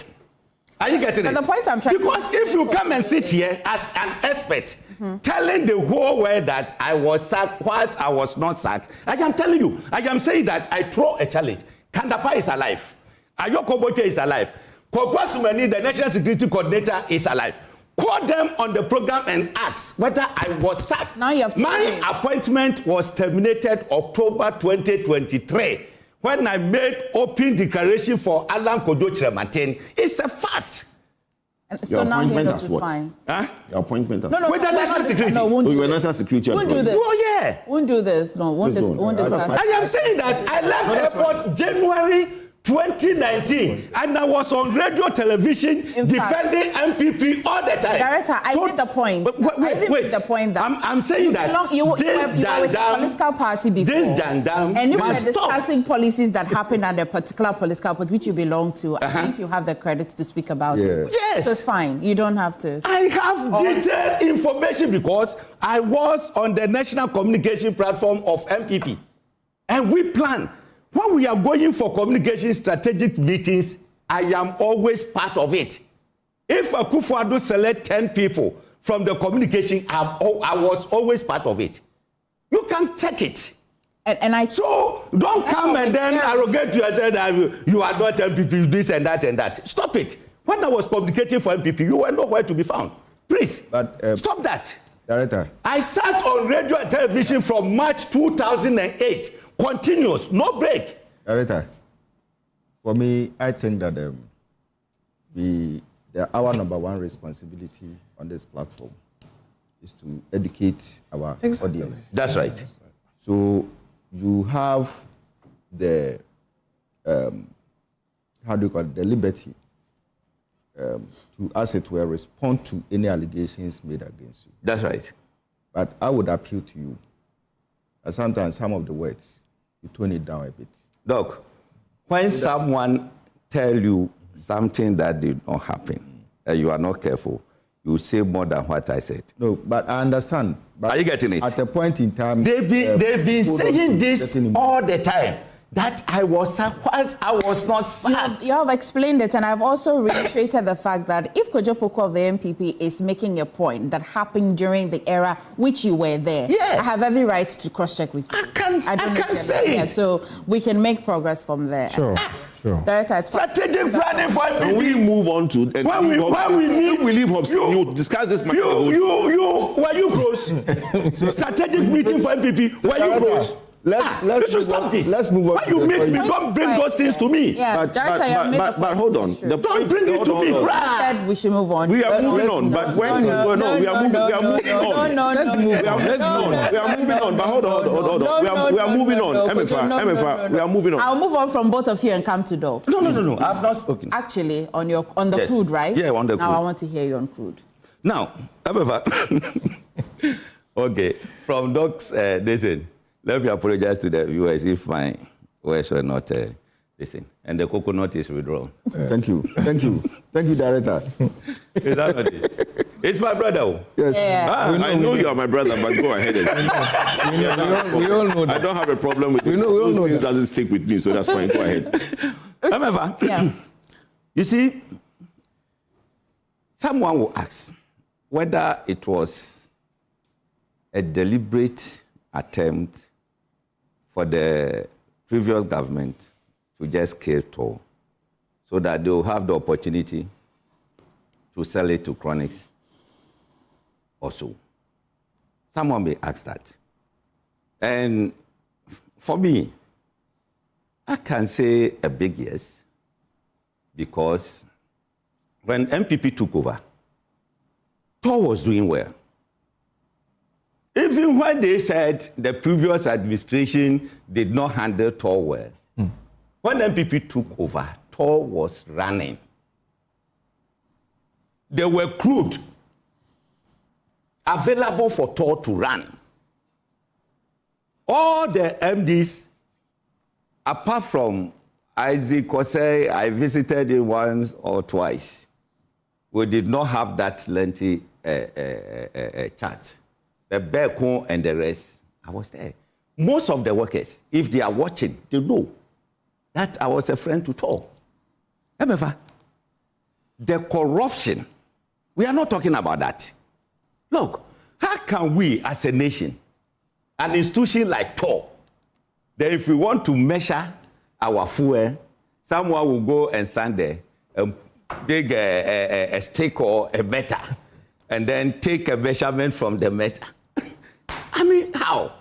Are you getting it? The point I'm trying because if you come and sit here as an expert, telling the whole world that I was sacked whilst I was not sacked, I am telling you, I am saying that I throw a challenge. Kandapa is alive. Akufo-Addo is alive. Kojo, the National Security Coordinator, is alive. Call them on the program and ask whether I was sacked. Now you have to My appointment was terminated October 2023 when I made open declaration for Alan Kojo Chirematin. It's a fact. So your now appointment he as what? fine. Huh? Your appointment as No, with the national security. No, won't you do were this. national security. Won't do this. Oh yeah. Won't do this. No, won't discuss. I am saying that I left airport January 2019 and I was on radio television defending MPP all the time. Director, I made the point. Wait. The point that I'm saying that you were with a political party before. This Jandam and you were discussing policies that happened at a particular political party which you belong to. I think you have the credit to speak about it. Yes. So it's fine. You don't have to. I have detailed information because I was on the national communication platform of MPP. And we plan. When we are going for communication strategic meetings, I am always part of it. If Akufo-Addo select 10 people from the communication, I was always part of it. You can check it. So don't come and then arrogate you and say that you are not MPP, this and that and that. Stop it. When I was communicating for MPP, you were nowhere to be found. Please, stop that. Director. I sat on radio and television from March 2008 continuous, no break. Director, for me, I think that our number one responsibility on this platform is to educate our audience. That's right. So you have the how do you call it, the liberty to, as it were, respond to any allegations made against you. That's right. But I would appeal to you that sometimes some of the words, you tone it down a bit. Doc, when someone tell you something that did not happen, and you are not careful, you say more than what I said. No, but I understand. But are you getting it? At a point in time, they've been saying this all the time. That I was not sad. You have explained it, and I've also reiterated the fact that if Kojo Poku of the MPP is making a point that happened during the era which you were there, I have every right to cross-check with you. I can say it. So we can make progress from there. Sure. Strategic planning for Can we move on to when we leave Hobson, you discuss this matter. Were you close? Strategic meeting for MPP. Were you close? Let's stop this. Let's move on. Why you make me? Don't bring those things to me. Yeah, but hold on. Don't bring it to me. Said we should move on. We are moving on, but we are moving on. Let's move on. We are moving on. But hold on. We are moving on. Emefa, we are moving on. I'll move on from both of you and come to Doc. No. I've not spoken. Actually, on the crude, right? Yeah, on the crude. Now I want to hear you on crude. Now, Emefa. Okay, from Doc's listen. Let me apologize to the viewers if my words were not listen. And the coconut is withdrawn. Thank you, Director. Is that not it? It's my brother. Yes. Yeah. I know you are my brother, but go ahead. We all know that. I don't have a problem with it. Those things doesn't stick with me, so that's fine. Go ahead. However, you see, someone will ask whether it was a deliberate attempt for the previous government to just kill Tor so that they will have the opportunity to sell it to Chronics also. Someone may ask that. And for me, I can say a big yes, because when MPP took over, Tor was doing well. Even when they said the previous administration did not handle Tor well, when MPP took over, Tor was running. There were crude available for Tor to run. All the MDs, apart from Isaac Kosei, I visited him once or twice. We did not have that lengthy chat. The Beko and the rest, I was there. Most of the workers, if they are watching, they know that I was a friend to Tor. However, the corruption, we are not talking about that. Look, how can we as a nation, an institution like Tor, that if we want to measure our fuel, someone will go and stand there and dig a stick or a meter and then take a measurement from the meter. I mean, how?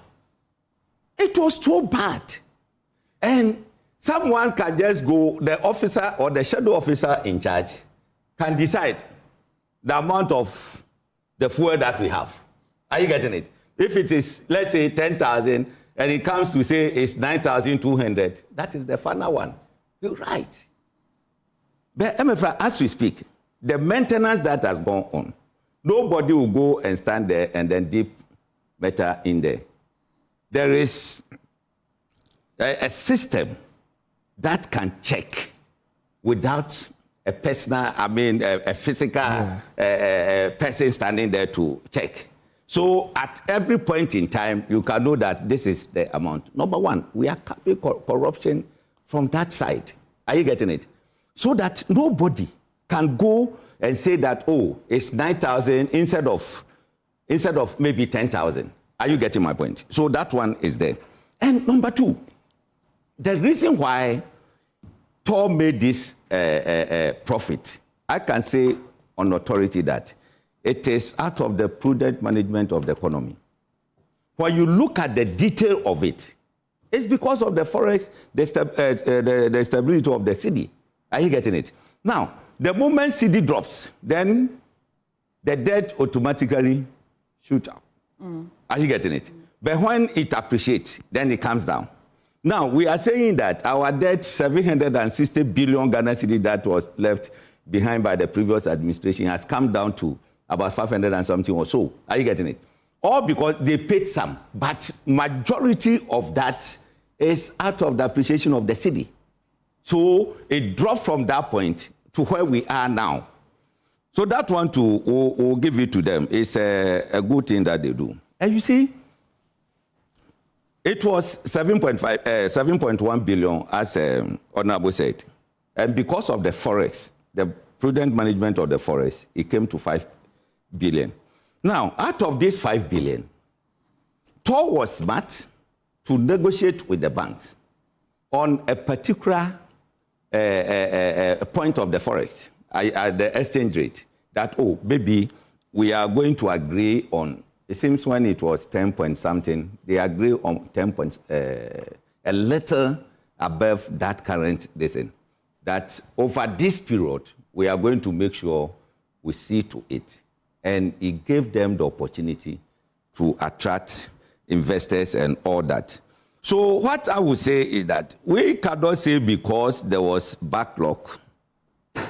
It was so bad. And someone can just go, the officer or the shadow officer in charge can decide the amount of the fuel that we have. Are you getting it? If it is, let's say, 10,000, and it comes to say it's 9,200, that is the final one. You're right. But Emefa, as we speak, the maintenance that has gone on, nobody will go and stand there and then dip meter in there. There is a system that can check without a personal, a physical person standing there to check. So at every point in time, you can know that this is the amount. Number one, we are cutting corruption from that side. Are you getting it? So that nobody can go and say that, oh, it's 9,000 instead of maybe 10,000. Are you getting my point? So that one is there. And number two, the reason why Tor made this profit, I can say on authority that it is out of the prudent management of the economy. When you look at the detail of it, It's because of the forex, the stability of the cedi. Are you getting it? Now, the moment cedi drops, then the debt automatically shoots up. Are you getting it? But when it appreciates, then it comes down. Now, we are saying that our debt, 760 billion Ghana cedi that was left behind by the previous administration, has come down to about 500 and something or so. Are you getting it? All because they paid some, but majority of that is out of the appreciation of the cedi. So it dropped from that point to where we are now. So that one too, we'll give it to them. It's a good thing that they do. And you see, it was 7.1 billion, as Honorable said. And because of the forex, the prudent management of the forex, it came to 5 billion. Now, out of this 5 billion, Tor was smart to negotiate with the banks on a particular point of the forex, the exchange rate, that, maybe we are going to agree on, it seems when it was 10 point something, they agree on 10 points, a little above that current lesson, that over this period, we are going to make sure we see to it. And it gave them the opportunity to attract investors and all that. So what I would say is that we cannot say because there was backlog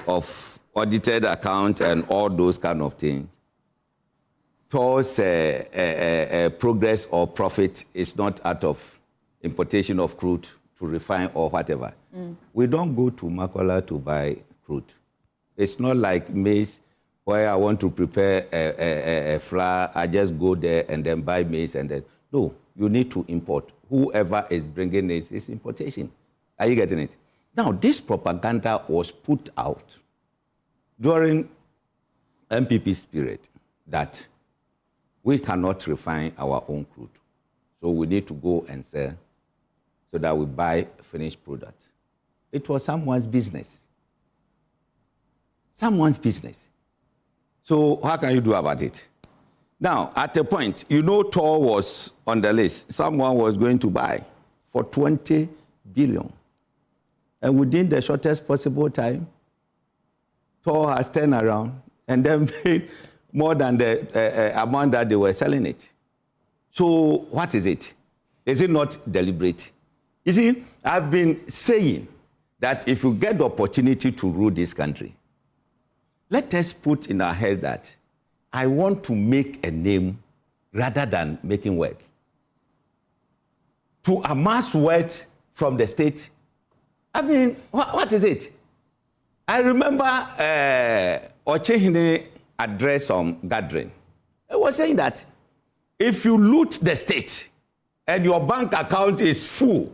of audited account and all those kind of things, towards progress or profit is not out of importation of crude to refine or whatever. We don't go to Makola to buy crude. It's not like maize, where I want to prepare a flour, I just go there and then buy maize and then, no, you need to import. Whoever is bringing it is importation. Are you getting it? Now, this propaganda was put out during MPP's period that we cannot refine our own crude. So we need to go and sell so that we buy finished product. It was someone's business. Someone's business. So how can you do about it? Now, at a point, Tor was on the list. Someone was going to buy for 20 billion. And within the shortest possible time, Tor has turned around and then paid more than the amount that they were selling it. So what is it? Is it not deliberate? You see, I've been saying that if you get the opportunity to rule this country, let us put in our head that I want to make a name rather than making wealth. To amass wealth from the state, I mean, what is it? I remember Ochehine address on gathering. It was saying that if you loot the state and your bank account is full,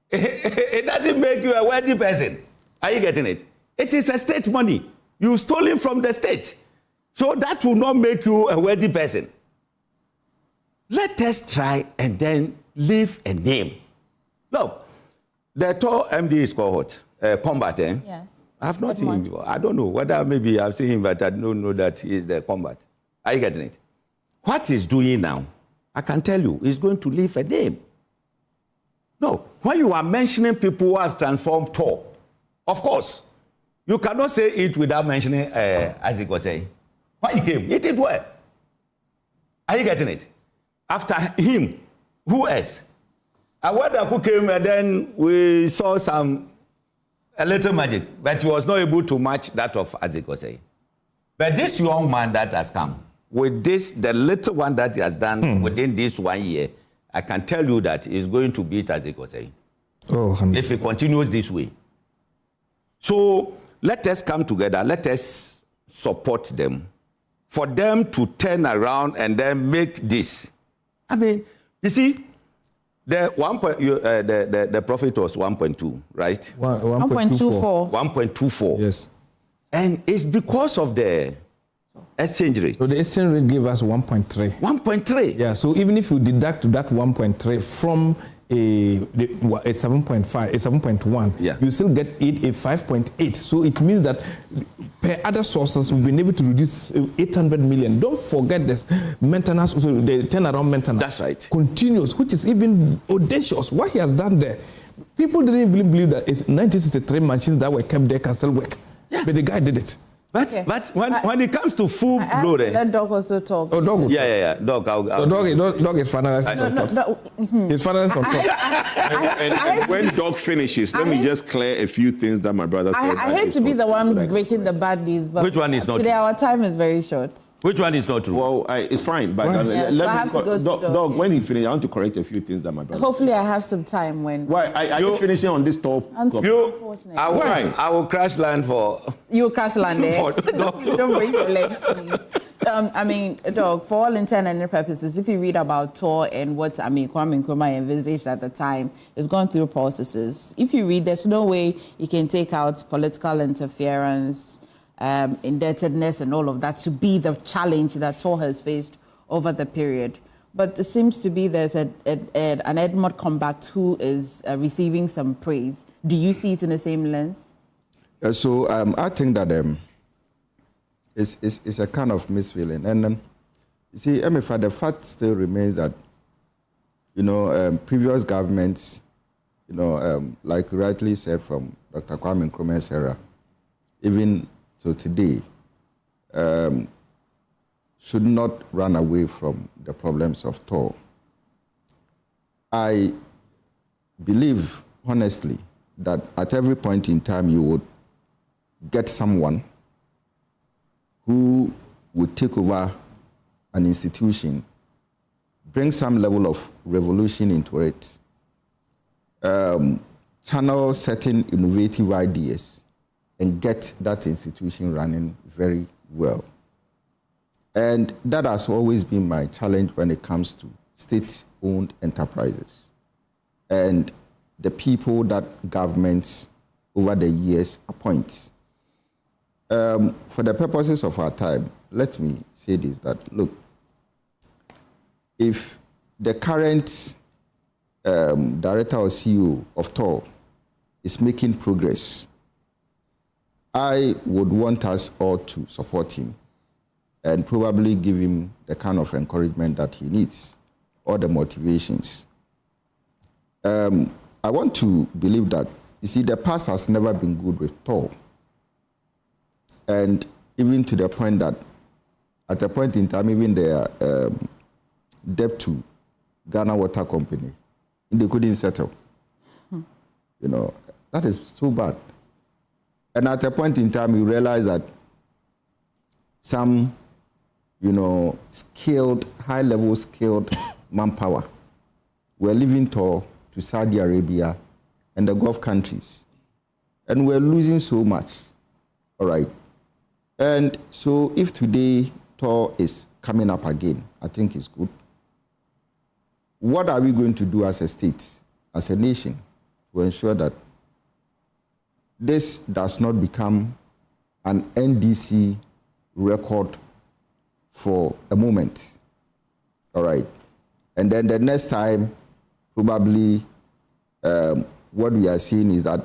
it doesn't make you a wealthy person. Are you getting it? It is a state money. You stole it from the state. So that will not make you a wealthy person. Let us try and then leave a name. Look, the Tor MD is called what? Combat, eh? Yes. I have not seen him before. I don't know whether maybe I've seen him, but I don't know that he is the Combat. Are you getting it? What he's doing now, I can tell you, he's going to leave a name. No, when you are mentioning people who have transformed Tor, of course, you cannot say it without mentioning, as he was saying, when he came, he did well. Are you getting it? After him, who else? Awadaku came and then we saw a little magic, but he was not able to match that of Azikosei. But this young man that has come, with this, the little one that he has done within this 1 year, I can tell you that he's going to beat Azikosei. If he continues this way. So let us come together, let us support them, for them to turn around and then make this. I mean, you see, the profit was 1.2, right? 1.24. 1.24. Yes. And it's because of the exchange rate. So the exchange rate gave us 1.3. 1.3. Yeah, so even if you deduct that 1.3 from a 7.5, a 7.1, you still get it a 5.8. So it means that per other sources, we've been able to reduce 800 million. Don't forget this maintenance, also the turnaround maintenance. That's right. Continuous, which is even audacious. What he has done there, people didn't even believe that it's 1963 machines that were kept there can still work. Yeah. But the guy did it. But when it comes to full blow, let Dog also talk. Oh, Dog. Yeah. Dog. Dog is finalized on top. He's finalized on top. And when Dog finishes, let me just clear a few things that my brother said. I hate to be the one breaking the bad news, but which one is not today true? Our time is very short. Which one is not true? Well, it's fine, but I have to go to Dog, when he finishes, I want to correct a few things that my brother Hopefully I have some time when... Why? Are you finishing on this top? Unfortunately. I will crash land for... You will crash land there? Don't break your legs, please. I mean, Dog, for all intent and purposes, if you read about TOR and what, Kwame Nkrumah envisaged at the time, it's gone through processes. If you read, there's no way you can take out political interference, indebtedness and all of that to be the challenge that TOR has faced over the period. But it seems to be there's an Edmund Combact who is receiving some praise. Do you see it in the same lens? So I think that it's a kind of misfeeling. And you see, Emefa, the fact still remains that, previous governments, like you rightly said from Dr. Kwame Nkrumah's era, even so today, should not run away from the problems of TOR. I believe, honestly, that at every point in time you would get someone who would take over an institution, bring some level of revolution into it, channel certain innovative ideas, and get that institution running very well. And that has always been my challenge when it comes to state-owned enterprises and the people that governments over the years appoint. For the purposes of our time, let me say this, that look, if the current director or CEO of TOR is making progress, I would want us all to support him and probably give him the kind of encouragement that he needs, or the motivations. I want to believe that, you see, the past has never been good with TOR. And even to the point that, at a point in time, even their debt to Ghana Water Company, they couldn't settle. That is so bad. And at a point in time, you realize that some, skilled, high-level skilled manpower were leaving TOR to Saudi Arabia and the Gulf countries. And we're losing so much, all right? And so if today TOR is coming up again, I think it's good. What are we going to do as a state, as a nation, to ensure that this does not become an NDC record for a moment, all right? And then the next time, probably what we are seeing is that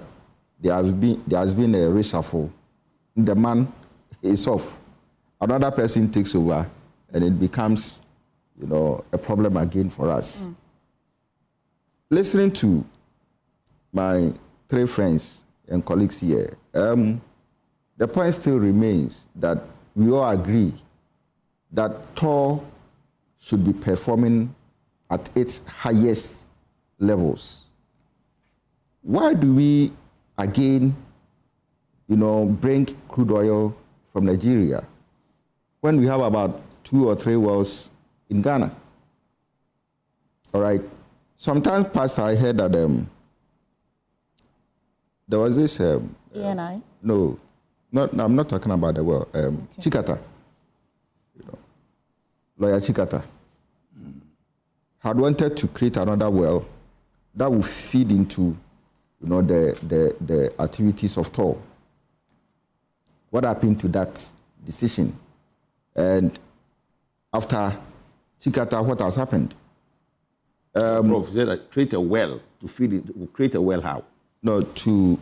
there has been a reshuffle. The man is off. Another person takes over, and it becomes, a problem again for us. Listening to my three friends and colleagues here, the point still remains that we all agree that TOR should be performing at its highest levels. Why do we again, bring crude oil from Nigeria when we have about 2 or 3 wells in Ghana? All right. Sometimes past I heard that there was this. ENI? No, I'm not talking about the well. Chikata. Lawyer Chikata had wanted to create another well that would feed into, the activities of TOR. What happened to that decision? And after Chikata, what has happened? Prof said create a well to feed it. Create a well how? No, to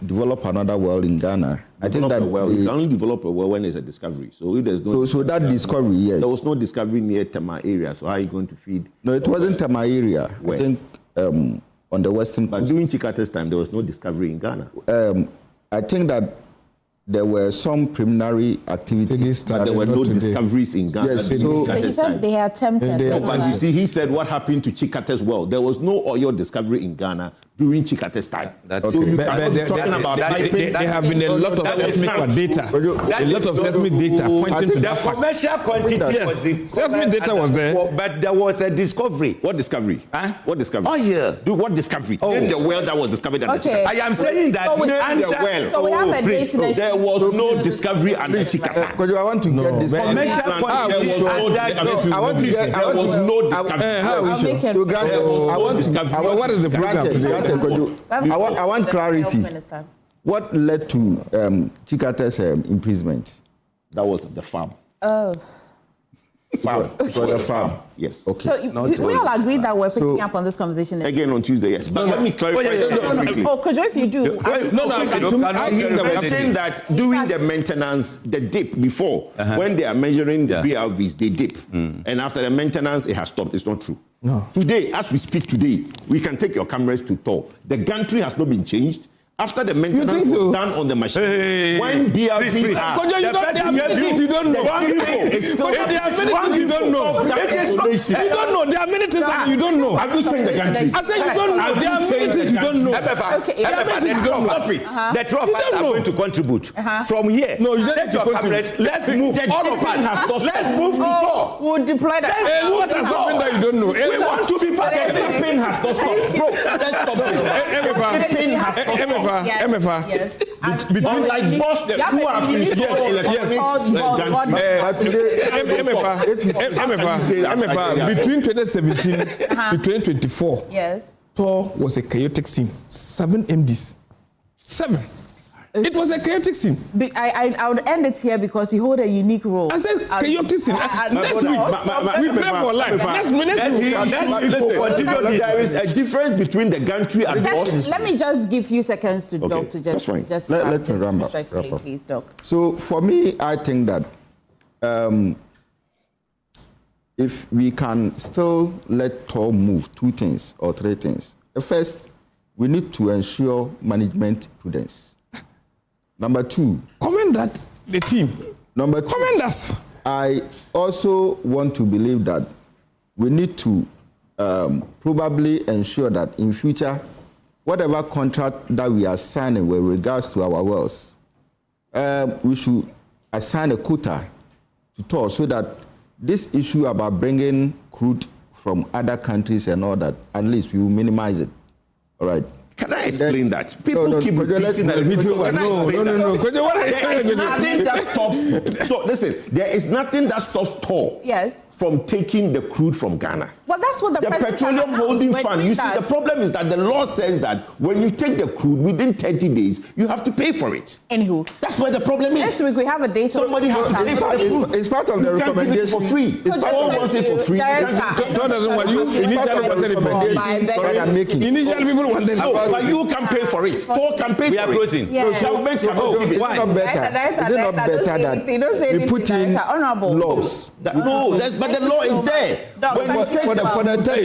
develop another well in Ghana. I think that you can only develop a well when there's a discovery. So if there's no so that discovery, yes. There was no discovery near Tema area. So how are you going to feed? No, it wasn't Tema area. Where? I think on the western coast. But during Chikate's time, there was no discovery in Ghana. I think that there were some preliminary activities, but there were no discoveries in Ghana. Yes, so he said they attempted. But you see, he said what happened to Chikate's well. There was no oil discovery in Ghana during Chikate's time. So you cannot be talking about there have been a lot of seismic data. A lot of seismic data pointing to that fact. The commercial quantity was the seismic data was there. But there was a discovery. What discovery? Huh? What discovery? Oh, yeah. Do what discovery? In the well that was discovered at the I am saying that so we have a date. There was no discovery under Chikata. Kojo, I want to get this. Commercial quantity. I want to get. There was no discovery. What is the program? I want clarity. What led to Chikate's imprisonment? That was the farm. Oh. Farm. For the farm. Yes. Okay. So we all agreed that we're picking up on this conversation again on Tuesday. Yes. But let me clarify something quickly. Oh, Kojo, if you do. I'm saying that during the maintenance, the dip before, when they are measuring the BRVs, they dip. And after the maintenance, it has stopped. It's not true. No. Today, as we speak today, we can take your cameras to Tor. The gantry has not been changed. After the maintenance was done on the machine, when BRVs are... Kojo, you don't know. It's still... There are many things you don't know. You don't know. There are many things that you don't know. Have you changed the gantry? I said you don't know. There are many things you don't know. The trophies are going to contribute. From here, no, you don't your cameras. Let's move. All of us. Let's move to Tor. We'll deploy that. What has happened that you don't know? We want to be part of the pain has not stopped. Bro, let's stop this. The pain has not stopped. Emefa. Yes. Unlike Boston, who have installed Emefa, between 2017 to 2024, yes, Tor was a chaotic scene. 7 MDs. 7. It was a chaotic scene. I would end it here because you hold a unique role. I said chaotic scene. Next week, we pray for life. Next week, listen, there is a difference between the gantry and Boston. Let me just give you seconds to Doc to just let me run back. Please, Doc. So for me, I think that if we can still let Tor move 2 things or 3 things. First, we need to ensure management prudence. Number 2. Comment that the team. Number 2. Comment us. I also want to believe that we need to probably ensure that in future, whatever contract that we are signing with regards to our wells, we should assign a quota to Tor so that this issue about bringing crude from other countries and all that, at least we will minimize it. All right. Can I explain that? People keep repeating that. No. There is nothing that stops. Listen, there is nothing that stops Tor from taking the crude from Ghana. Well, that's what the Petroleum Holding Fund. You see, the problem is that the law says that when you take the crude within 30 days, you have to pay for it. Anywho, that's where the problem is. Next week we have a date. Somebody has to pay for it. It's part of the recommendation. For free. It's part of it for free. Tor doesn't want you. Initially wanted it for free. Initially people wanted it. But you can pay for it. Tor can pay for it. We are closing. Government cannot give it. Why? Is it not better that we put in laws? No, but the law is there. For the 30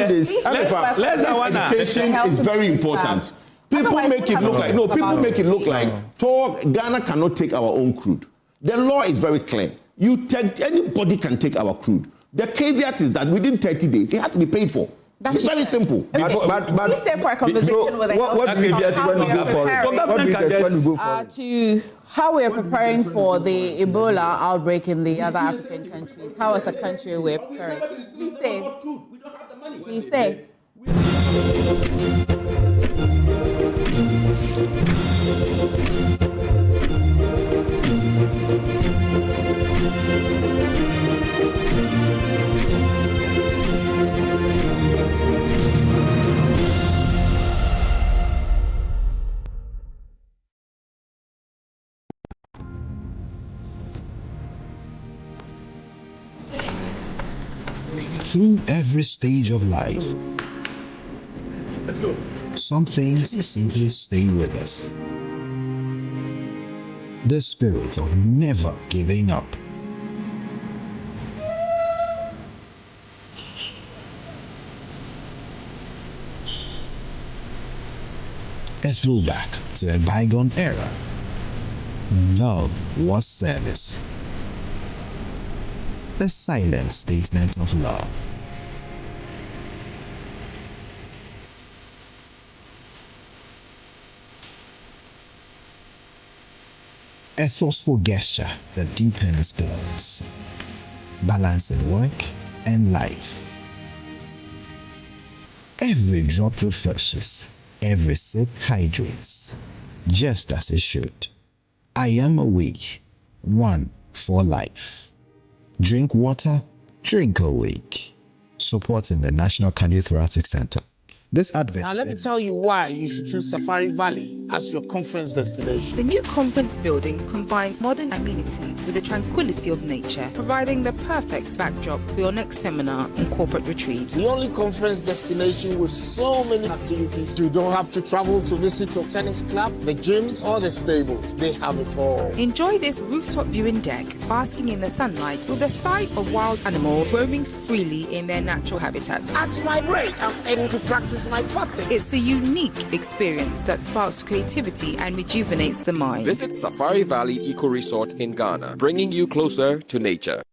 days. Education is very important. People make it look like Tor, Ghana cannot take our own crude. The law is very clear. Anybody can take our crude. The caveat is that within 30 days, it has to be paid for. It's very simple. But please stay for a conversation with what do we get when we go for it? What do we get when we go for it? To how we are preparing for the Ebola outbreak in the other African countries. How as a country we're preparing. Please stay. Please stay. Through every stage of life, Let's go. some things simply stay with us. The spirit of never giving up. A throwback to a bygone era. Love was service. The silent statement of love. A forceful gesture that deepens bonds, balancing work and life. Every drop refreshes, every sip hydrates, just as it should. I am awake, one for life. Drink water, drink awake. Supporting the National Cardiothoracic Center. This advert. Now let me tell you why you should choose Safari Valley as your conference destination. The new conference building combines modern amenities with the tranquility of nature, providing the perfect backdrop for your next seminar and corporate retreat. The only conference destination with so many activities, you don't have to travel to visit your tennis club, the gym, or the stables. They have it all. Enjoy this rooftop viewing deck, basking in the sunlight with the sight of wild animals roaming freely in their natural habitat. At my break, I'm able to practice my putting. It's a unique experience that sparks creativity and rejuvenates the mind. Visit Safari Valley Eco Resort in Ghana, bringing you closer to nature.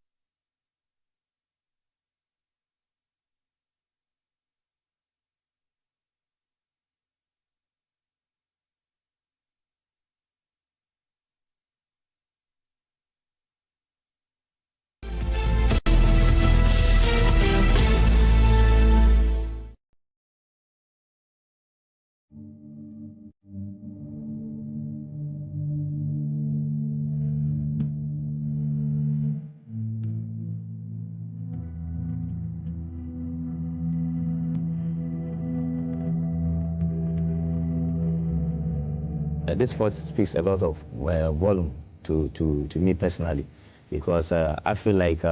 This voice speaks a lot of volume to me personally, because I feel like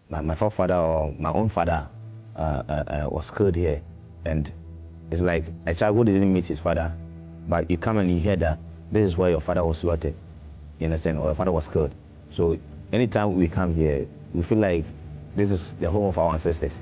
my forefather or my own father was killed here, and it's like a child who didn't meet his father, but you come and you hear that this is where your father was slaughtered, you understand, or your father was killed. So anytime we come here, we feel like this is the home of our ancestors.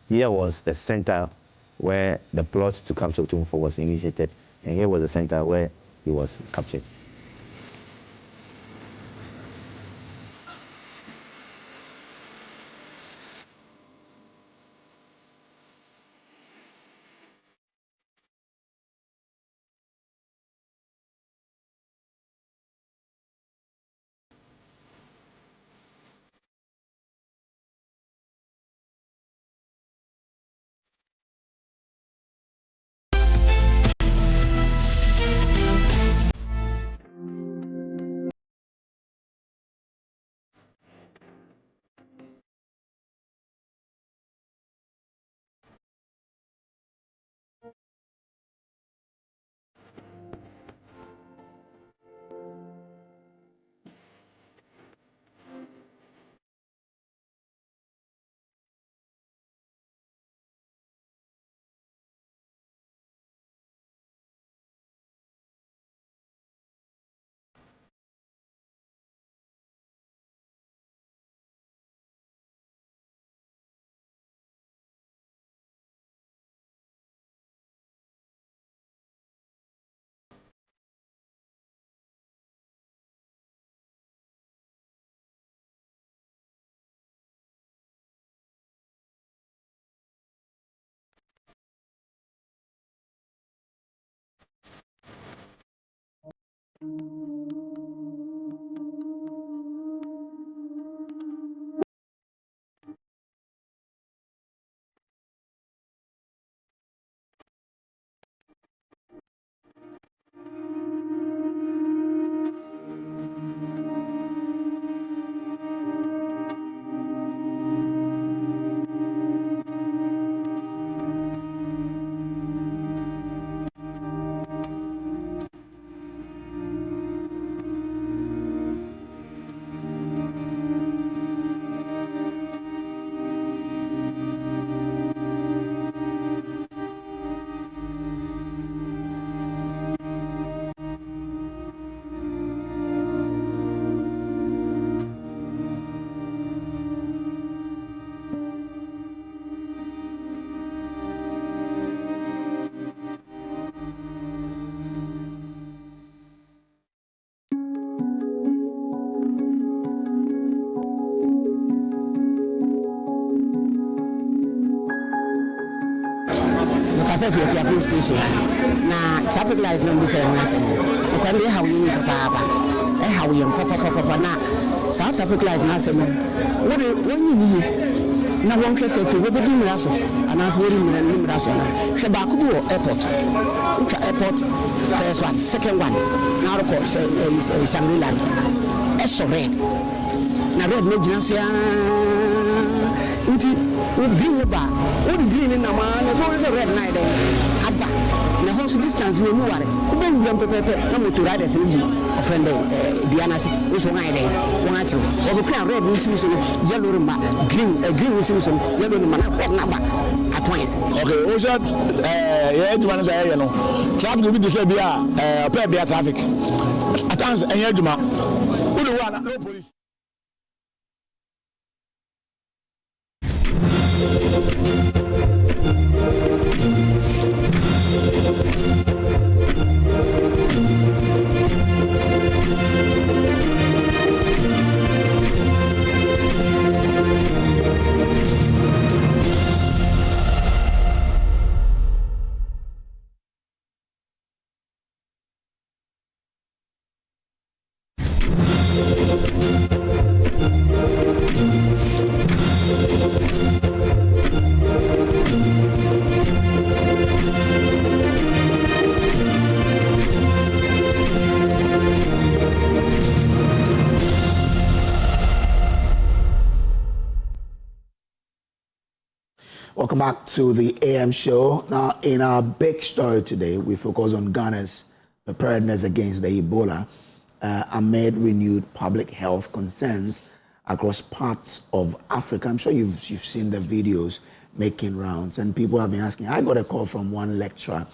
Here was the center where the plot to capture Tumfo was initiated, and here was the center where he was captured. say if you police station na traffic light no be say na say o kan dey how you papa how you papa na sa traffic light na say what you na won kese fi we be di mira so anas we mira so na hwe ba ko bi airport airport first one second one na ro ko say Shangri-La so red na red no gina so ya nti o green ba o green na ma na go say red na dey aba na house distance ni mu ware o be nwuram pepepe na motor riders ni offend biana se o so ngai dey won a chiro o be clear red ni so yellow ma green ni so yellow ni ma na red na ba at once. Okay, o said yeah juma na say no traffic bi dey say bia pay bia traffic at times enye juma who the one no police. Welcome back to the AM show. Now, in our big story today, we focus on Ghana's preparedness against the Ebola amid renewed public health concerns across parts of Africa. I'm sure you've seen the videos making rounds, and people have been asking. I got a call from one lecturer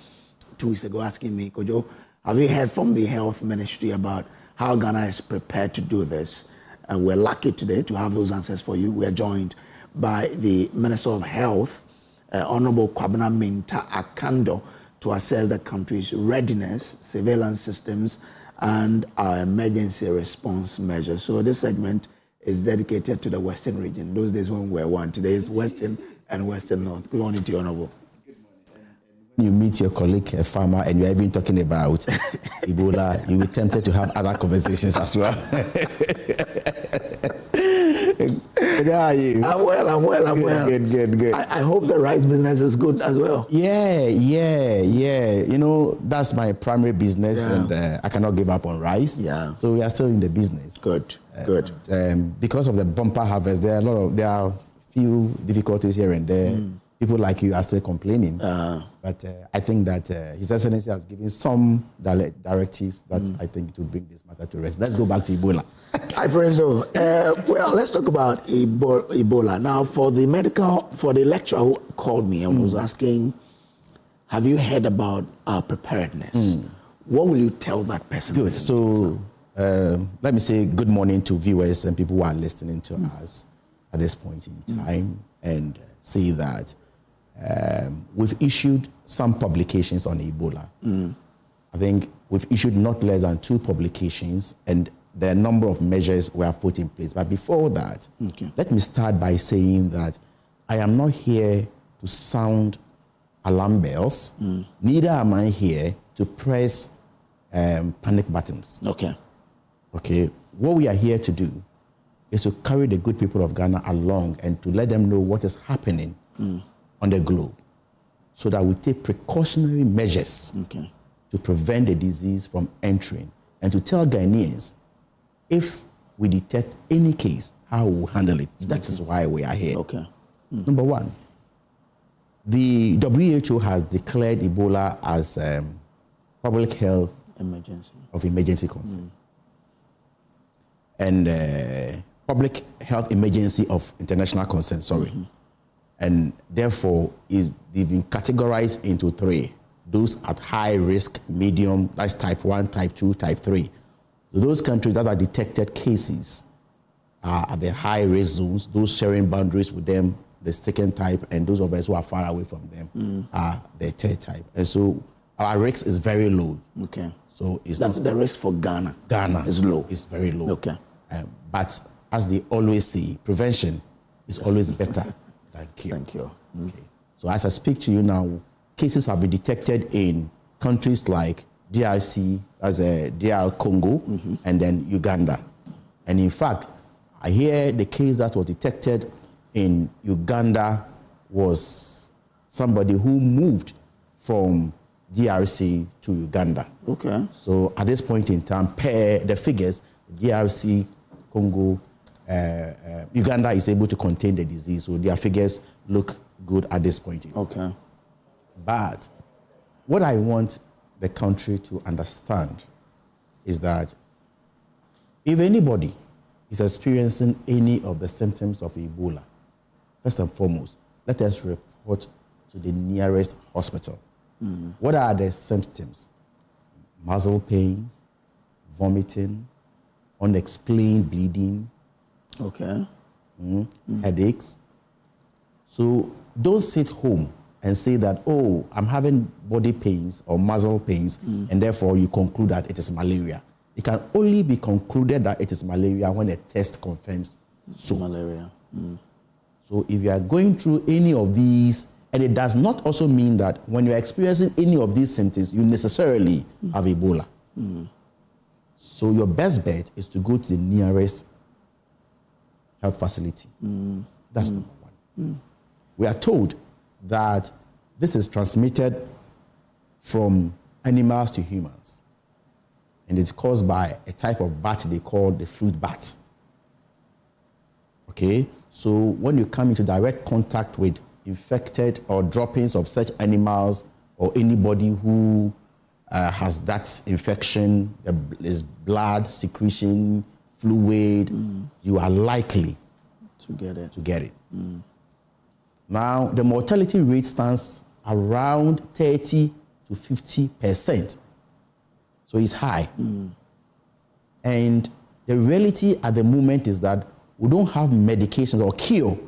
2 weeks ago asking me, Kojo, have you heard from the health ministry about how Ghana is prepared to do this? And we're lucky today to have those answers for you. We're joined by the Minister of Health, Honorable Kwabena Minta Akando, to assess the country's readiness, surveillance systems, and our emergency response measures. So this segment is dedicated to the Western region. Those days when we were one, today is Western and Western North. Good morning to you, Honorable. You meet your colleague, a farmer, and you're even talking about Ebola, you will be tempted to have other conversations as well. How are you? I'm well. Good. I hope the rice business is good as well. Yeah. You know, that's my primary business, and I cannot give up on rice. Yeah. So we are still in the business. Good. Because of the bumper harvest, there are few difficulties here and there. People like you are still complaining. But I think that His Excellency has given some directives that I think it will bring this matter to rest. Let's go back to Ebola. I pray so. Well, let's talk about Ebola. Now, for the lecturer who called me and was asking, have you heard about our preparedness? What will you tell that person? Good. So let me say good morning to viewers and people who are listening to us at this point in time, and say that we've issued some publications on Ebola. I think we've issued not less than 2 publications, and there are a number of measures we have put in place. But before that, let me start by saying that I am not here to sound alarm bells. Neither am I here to press panic buttons. Okay. What we are here to do is to carry the good people of Ghana along and to let them know what is happening on the globe, so that we take precautionary measures to prevent the disease from entering, and to tell Ghanaians, if we detect any case, how we will handle it. That is why we are here. Number one, the WHO has declared Ebola as public health emergency concern. And public health emergency of international concern, And therefore, they've been categorized into 3. Those at high risk, medium, that's type 1, type 2, type 3. So those countries that are detected cases are at the high risk zones, those sharing boundaries with them, the second type, and those of us who are far away from them are the third type. And so our risk is very low. So that's the risk for Ghana. Ghana is low. It's very low. But as they always say, prevention is always better than cure. Thank you. Okay. So as I speak to you now, cases have been detected in countries like DRC, as a DR Congo, and then Uganda. And in fact, I hear the case that was detected in Uganda was somebody who moved from DRC to Uganda. Okay. So at this point in time, per the figures, DRC, Congo, Uganda is able to contain the disease. So their figures look good at this point in time. Okay. But what I want the country to understand is that if anybody is experiencing any of the symptoms of Ebola, first and foremost, let us report to the nearest hospital. What are the symptoms? Muscle pains, vomiting, unexplained bleeding, headaches. So don't sit home and say that, oh, I'm having body pains or muscle pains, and therefore you conclude that it is malaria. It can only be concluded that it is malaria when a test confirms so. Malaria. So if you are going through any of these, and it does not also mean that when you're experiencing any of these symptoms, you necessarily have Ebola. So your best bet is to go to the nearest health facility. That's number one. We are told that this is transmitted from animals to humans. And it's caused by a type of bat they call the fruit bat. Okay? So when you come into direct contact with infected or droppings of such animals or anybody who has that infection, there's blood, secretion, fluid, you are likely to get it. Now, the mortality rate stands around 30 to 50%. So it's high. And the reality at the moment is that we don't have medications or cure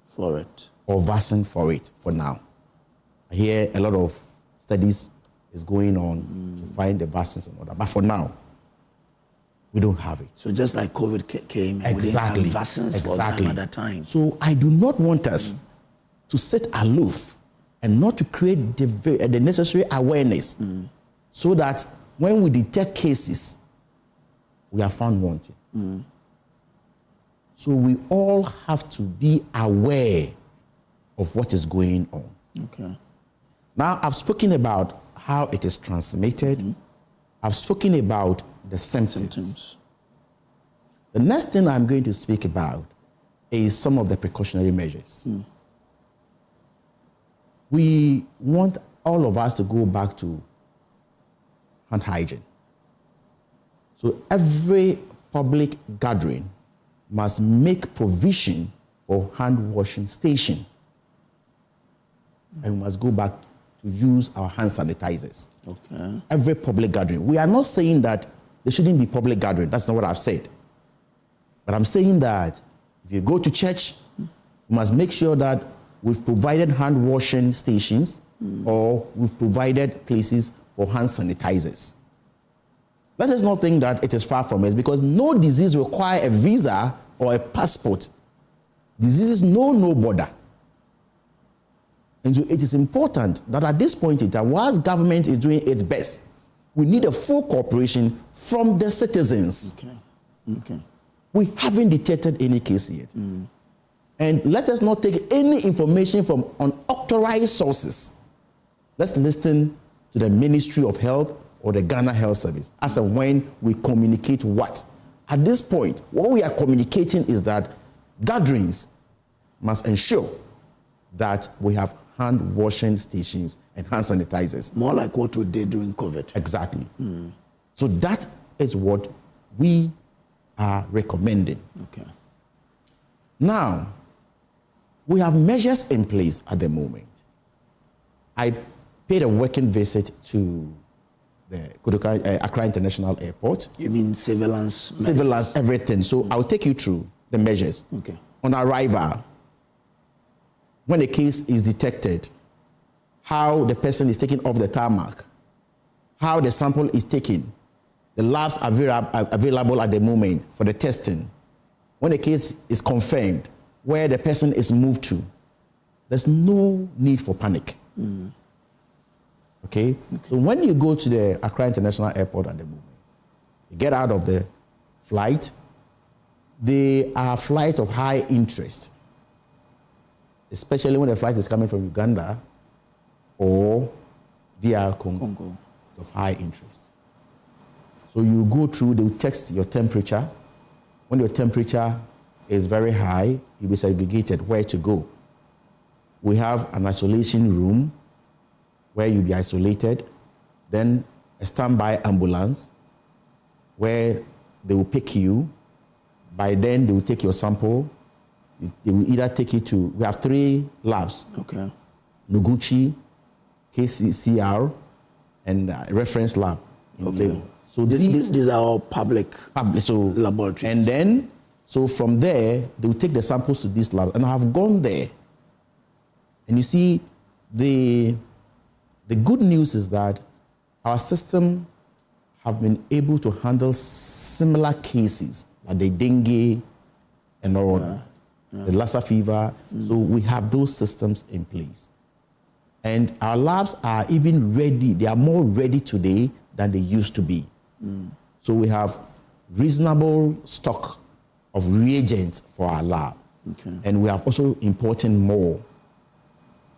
for it or vaccine for it for now. I hear a lot of studies is going on to find the vaccines and all that. But for now, we don't have it. So just like COVID came, and exactly, we didn't have vaccines for them at that time. So I do not want us to sit aloof and not to create the necessary awareness so that when we detect cases, we are found wanting. So we all have to be aware of what is going on. Okay. Now, I've spoken about how it is transmitted. I've spoken about the symptoms. The next thing I'm going to speak about is some of the precautionary measures. We want all of us to go back to hand hygiene. So every public gathering must make provision for hand washing station. And we must go back to use our hand sanitizers. Okay. Every public gathering. We are not saying that there shouldn't be public gathering. That's not what I've said. But I'm saying that if you go to church, you must make sure that we've provided hand washing stations or we've provided places for hand sanitizers. Let us not think that it is far from us because no disease requires a visa or a passport. Diseases know no border. And so it is important that at this point in time, whilst government is doing its best, we need a full cooperation from the citizens. Okay. We haven't detected any case yet. And let us not take any information from unauthorized sources. Let's listen to the Ministry of Health or the Ghana Health Service as and when we communicate what. At this point, what we are communicating is that gatherings must ensure that we have hand washing stations and hand sanitizers. More like what we did during COVID. Exactly. So that is what we are recommending. Okay. Now, we have measures in place at the moment. I paid a working visit to the Accra International Airport. You mean surveillance? Surveillance, everything. So I'll take you through the measures. Okay. On arrival, when a case is detected, how the person is taken off the tarmac, how the sample is taken, the labs are available at the moment for the testing. When a case is confirmed, where the person is moved to, there's no need for panic. Okay? So when you go to the Accra International Airport at the moment, you get out of the flight, they are flights of high interest, especially when the flight is coming from Uganda or DR Congo. Of high interest. So you go through, they will text your temperature. When your temperature is very high, you'll be segregated where to go. We have an isolation room where you'll be isolated, then a standby ambulance where they will pick you. By then, they will take your sample. They will either take you to, we have 3 labs. Okay. Noguchi, KCCR, and reference lab. Okay. So these are all public laboratories. And then, so from there, they will take the samples to this lab. And I have gone there. And you see, the good news is that our system have been able to handle similar cases, like the dengue and all that, the Lassa fever. So we have those systems in place. And our labs are even ready. They are more ready today than they used to be. So we have reasonable stock of reagents for our lab. Okay. And we are also importing more.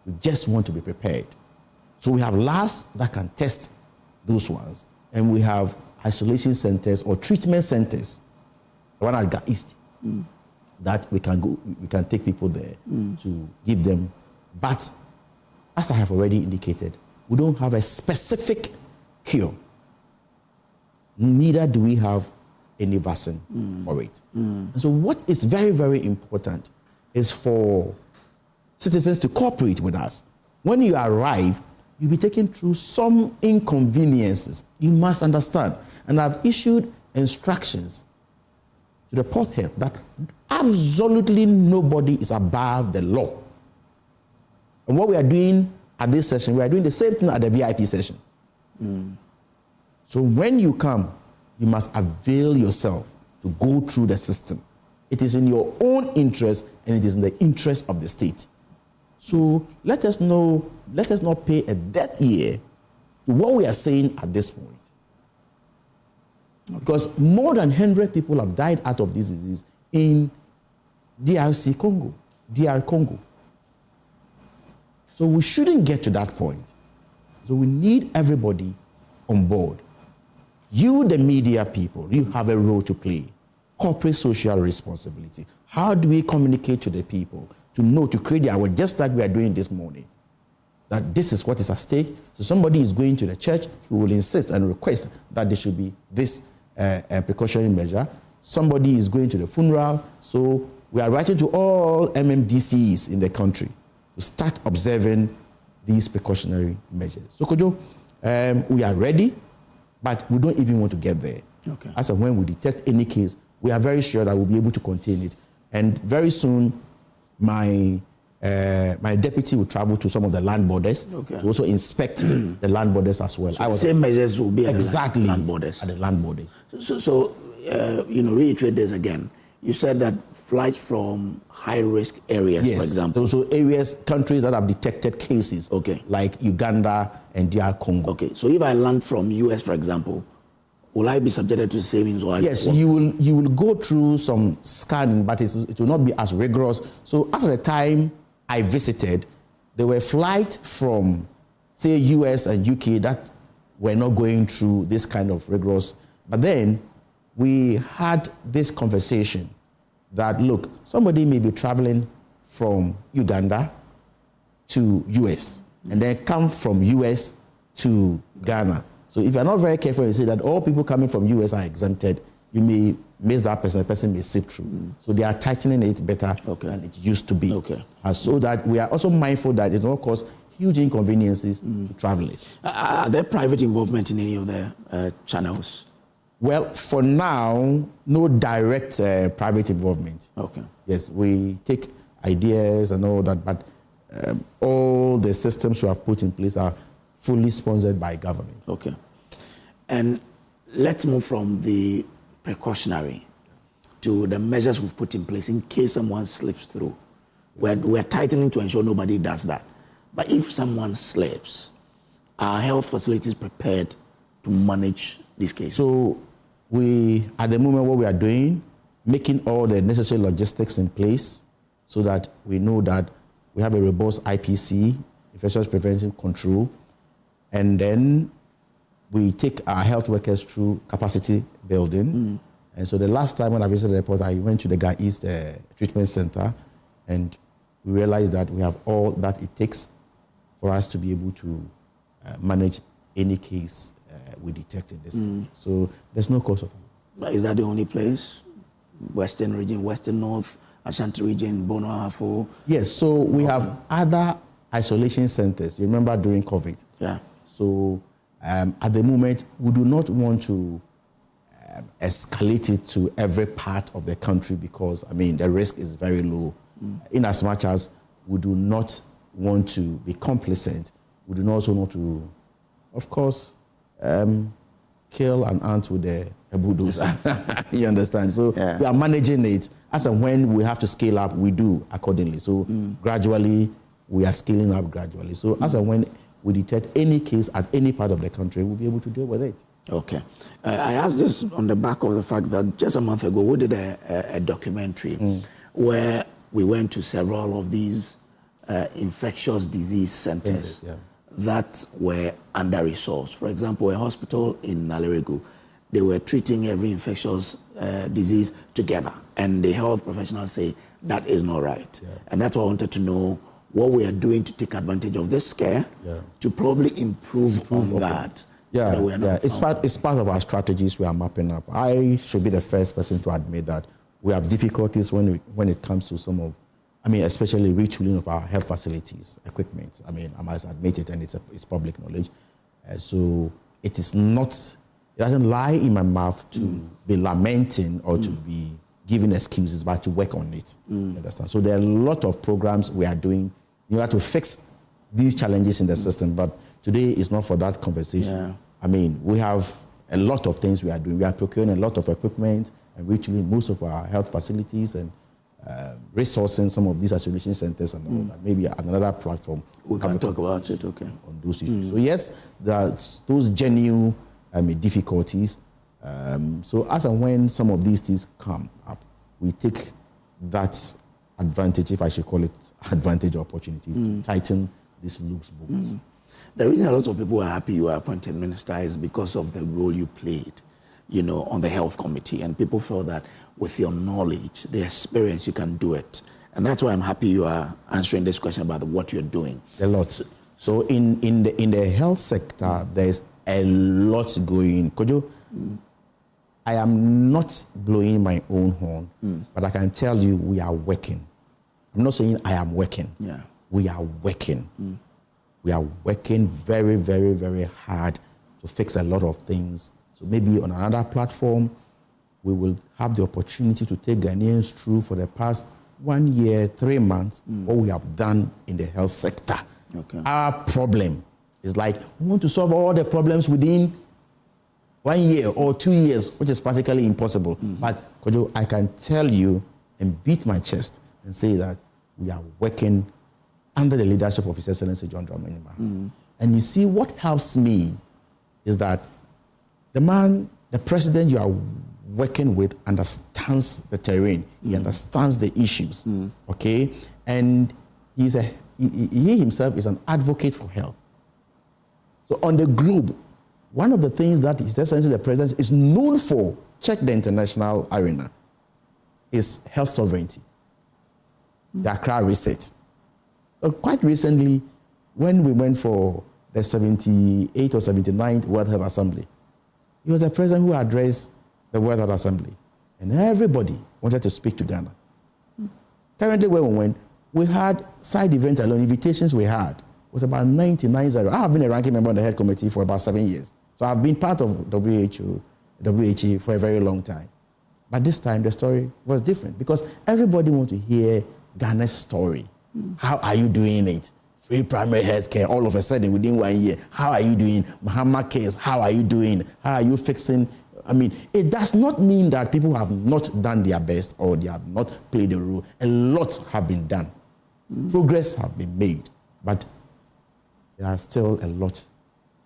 We just want to be prepared. So we have labs that can test those ones. And we have isolation centers or treatment centers, the one at Ga East, that we can take people there to give them. But as I have already indicated, we don't have a specific cure. Neither do we have any vaccine for it. And so what is very, very important is for citizens to cooperate with us. When you arrive, you'll be taken through some inconveniences. You must understand. And I've issued instructions to the port health that absolutely nobody is above the law. And what we are doing at this session, we are doing the same thing at the VIP session. So when you come, you must avail yourself to go through the system. It is in your own interest and it is in the interest of the state. So let us not pay a deaf ear to what we are saying at this point. Because more than 100 people have died out of this disease in DR Congo. So we shouldn't get to that point. So we need everybody on board. You, the media people, you have a role to play. Corporate social responsibility. How do we communicate to the people to know, to create the awareness, just like we are doing this morning, that this is what is at stake? So somebody is going to the church, who will insist and request that there should be this precautionary measure. Somebody is going to the funeral. So we are writing to all MMDCs in the country to start observing these precautionary measures. So Kojo, we are ready, but we don't even want to get there. Okay. As and when we detect any case, we are very sure that we'll be able to contain it. And very soon, my deputy will travel to some of the land borders to also inspect the land borders as well. So the same measures will be at exactly the land borders. At the land borders. So reiterate this again. You said that flights from high-risk areas, yes, for example. Those are areas, countries that have detected cases, like Uganda and DR Congo. Okay, so if I land from US, for example, will I be subjected to savings? Or yes, you will go through some scanning, but it will not be as rigorous. So at the time I visited, there were flights from, say, US and UK that were not going through this kind of rigorous. But then we had this conversation that, look, somebody may be traveling from Uganda to US and then come from US to Ghana. So if you're not very careful, you say that all people coming from US are exempted, you may miss that person, the person may slip through. So they are tightening it better than it used to be. And so that we are also mindful that it will cause huge inconveniences to travelers. Are there private involvement in any of the channels? Well, for now, no direct private involvement. Okay. Yes, we take ideas and all that, but all the systems we have put in place are fully sponsored by government. Okay. And let's move from the precautionary to the measures we've put in place in case someone slips through. We're tightening to ensure nobody does that. But if someone slips, are health facilities prepared to manage these cases? So we, at the moment, what we are doing, making all the necessary logistics in place so that we know that we have a robust IPC, infectious prevention control, and then we take our health workers through capacity building. And so the last time when I visited the airport, I went to the Ga East Treatment Center, and we realized that we have all that it takes for us to be able to manage any case we detect in this country. So there's no cause of harm. But is that the only place? Western region, Western North, Ashanti region, Bono, Afo? Yes, so we have other isolation centers. You remember during COVID? Yeah. So at the moment, we do not want to escalate it to every part of the country because, I mean, the risk is very low. In as much as we do not want to be complacent, we do not also want to, of course, kill an ant with a bulldozer. You understand? So we are managing it. As and when we have to scale up, we do accordingly. So gradually, we are scaling up gradually. So as and when we detect any case at any part of the country, we'll be able to deal with it. Okay. I asked this on the back of the fact that just a month ago, we did a documentary where we went to several of these infectious disease centers that were under-resourced. For example, a hospital in Naleregu, they were treating every infectious disease together. And the health professionals say that is not right. And that's why I wanted to know what we are doing to take advantage of this scare to probably improve on that. It's part of our strategies we are mapping up. I should be the first person to admit that we have difficulties when it comes to some of, I mean, especially retooling of our health facilities, equipment. I mean, I must admit it, and it's public knowledge. So it is not, it doesn't lie in my mouth to be lamenting or to be giving excuses, but to work on it. You understand? So there are a lot of programs we are doing in order to fix these challenges in the system, but today is not for that conversation. I mean, we have a lot of things we are doing. We are procuring a lot of equipment and retooling most of our health facilities and resourcing some of these isolation centers and all that. Maybe at another platform. We can talk about it, okay. On those issues. So yes, there are those genuine difficulties. So as and when some of these things come up, we take that advantage, if I should call it advantage or opportunity, to tighten these loose bolts. The reason a lot of people are happy you are appointed minister is because of the role you played, you know, on the health committee. And people feel that with your knowledge, the experience, you can do it. And that's why I'm happy you are answering this question about what you're doing. A lot. So in the health sector, there's a lot going. Kojo, I am not blowing my own horn, but I can tell you we are working. I'm not saying I am working. We are working. We are working very, very, very hard to fix a lot of things. So maybe on another platform, we will have the opportunity to take Ghanaians through for the past 1 year, 3 months, what we have done in the health sector. Our problem is like, we want to solve all the problems within 1 year or 2 years, which is practically impossible. But Kojo, I can tell you and beat my chest and say that we are working under the leadership of His Excellency John Dramani Mahama. And you see, what helps me is that the president you are working with understands the terrain. He understands the issues, okay? And he himself is an advocate for health. So on the globe, one of the things that His Excellency the President is known for, check the international arena, is health sovereignty. The Accra Reset. So quite recently, when we went for the 78th or 79th World Health Assembly, he was the president who addressed the World Health Assembly. And everybody wanted to speak to Ghana. Currently, where we went, we had side events alone, invitations we had was about 99-0. I have been a ranking member on the health committee for about 7 years. So I've been part of WHA for a very long time. But this time, the story was different because everybody wants to hear Ghana's story. How are you doing it? Free primary health care, all of a sudden, within 1 year. How are you doing? Mahama case, how are you doing? How are you fixing? I mean, it does not mean that people have not done their best or they have not played a role. A lot have been done. Progress have been made, but there are still a lot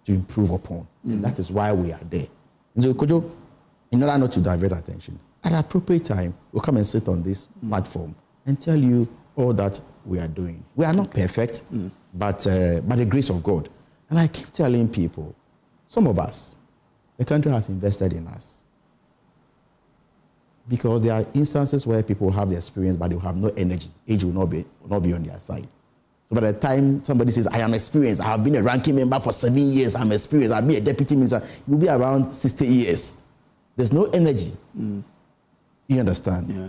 to improve upon. And that is why we are there. And so, Kojo, in order not to divert attention, at an appropriate time, we'll come and sit on this platform and tell you all that we are doing. We are not perfect, but by the grace of God. And I keep telling people, some of us, the country has invested in us. Because there are instances where people have the experience, but they will have no energy. Age will not be on their side. So by the time somebody says, I am experienced, I have been a ranking member for 7 years, I'm experienced, I've been a deputy minister, he will be around 60 years. There's no energy. You understand? Yeah.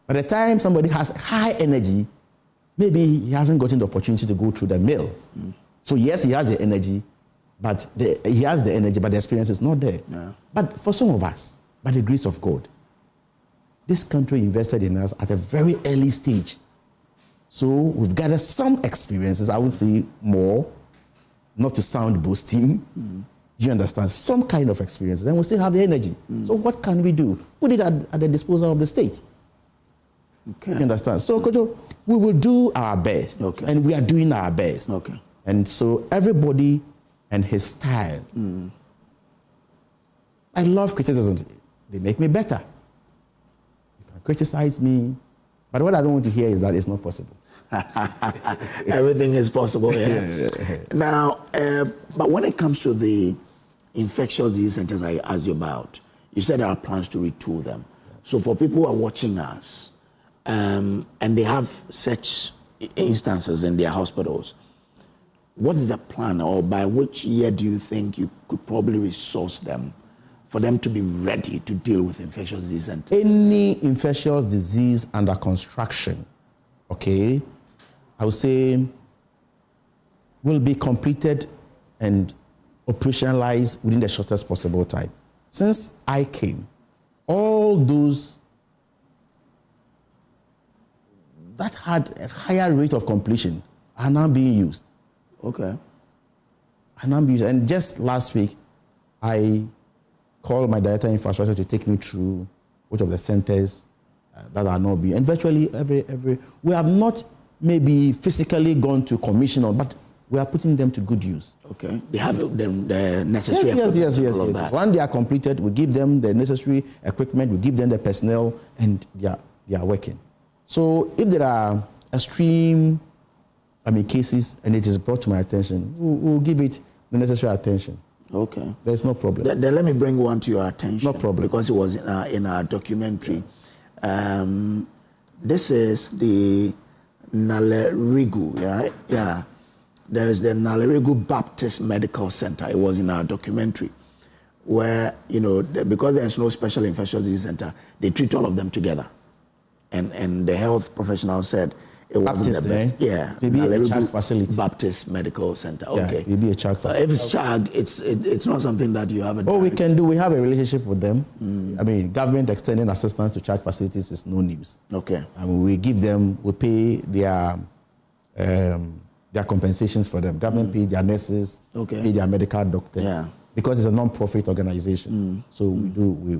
By the time somebody has high energy, maybe he hasn't gotten the opportunity to go through the mill. So yes, he has the energy, but the experience is not there. Yeah. But for some of us, by the grace of God, this country invested in us at a very early stage. So we've gathered some experiences, I would say more, not to sound boasting. Do you understand? Some kind of experiences. Then we still have the energy. So what can we do? Put it at the disposal of the state. Okay. You understand? So, Kojo, we will do our best. Okay. And we are doing our best. Okay. And so everybody and his style. I love criticism. They make me better. You can criticize me. But what I don't want to hear is that it's not possible. Everything is possible, yeah. Now, but when it comes to the infectious disease centers I asked you about, you said there are plans to retool them. So for people who are watching us, and they have such instances in their hospitals, what is the plan, or by which year do you think you could probably resource them for them to be ready to deal with infectious disease centers? Any infectious disease under construction, okay, I would say will be completed and operationalized within the shortest possible time. Since I came, all those that had a higher rate of completion are now being used. Okay. Are now being used. And just last week, I called my director of infrastructure to take me through which of the centers that are not being, and virtually every, we have not maybe physically gone to commission, but we are putting them to good use. Okay. They have the necessary equipment. Yes. When they are completed, we give them the necessary equipment, we give them the personnel, and they are working. So if there are extreme cases and it is brought to my attention, we'll give it the necessary attention. Okay. There's no problem. Then let me bring one to your attention. No problem. Because it was in our documentary. This is the Nalerigu, right? Yeah. There is the Nalerigu Baptist Medical Center. It was in our documentary where, because there's no special infectious disease center, they treat all of them together. And the health professional said it wasn't the best. Yeah. Maybe a CHAG facility. Baptist Medical Center. Okay. Yeah, maybe a CHAG facility. If it's CHAG, it's not something that you have. We can do. We have a relationship with them. Government extending assistance to CHAG facilities is no news. Okay. We give them. We pay their compensations for them. Government pay their nurses. Okay. Pay their medical doctors. Yeah. Because it's a non-profit organization. So we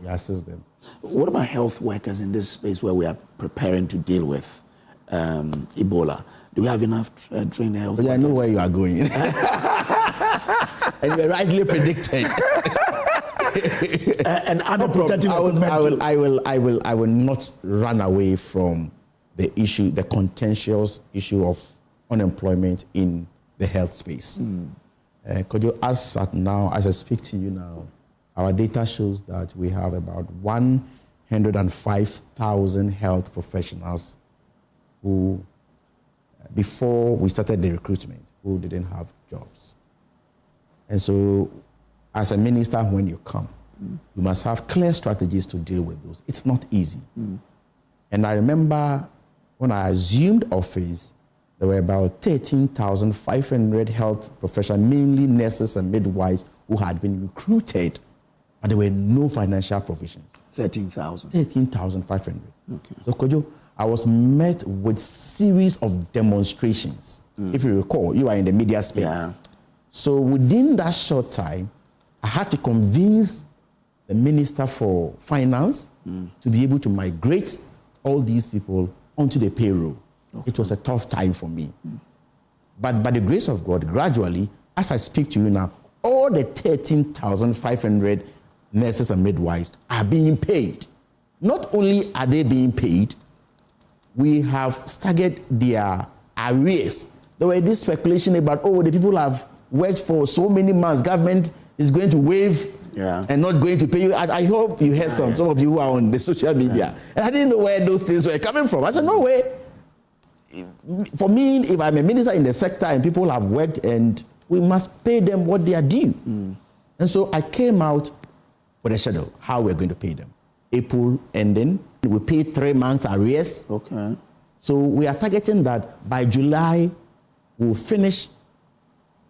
assist them. What about health workers in this space where we are preparing to deal with Ebola? Do we have enough trained health workers? I know where you are going. And you're rightly predicted. And other protective equipment. I will not run away from the issue, the contentious issue of unemployment in the health space. Kojo, as I speak to you now, our data shows that we have about 105,000 health professionals who, before we started the recruitment, who didn't have jobs. And so, as a minister, when you come, you must have clear strategies to deal with those. It's not easy. And I remember when I assumed office, there were about 13,500 health professionals, mainly nurses and midwives, who had been recruited, but there were no financial provisions. 13,000? 13,500. Okay. So, Kojo, I was met with series of demonstrations. If you recall, you are in the media space. Yeah. So within that short time, I had to convince the Minister for Finance to be able to migrate all these people onto the payroll. Okay. It was a tough time for me. But by the grace of God, gradually, as I speak to you now, all the 13,500 nurses and midwives are being paid. Not only are they being paid, we have staggered their arrears. There were this speculation about, the people have worked for so many months, government is going to waive and not going to pay you. I hope you heard some of you who are on the social media. And I didn't know where those things were coming from. I said, no way. For me, if I'm a minister in the sector and people have worked, and we must pay them what they are due. And so I came out with a schedule, how we're going to pay them. April ending, we pay 3 months arrears. Okay. So we are targeting that by July, we'll finish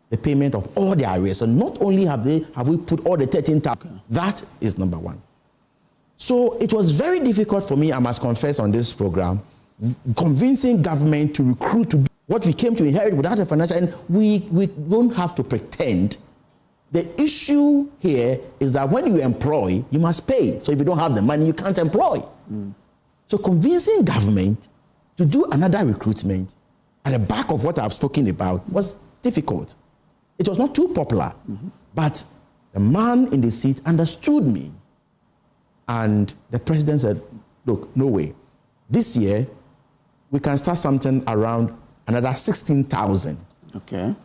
the payment of all the arrears. So not only have we put all the 13,000, that is number one. So it was very difficult for me, I must confess, on this program, convincing government to recruit to do what we came to inherit without a financial, and we don't have to pretend. The issue here is that when you employ, you must pay. So if you don't have the money, you can't employ. So convincing government to do another recruitment at the back of what I've spoken about was difficult. It was not too popular, but the man in the seat understood me. And the president said, look, no way. This year, we can start something around another 16,000. Okay.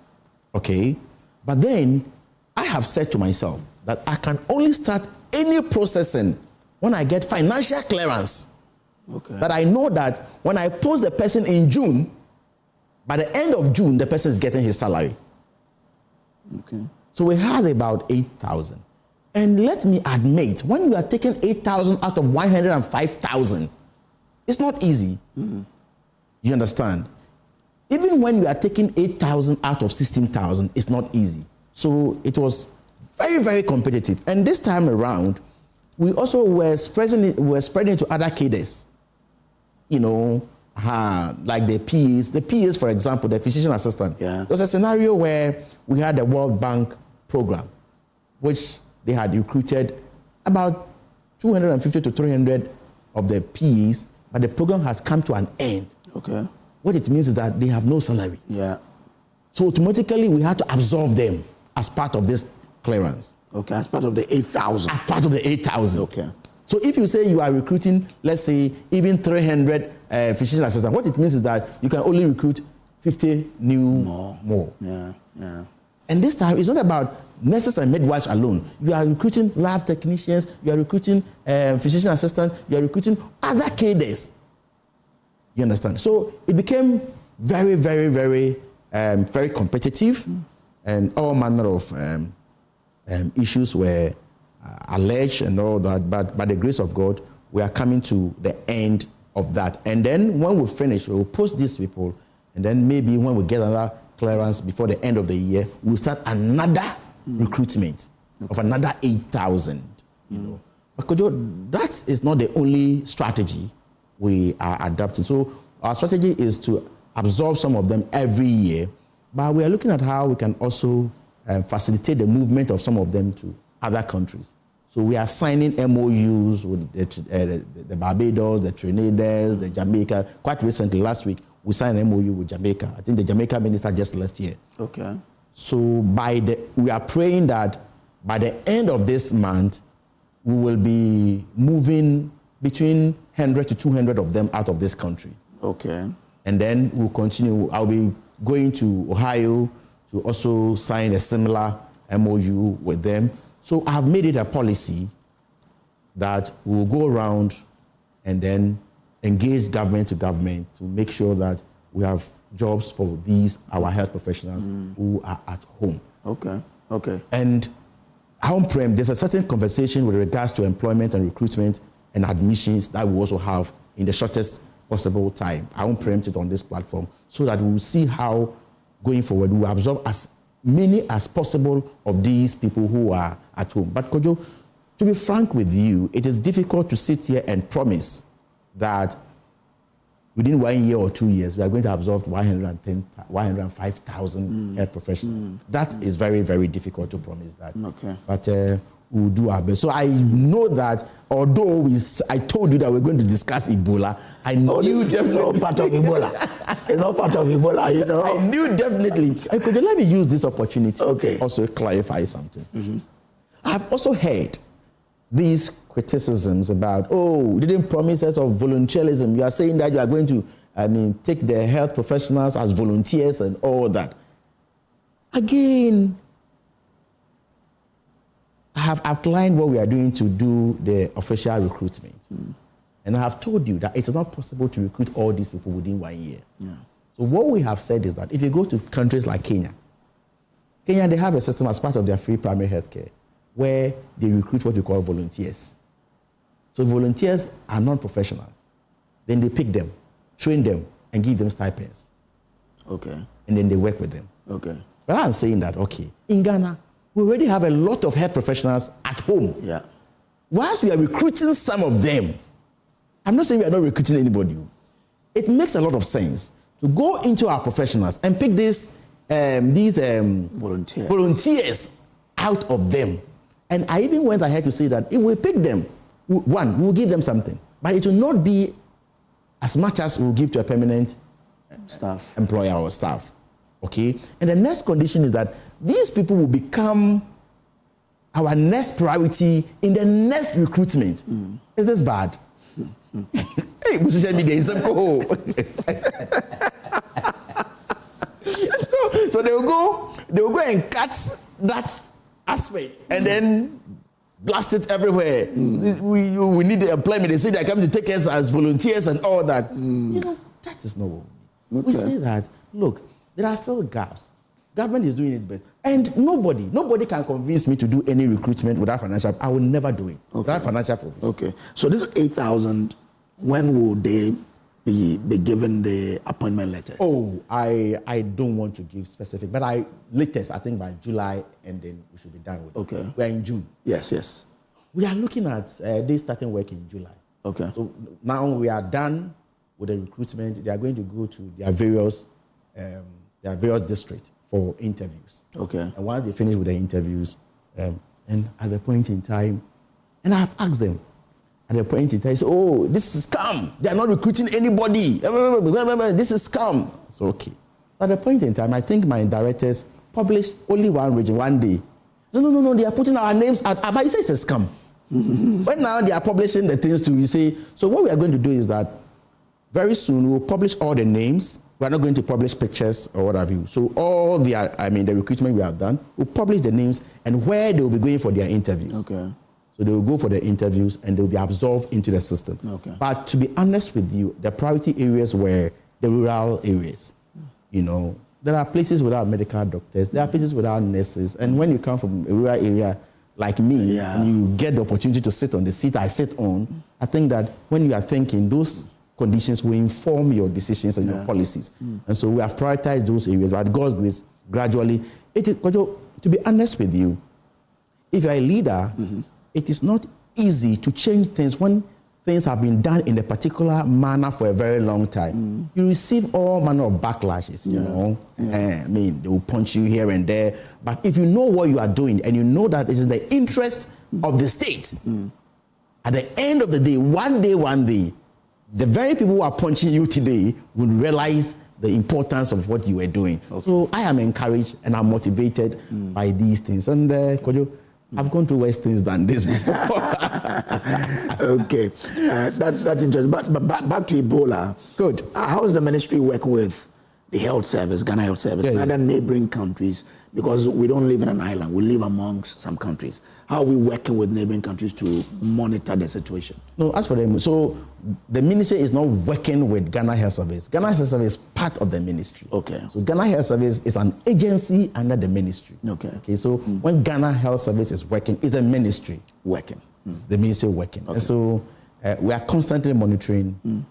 Okay. But then I have said to myself that I can only start any processing when I get financial clearance. Okay. That I know that when I post the person in June, by the end of June, the person is getting his salary. Okay. So we had about 8,000. And let me admit, when you are taking 8,000 out of 105,000, it's not easy. You understand? Even when you are taking 8,000 out of 16,000, it's not easy. So it was very, very competitive. And this time around, we also were spreading it to other cadres. You know, like the PAs. The PAs, for example, the physician assistant. There was a scenario where we had a World Bank program, which they had recruited about 250 to 300 of the PAs, but the program has come to an end. Okay. What it means is that they have no salary. Yeah. So automatically we had to absorb them as part of this clearance. Okay, as part of the 8,000. As part of the 8,000. Okay. So if you say you are recruiting, let's say, even 300 physician assistants, what it means is that you can only recruit 50 new more. Yeah. And this time, it's not about nurses and midwives alone. You are recruiting lab technicians, you are recruiting physician assistants, you are recruiting other cadres. You understand? So it became very, very, very, very competitive, and all manner of issues were alleged and all that. But by the grace of God, we are coming to the end of that. And then when we finish, we will post these people, and then maybe when we get another clearance before the end of the year, we'll start another recruitment of another 8,000. You know, but Kojo, that is not the only strategy we are adapting. So our strategy is to absorb some of them every year, but we are looking at how we can also facilitate the movement of some of them to other countries. So we are signing MOUs with the Barbados, the Trinidad, the Jamaica. Quite recently, last week, we signed an MOU with Jamaica. I think the Jamaica minister just left here. Okay. So we are praying that by the end of this month, we will be moving between 100 to 200 of them out of this country. Okay. And then we'll continue. I'll be going to Ohio to also sign a similar MOU with them. So I've made it a policy that we'll go around and then engage government to government to make sure that we have jobs for our health professionals who are at home. Okay. And home-prem, there's a certain conversation with regards to employment and recruitment and admissions that we also have in the shortest possible time. I won't preempt it on this platform so that we will see how, going forward, we will absorb as many as possible of these people who are at home. But Kojo, to be frank with you, it is difficult to sit here and promise that within 1 year or 2 years, we are going to absorb 105,000 health professionals. That is very, very difficult to promise that. Okay. But we'll do our best. So I know that although I told you that we're going to discuss Ebola, I knew this is all part of Ebola. It's all part of Ebola, you know. I knew definitely. Kojo, let me use this opportunity also clarify something. Mm-hmm. I've also heard these criticisms about, you didn't promise us of volunteerism. You are saying that you are going to, take the health professionals as volunteers and all that. Again, I have outlined what we are doing to do the official recruitment. And I have told you that it's not possible to recruit all these people within 1 year. Yeah. So what we have said is that if you go to countries like Kenya, they have a system as part of their free primary health care where they recruit what we call volunteers. So volunteers are non-professionals. Then they pick them, train them, and give them stipends. Okay. And then they work with them. Okay. But I'm saying that, in Ghana, we already have a lot of health professionals at home. Yeah. Whilst we are recruiting some of them, I'm not saying we are not recruiting anybody. It makes a lot of sense to go into our professionals and pick these volunteers out of them. And I even went ahead to say that if we pick them, one, we will give them something. But it will not be as much as we will give to a permanent staff, employer or staff. Okay? And the next condition is that these people will become our next priority in the next recruitment. Is this bad? Hey, social media is so they will go and cut that aspect and then blast it everywhere. We need the employment. They say they're coming to take us as volunteers and all that. You know, that is not what we mean. We say that, look, there are still gaps. Government is doing its best. And nobody can convince me to do any recruitment without financial. I will never do it without financial provision. Okay. So this 8,000, when will they be given the appointment letter? I don't want to give specific, but I think by July, and then we should be done with it. Okay. We're in June. Yes. We are looking at they starting work in July. Okay. So now we are done with the recruitment. They are going to go to their various districts for interviews. Okay. And once they finish with the interviews, and at the point in time, and I've asked them, at the point in time, they say, this is scam. They are not recruiting anybody. This is scam. So, okay. At the point in time, I think my directors published only one region, one day. So, no, they are putting our names out. But you say it's a scam. But now they are publishing the things too. You say, so what we are going to do is that very soon we'll publish all the names. We're not going to publish pictures or what have you. So all the recruitment we have done, we'll publish the names and where they will be going for their interviews. Okay. So they will go for the interviews and they'll be absorbed into the system. Okay. But to be honest with you, the priority areas were the rural areas. You know, there are places without medical doctors, there are places without nurses. And when you come from a rural area like me, and you get the opportunity to sit on the seat I sit on, I think that when you are thinking, those conditions will inform your decisions and your policies. And so we have prioritized those areas. But God's grace, gradually, Kojo, to be honest with you, if you're a leader, it is not easy to change things when things have been done in a particular manner for a very long time. You receive all manner of backlashes, you know. They will punch you here and there. But if you know what you are doing and you know that it is in the interest of the state, at the end of the day, one day, the very people who are punching you today will realize the importance of what you were doing. So I am encouraged and I'm motivated by these things. And Kojo, I've gone through worse things than this before. Okay, that's interesting. But back to Ebola. Good. How is the ministry working with the health service, Ghana Health Service, and other neighboring countries? Because we don't live in an island, we live amongst some countries. How are we working with neighboring countries to monitor the situation? No, as for them, so the ministry is not working with Ghana Health Service. Ghana Health Service is part of the ministry. Okay. So Ghana Health Service is an agency under the ministry. Okay. So when Ghana Health Service is working, it's the ministry working. It's the ministry working. And so we are constantly monitoring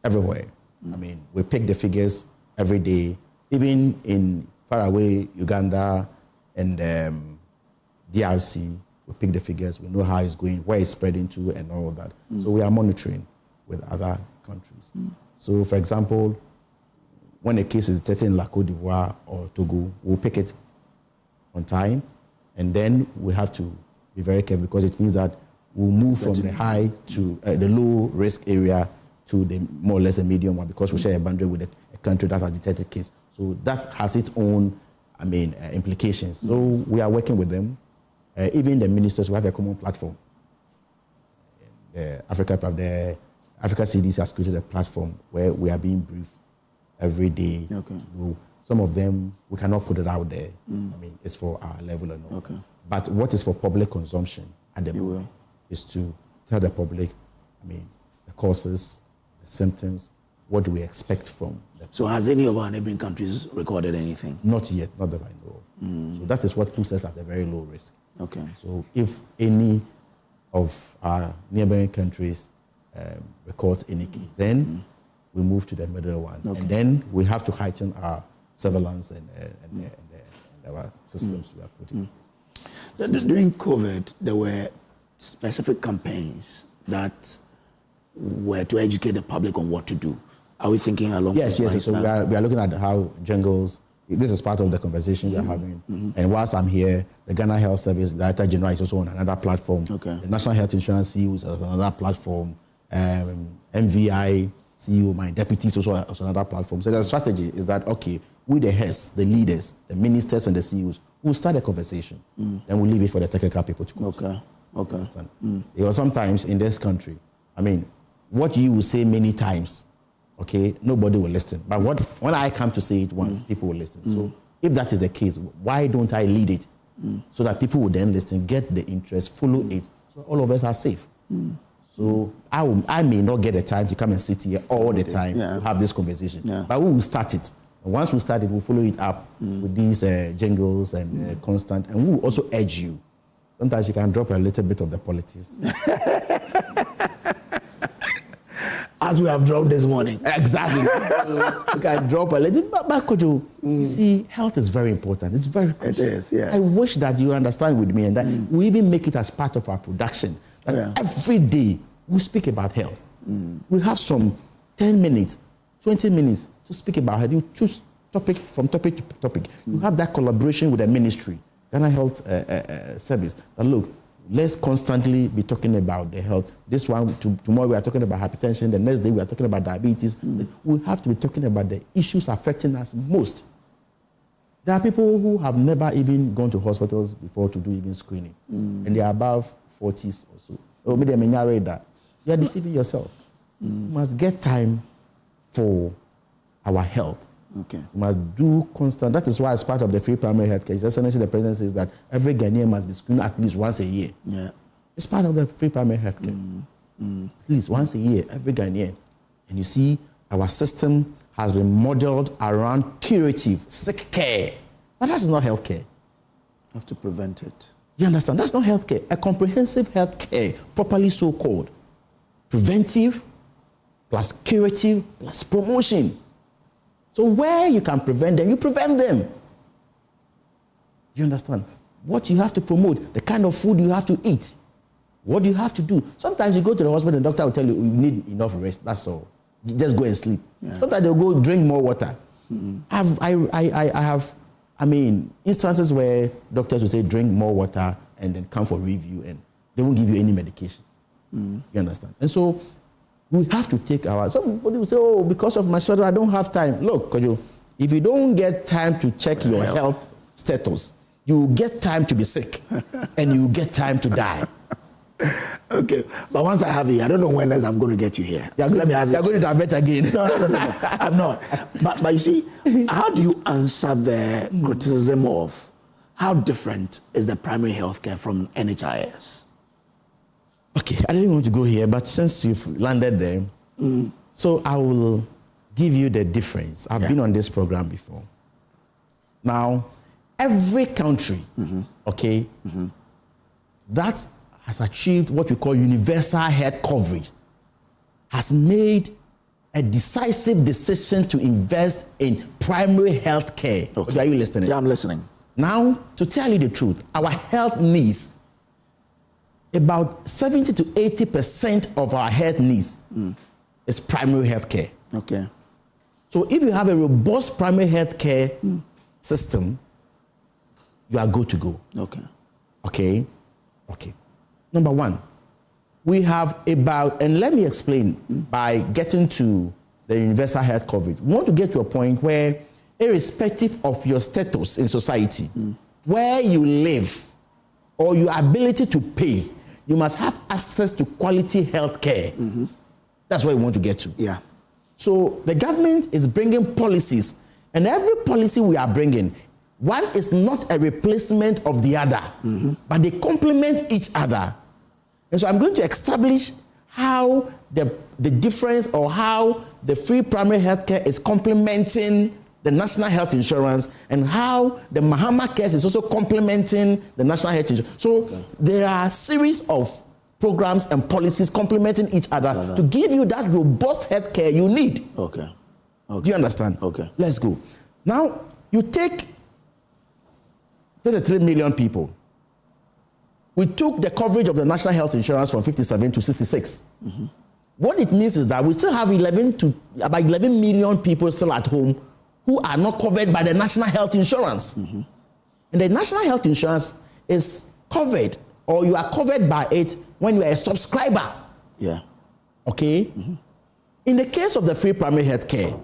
everywhere. I mean, we pick the figures every day, even in faraway Uganda and DRC. We pick the figures, we know how it's going, where it's spreading to, and all that. So we are monitoring with other countries. So, for example, when a case is detected in La Côte d'Ivoire or Togo, we'll pick it on time, and then we have to be very careful because it means that we'll move from the high to the low risk area to the more or less a medium one because we share a boundary with a country that has detected case. So that has its own, implications. So we are working with them. Even the ministers, we have a common platform. The Africa CDC has created a platform where we are being briefed every day. Okay. Some of them, we cannot put it out there. It's for our level or not. Okay. But what is for public consumption at the moment is to tell the public, the causes, the symptoms, what do we expect from them. So has any of our neighboring countries recorded anything? Not yet, not that I know of. So that is what puts us at a very low risk. Okay. So if any of our neighboring countries records any case, then we move to the middle one. Okay. And then we have to heighten our surveillance and our systems we are putting in place. So during COVID, there were specific campaigns that were to educate the public on what to do. Are we thinking along those lines? Yes. So we are looking at how jungles. This is part of the conversation we are having. And whilst I'm here, the Ghana Health Service Director General is also on another platform. Okay. The National Health Insurance CEO is on another platform. MVI CEO, my deputy, is also on another platform. So the strategy is that, okay, we the heads, the leaders, the ministers and the CEOs, we'll start a conversation. Then we'll leave it for the technical people to go. Okay. Because sometimes in this country, what you will say many times, okay, nobody will listen. But when I come to say it once, people will listen. So if that is the case, why don't I lead it so that people will then listen, get the interest, follow it, so all of us are safe. So I may not get the time to come and sit here all the time to have this conversation, but we will start it. And once we start it, we'll follow it up with these jingles and constant, and we will also urge you. Sometimes you can drop a little bit of the politics. As we have dropped this morning. Exactly. You can drop a little bit, but Kojo, you see, health is very important. It's very crucial. It is, yes. I wish that you understand with me and that we even make it as part of our production. That every day we speak about health. We have some 10 minutes, 20 minutes to speak about health. You choose topic from topic to topic. You have that collaboration with the ministry, Ghana Health Service. That look, let's constantly be talking about the health. This one, tomorrow we are talking about hypertension. The next day we are talking about diabetes. We have to be talking about the issues affecting us most. There are people who have never even gone to hospitals before to do even screening. And they are above 40s or so. Or maybe you are deceiving yourself. You must get time for our health. Okay. You must do constant. That is why, as part of the free primary health care, essentially the president says that every Ghanaian must be screened at least once a year. Yeah. It's part of the free primary health care. At least once a year, every Ghanaian. And you see, our system has been modeled around curative, sick care. But that's not health care. You have to prevent it. You understand? That's not health care. A comprehensive health care, properly so called. Preventive plus curative plus promotion. So where you can prevent them, you prevent them. You understand? What you have to promote, the kind of food you have to eat, what you have to do. Sometimes you go to the hospital and the doctor will tell you, you need enough rest, that's all. You just go and sleep. Yeah. Sometimes they'll go drink more water. I have instances where doctors will say drink more water and then come for review and they won't give you any medication. You understand? And so we have to take somebody will say, oh, because of my schedule, I don't have time. Look, Kojo, if you don't get time to check your health status, you get time to be sick and you get time to die. Okay, but once I have you, I don't know when else I'm going to get you here. You're going to divert again. No, I'm not. But you see, how do you answer the criticism of how different is the primary health care from NHIS? Okay, I didn't want to go here, but since you've landed there, so I will give you the difference. I've been on this program before. Now, every country, that has achieved what we call universal health coverage has made a decisive decision to invest in primary health care. Okay. Are you listening? Yeah, I'm listening. Now, to tell you the truth, our health needs, about 70 to 80% of our health needs is primary health care. Okay. So if you have a robust primary health care system, you are good to go. Okay. Okay. Okay. Number one, we have about, and let me explain by getting to the universal health coverage. We want to get to a point where, irrespective of your status in society, where you live or your ability to pay, you must have access to quality health care. That's what we want to get to. Yeah. So the government is bringing policies, and every policy we are bringing, one is not a replacement of the other, but they complement each other. And so I'm going to establish how the difference, or how the free primary health care is complementing the national health insurance, and how the Mahama Cares is also complementing the national health insurance. So there are a series of programs and policies complementing each other to give you that robust health care you need. Okay. Do you understand? Okay. Let's go. Now, you take 33 million people. We took the coverage of the national health insurance from 57 to 66. What it means is that we still have about 11 million people still at home who are not covered by the national health insurance. And the national health insurance is covered, or you are covered by it when you are a subscriber. Yeah. Okay? In the case of the free primary health care,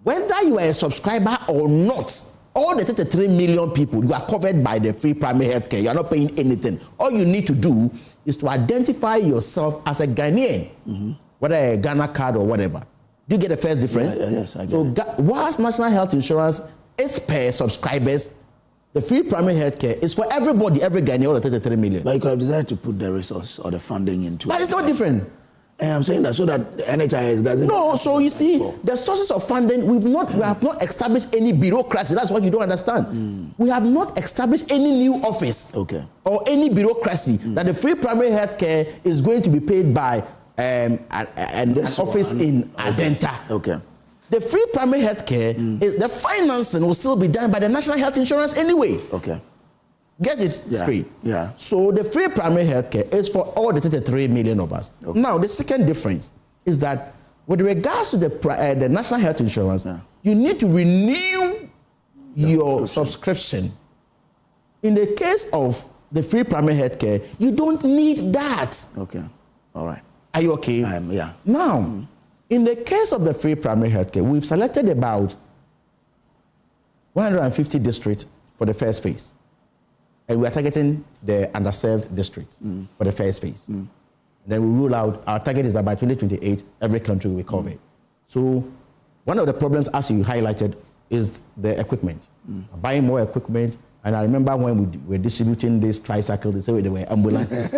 whether you are a subscriber or not, all the 33 million people, you are covered by the free primary health care. You are not paying anything. All you need to do is to identify yourself as a Ghanaian, whether a Ghana card or whatever. Do you get the first difference? Yes, I get it. Whilst national health insurance is per subscribers, the free primary health care is for everybody, every Ghanaian, all the 33 million. But you could have decided to put the resource or the funding into it. But it's not different. And I'm saying that so that NHIS doesn't... No, so you see, the sources of funding, we have not established any bureaucracy. That's what you don't understand. We have not established any new office or any bureaucracy that the free primary health care is going to be paid by an office in Adenta. Okay. The free primary health care, the financing will still be done by the national health insurance anyway. Okay. Get it straight. Yeah. So the free primary health care is for all the 33 million of us. Okay. Now, the second difference is that with regards to the national health insurance, you need to renew your subscription. In the case of the free primary health care, you don't need that. Okay. All right. Are you okay? I am, yeah. Now, in the case of the free primary health care, we've selected about 150 districts for the first phase. And we are targeting the underserved districts for the first phase. And then we rule out, our target is that by 2028, every country will be covered. So one of the problems, as you highlighted, is the equipment. Buying more equipment. And I remember when we were distributing these tricycles, they said they were ambulances.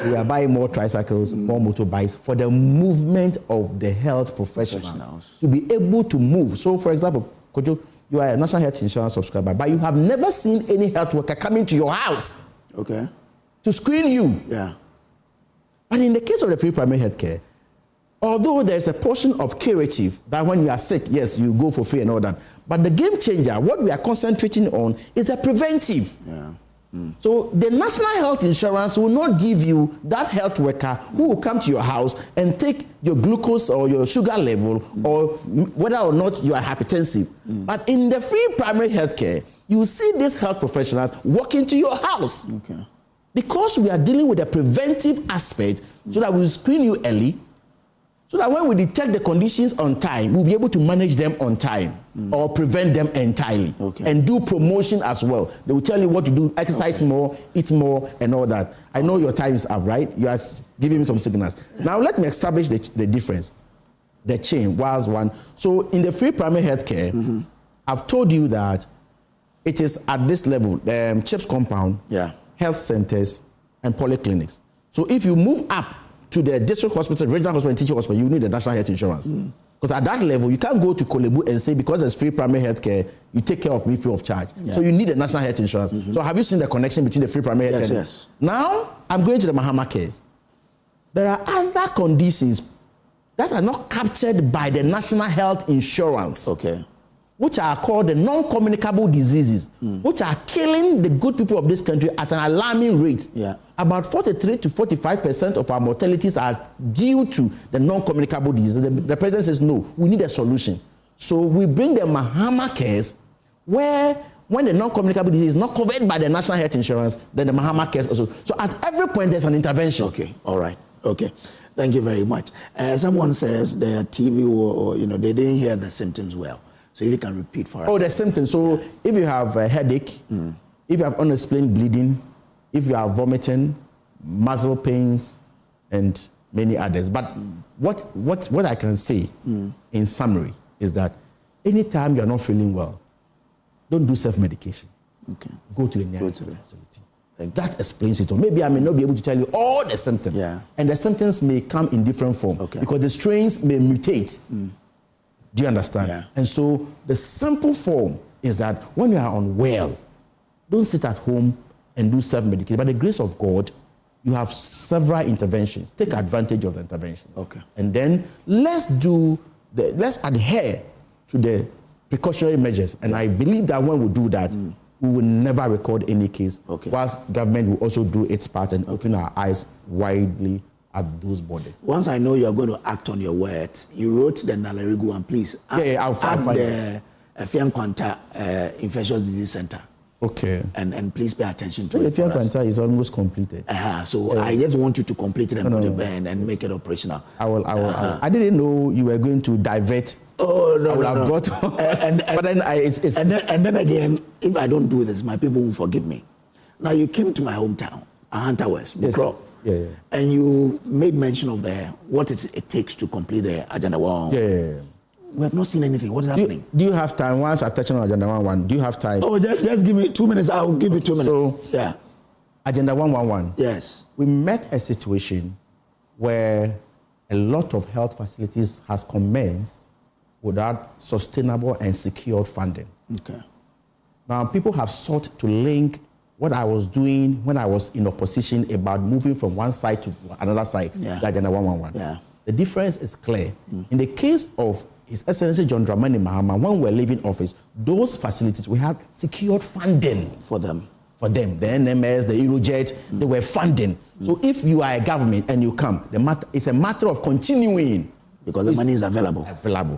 We are buying more tricycles, more motorbikes for the movement of the health professionals to be able to move. So, for example, Kojo, you are a national health insurance subscriber, but you have never seen any health worker coming to your house to screen you. Yeah. But in the case of the free primary health care, although there's a portion of curative that when you are sick, yes, you go for free and all that, but the game changer, what we are concentrating on is the preventive. Yeah. So the national health insurance will not give you that health worker who will come to your house and take your glucose or your sugar level or whether or not you are hypertensive. But in the free primary health care, you will see these health professionals walk into your house. Because we are dealing with a preventive aspect so that we will screen you early, so that when we detect the conditions on time, we'll be able to manage them on time or prevent them entirely. And do promotion as well. They will tell you what to do, exercise more, eat more, and all that. I know your time is up, right? You are giving me some signals. Now let me establish the difference. The chain was one. So in the free primary health care, I've told you that it is at this level, CHIPS compound, health centers, and polyclinics. So if you move up to the district hospital, regional hospital, and teaching hospital, you need the national health insurance. Because at that level, you can't go to Kolebu and say, because there's free primary health care, you take care of me free of charge. So you need the national health insurance. So have you seen the connection between the free primary health care? Yes. Now, I'm going to the Mahama Cares. There are other conditions that are not captured by the national health insurance. Which are called the non-communicable diseases, which are killing the good people of this country at an alarming rate. About 43 to 45% of our mortalities are due to the non-communicable diseases. The president says, no, we need a solution. So we bring the Mahama Cares, where when the non-communicable disease is not covered by the National Health Insurance, then the Mahama cares also. So at every point, there's an intervention. Okay, all right, okay. Thank you very much. Someone says their TV or they didn't hear the symptoms well. So if you can repeat for us. Oh, the symptoms. So if you have a headache, if you have unexplained bleeding, if you are vomiting, muscle pains, and many others. But what I can say in summary is that anytime you are not feeling well, don't do self-medication. Okay. Go to the nearest facility. That explains it all. Maybe I may not be able to tell you all the symptoms. Yeah. And the symptoms may come in different form. Okay. Because the strains may mutate. Do you understand? Yeah. And so the simple form is that when you are unwell, don't sit at home and do self-medication. By the grace of God, you have several interventions. Take advantage of the intervention. Okay. And then let's adhere to the precautionary measures. And I believe that when we do that, we will never record any case. Okay. Whilst government will also do its part and open our eyes widely at those borders. Once I know you're going to act on your words, you wrote the Nalerigu and please I'll add find the Efian Kwanta Infectious Disease Center. Okay. And please pay attention to The it. Efian Kwanta is almost completed. So I just want you to complete it and make it operational. I will. I didn't know you were going to divert. Oh no! I would have brought. But then and then again, if I don't do this, my people will forgive me. Now you came to my hometown, Ahanta West, Bukro, yeah. And you made mention of what it takes to complete the Agenda 1. Yeah. We have not seen anything. What is happening? Do you have time? Once I touch on Agenda 111, do you have time? Oh, just give me 2 minutes. I'll give you 2 minutes. So, yeah. Agenda 111. Yes. We met a situation where a lot of health facilities has commenced without sustainable and secured funding. Okay. Now, people have sought to link what I was doing when I was in opposition about moving from one side to another side, the Agenda 111. Yeah. The difference is clear. In the case of His Excellency John Dramani Mahama, when we were leaving office, those facilities, we had secured funding for them. The NMS, the Eurojet, they were funding. So if you are a government and you come, it's a matter of continuing. Because the money is available.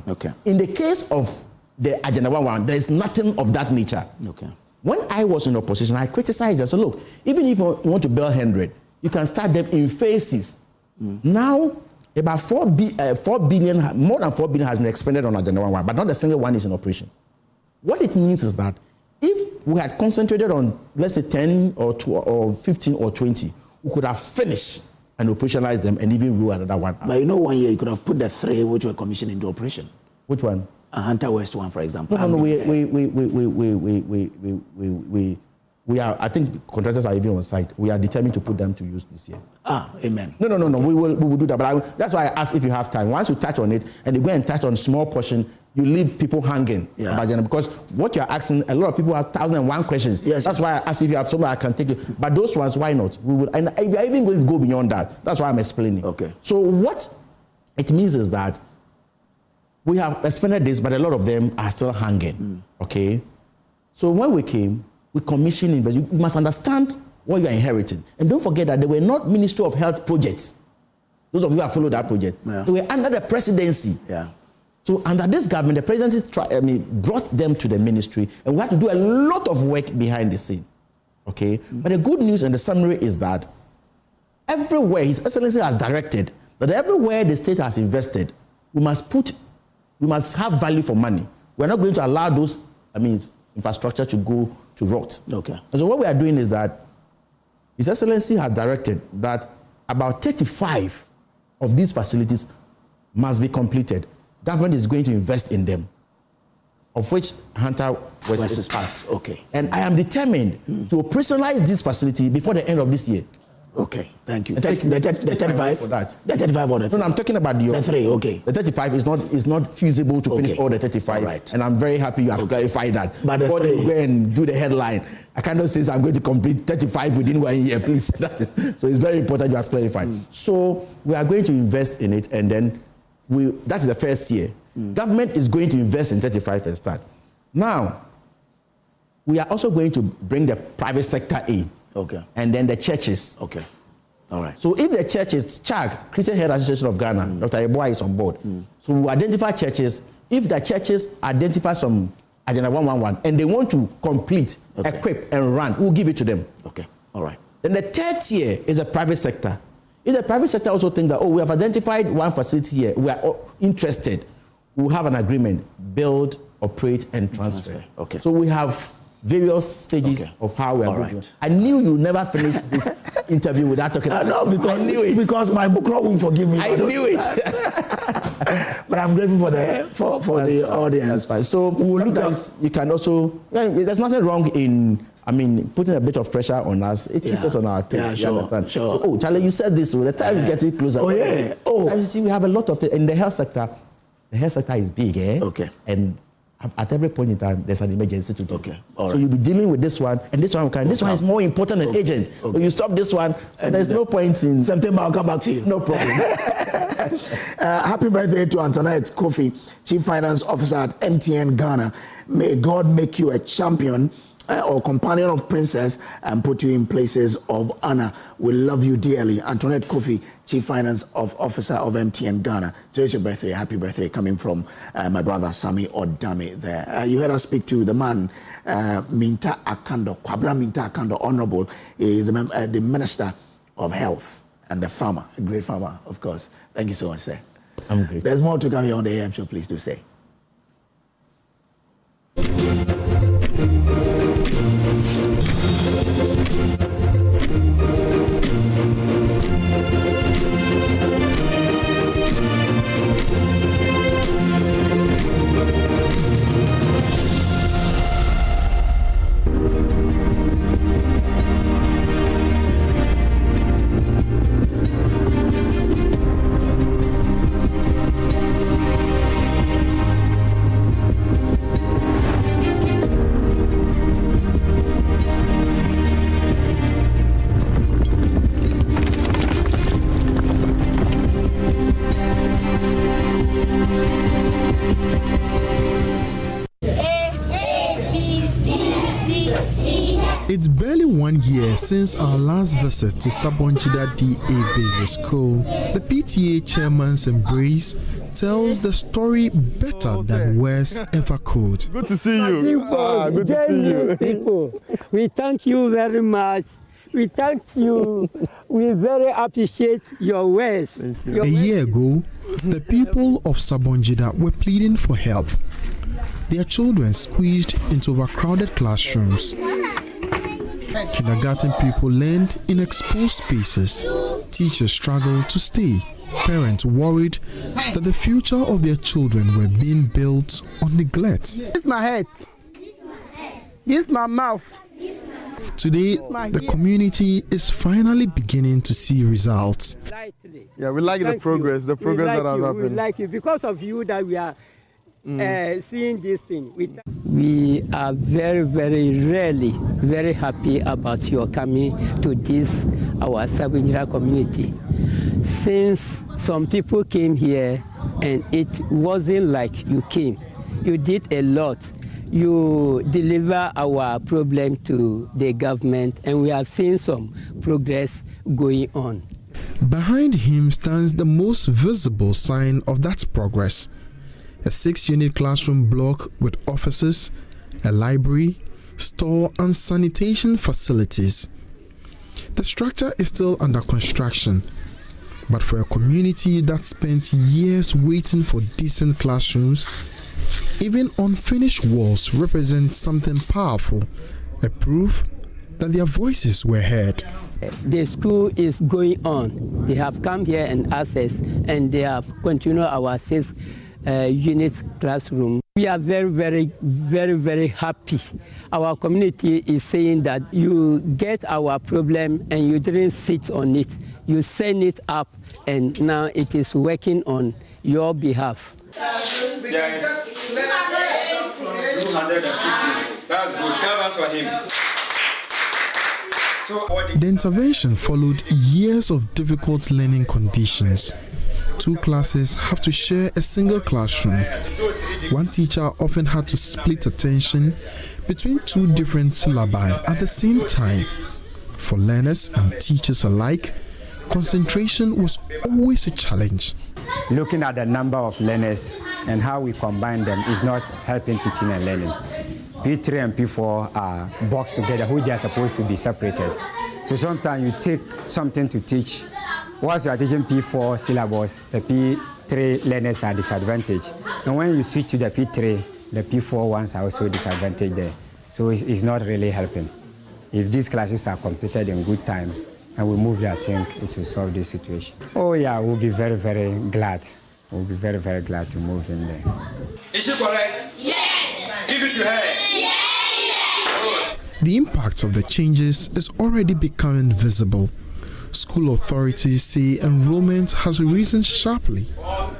Okay. In the case of the Agenda 111, there is nothing of that nature. Okay. When I was in opposition, I criticized. I said, look, even if you want to build 100, you can start them in phases. Now, about 4 billion, more than 4 billion has been expended on Agenda 111, but not a single one is in operation. What it means is that if we had concentrated on, let's say, 10 or 12 or 15 or 20, we could have finished and operationalize them and even rule another one. But 1 year you could have put the 3 which were commissioned into operation. Which one? Ahanta West one, for example. No, we are. I think contractors are even on site. We are determined to put them to use this year. Amen. No. Okay. We will do that. But that's why I asked if you have time. Once you touch on it and you go and touch on small portion, you leave people hanging. Because what you're asking, a lot of people have 1,001 questions. Yes. That's why I asked if you have somebody I can take it. But those ones, why not? We will. And if you're even going to go beyond that, that's why I'm explaining. Okay. So what it means is that we have expended this, but a lot of them are still hanging. Okay. So when we came, we commissioned investment. You must understand what you are inheriting. And don't forget that they were not Ministry of Health projects. Those of you who have followed that project. Yeah. They were under the presidency. Yeah. So under this government, the presidency brought them to the ministry, and we had to do a lot of work behind the scene. Okay? But the good news and the summary is that everywhere His Excellency has directed, that everywhere the state has invested, we must have value for money. We're not going to allow those, infrastructure to go to rot. Okay. And so what we are doing is that His Excellency has directed that about 35 of these facilities must be completed. Government is going to invest in them, of which Hunter West is part. Okay. And I am determined to operationalize this facility before the end of this year. Okay, thank you. The 35 for that. The 35 or the 3? No, I'm talking about the 3. Okay. The 35 is not feasible to finish all the 35. Right. And I'm very happy you have clarified that. But before they go and do the headline, I cannot say I'm going to complete 35 within 1 year, please. So it's very important you have clarified. So we are going to invest in it, and then that's the first year. Government is going to invest in 35 and start. Now, we are also going to bring the private sector in. Okay. And then the churches. Okay. All right. So if the churches, CHAG, Christian Health Association of Ghana, Dr. Eboa is on board. So we identify churches. If the churches identify some Agenda 111, and they want to complete, equip, and run, we'll give it to them. Okay, all right. Then the third tier is the private sector. If the private sector also think that, we have identified one facility here, we are interested, we'll have an agreement, build, operate, and transfer. Okay. So we have various stages of how we are going. I knew you never finish this interview without talking about No, because, I knew it. Because my book won't forgive me. I knew it. But I'm grateful for the audience. That's fine. So sometimes you can also, there's nothing wrong in, putting a bit of pressure on us. It keeps us on our toes. Yeah, sure. Oh, Charlie, you said this, so the time is getting closer. Oh, yeah. And you see, we have a lot of in the health sector. The health sector is big, Okay. And at every point in time, there's an emergency to do. Okay. All right. So you'll be dealing with this one, and this one can. This one is more important than urgent. So you stop this one, so there's no point in. September, I'll come back to you. No problem. Happy birthday to Antoinette Kofi, Chief Finance Officer at MTN Ghana. May God make you a champion or companion of princess and put you in places of honor. We love you dearly. Antoinette Kofi, Chief Finance Officer of MTN Ghana. Today's your birthday. Happy birthday coming from my brother Sami Odame there. You heard us speak to the man, Minta Akando, Kwabra Minta Akando, Honorable, is the Minister of Health and the farmer, a great farmer, of course. Thank you so much, sir. I'm great. There's more to come here on the AM show, please do say. It's barely 1 year since our last visit to Sabonjida DA Basic School. The PTA chairman's embrace tells the story better than words ever could. Good to see you. Good to see you. People, we thank you very much. We thank you. We very appreciate your words. A year ago, the people of Sabonjida were pleading for help. Their children squeezed into overcrowded classrooms. Kindergarten people learned in exposed spaces. Teachers struggled to stay. Parents worried that the future of their children were being built on neglect. This is my head. This is my mouth. Today, the community is finally beginning to see results. Yeah, we like the progress that has happened. We like you because of you that we are seeing this thing. We are very, very rarely very happy about your coming to this, our Sabonjida community. Since some people came here and it wasn't like you came. You did a lot. You deliver our problem to the government and we have seen some progress going on. Behind him stands the most visible sign of that progress. A 6-unit classroom block with offices, a library, store and sanitation facilities. The structure is still under construction, but for a community that spent years waiting for decent classrooms, even unfinished walls represent something powerful, a proof that their voices were heard. The school is going on. They have come here and access, and they have continued our 6-unit classroom. We are very, very, very, very happy. Our community is saying that you get our problem and you didn't sit on it. You send it up, and now it is working on your behalf. Yes. 250. That's good. Canvas for him. The intervention followed years of difficult learning conditions. 2 classes have to share a single classroom. One teacher often had to split attention between 2 different syllabi at the same time. For learners and teachers alike, concentration was always a challenge. Looking at the number of learners and how we combine them is not helping teaching and learning. P3 and P4 are boxed together, which they are supposed to be separated. So sometimes you take something to teach. Once you are teaching P4 syllabus, the P3 learners are disadvantaged. And when you switch to the P3, the P4 ones are also disadvantaged there. So it's not really helping. If these classes are completed in good time and we move there, I think it will solve this situation. Oh yeah, we'll be very, very glad. We'll be very, very glad to move in there. Is she correct? Yes. Give it to her. Yeah. The impact of the changes is already becoming visible. School authorities say enrollment has risen sharply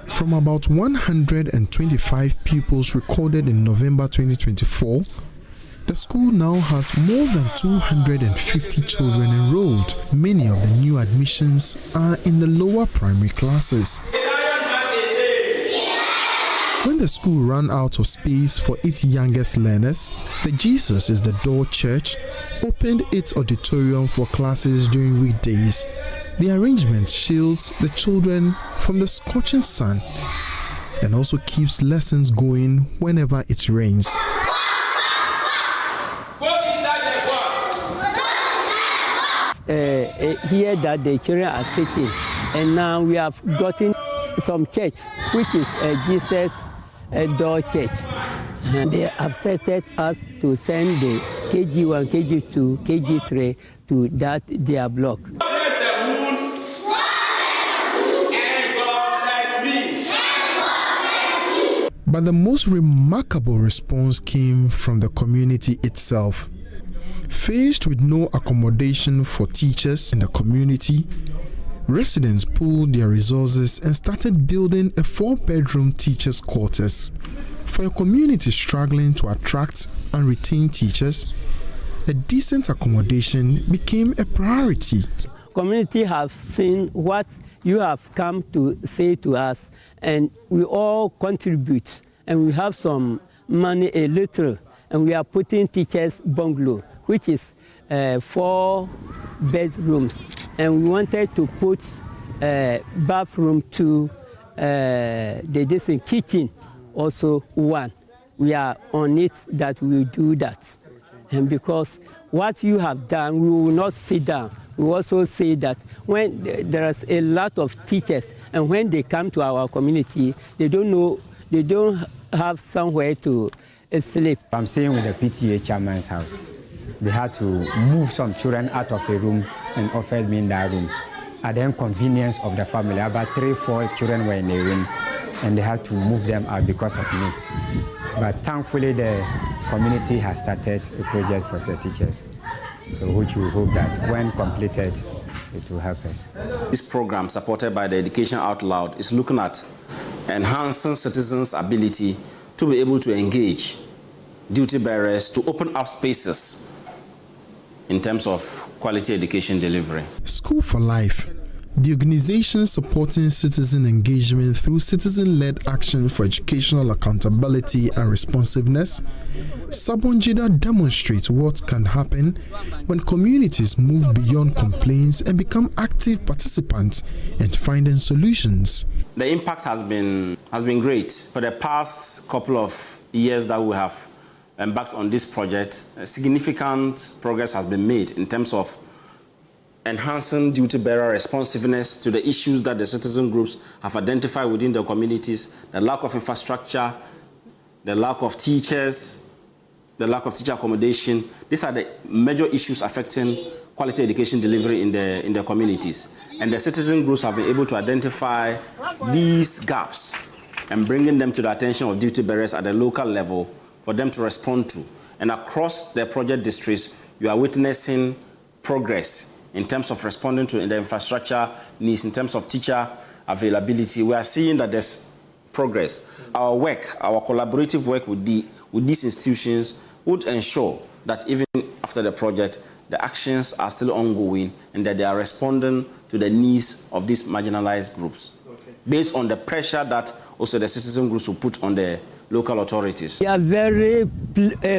from about 125 pupils recorded in November 2024. The school now has more than 250 children enrolled. Many of the new admissions are in the lower primary classes. When the school ran out of space for its youngest learners, the Jesus is the Door Church opened its auditorium for classes during weekdays. The arrangement shields the children from the scorching sun and also keeps lessons going whenever it rains. Here that the children are sitting, and now we have gotten some church, which is Jesus Door Church. And they accepted us to send the KG1, KG2, KG3 to that their block. But the most remarkable response came from the community itself. Faced with no accommodation for teachers in the community, residents pooled their resources and started building a 4-bedroom teachers' quarters. For a community struggling to attract and retain teachers, a decent accommodation became a priority. Community have seen what you have come to say to us, and we all contribute, and we have some money, a little, and we are putting teachers' bungalow, which is 4 bedrooms, and we wanted to put bathroom to the kitchen, also 1. We are on it that we will do that. And because what you have done, we will not sit down. We also say that when there is a lot of teachers, and when they come to our community, they don't have somewhere to sleep. I'm staying with the PTA chairman's house. They had to move some children out of a room and offered me in that room. At the inconvenience of the family, about 3-4 children were in a room, and they had to move them out because of me. But thankfully, the community has started a project for the teachers, so which we hope that when completed, it will help us. This program, supported by the Education Out Loud, is looking at enhancing citizens' ability to be able to engage duty bearers to open up spaces in terms of quality education delivery. School for Life, the organization supporting citizen engagement through citizen-led action for educational accountability and responsiveness, Sabonjida demonstrates what can happen when communities move beyond complaints and become active participants in finding solutions. The impact has been great. For the past couple of years that we have embarked on this project, significant progress has been made in terms of enhancing duty bearer responsiveness to the issues that the citizen groups have identified within the communities, the lack of infrastructure, the lack of teachers, the lack of teacher accommodation. These are the major issues affecting quality education delivery in the communities. And the citizen groups have been able to identify these gaps and bringing them to the attention of duty bearers at the local level for them to respond to. And across the project districts, you are witnessing progress in terms of responding to the infrastructure needs, in terms of teacher availability. We are seeing that there's progress. Our work, our collaborative work with these institutions would ensure that even after the project, the actions are still ongoing and that they are responding to the needs of these marginalized groups, based on the pressure that also the citizen groups will put on the local authorities. We are very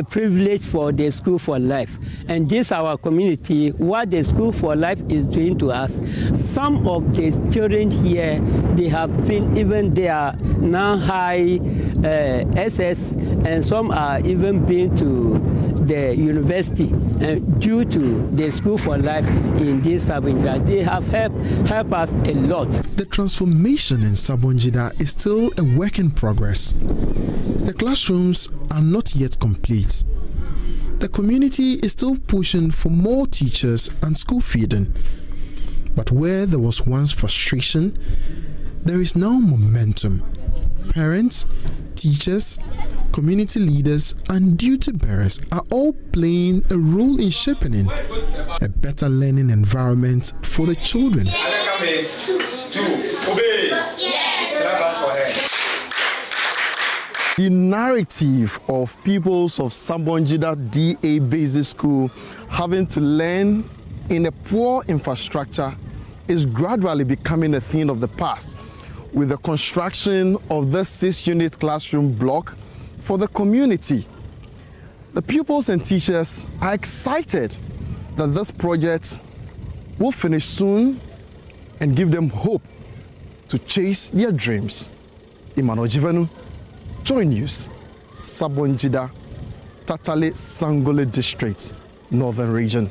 privileged for the School for Life, and this our community, what the School for Life is doing to us. Some of the children here, they have been, even they are now high SS and some are even been to the university due to the School for Life in this Sabonjida. They have helped us a lot. The transformation in Sabonjida is still a work in progress. The classrooms are not yet complete. The community is still pushing for more teachers and school feeding. But where there was once frustration, there is now momentum. Parents, teachers, community leaders, and duty bearers are all playing a role in shaping a better learning environment for the children. The narrative of pupils of Sabonjida DA Basic School having to learn in a poor infrastructure is gradually becoming a thing of the past, with the construction of the 6-unit classroom block for the community. The pupils and teachers are excited that this project will finish soon and give them hope to chase their dreams. Emmanuel Jivenu, Joy News, Sabonjida, Tatale Sangole District, Northern Region.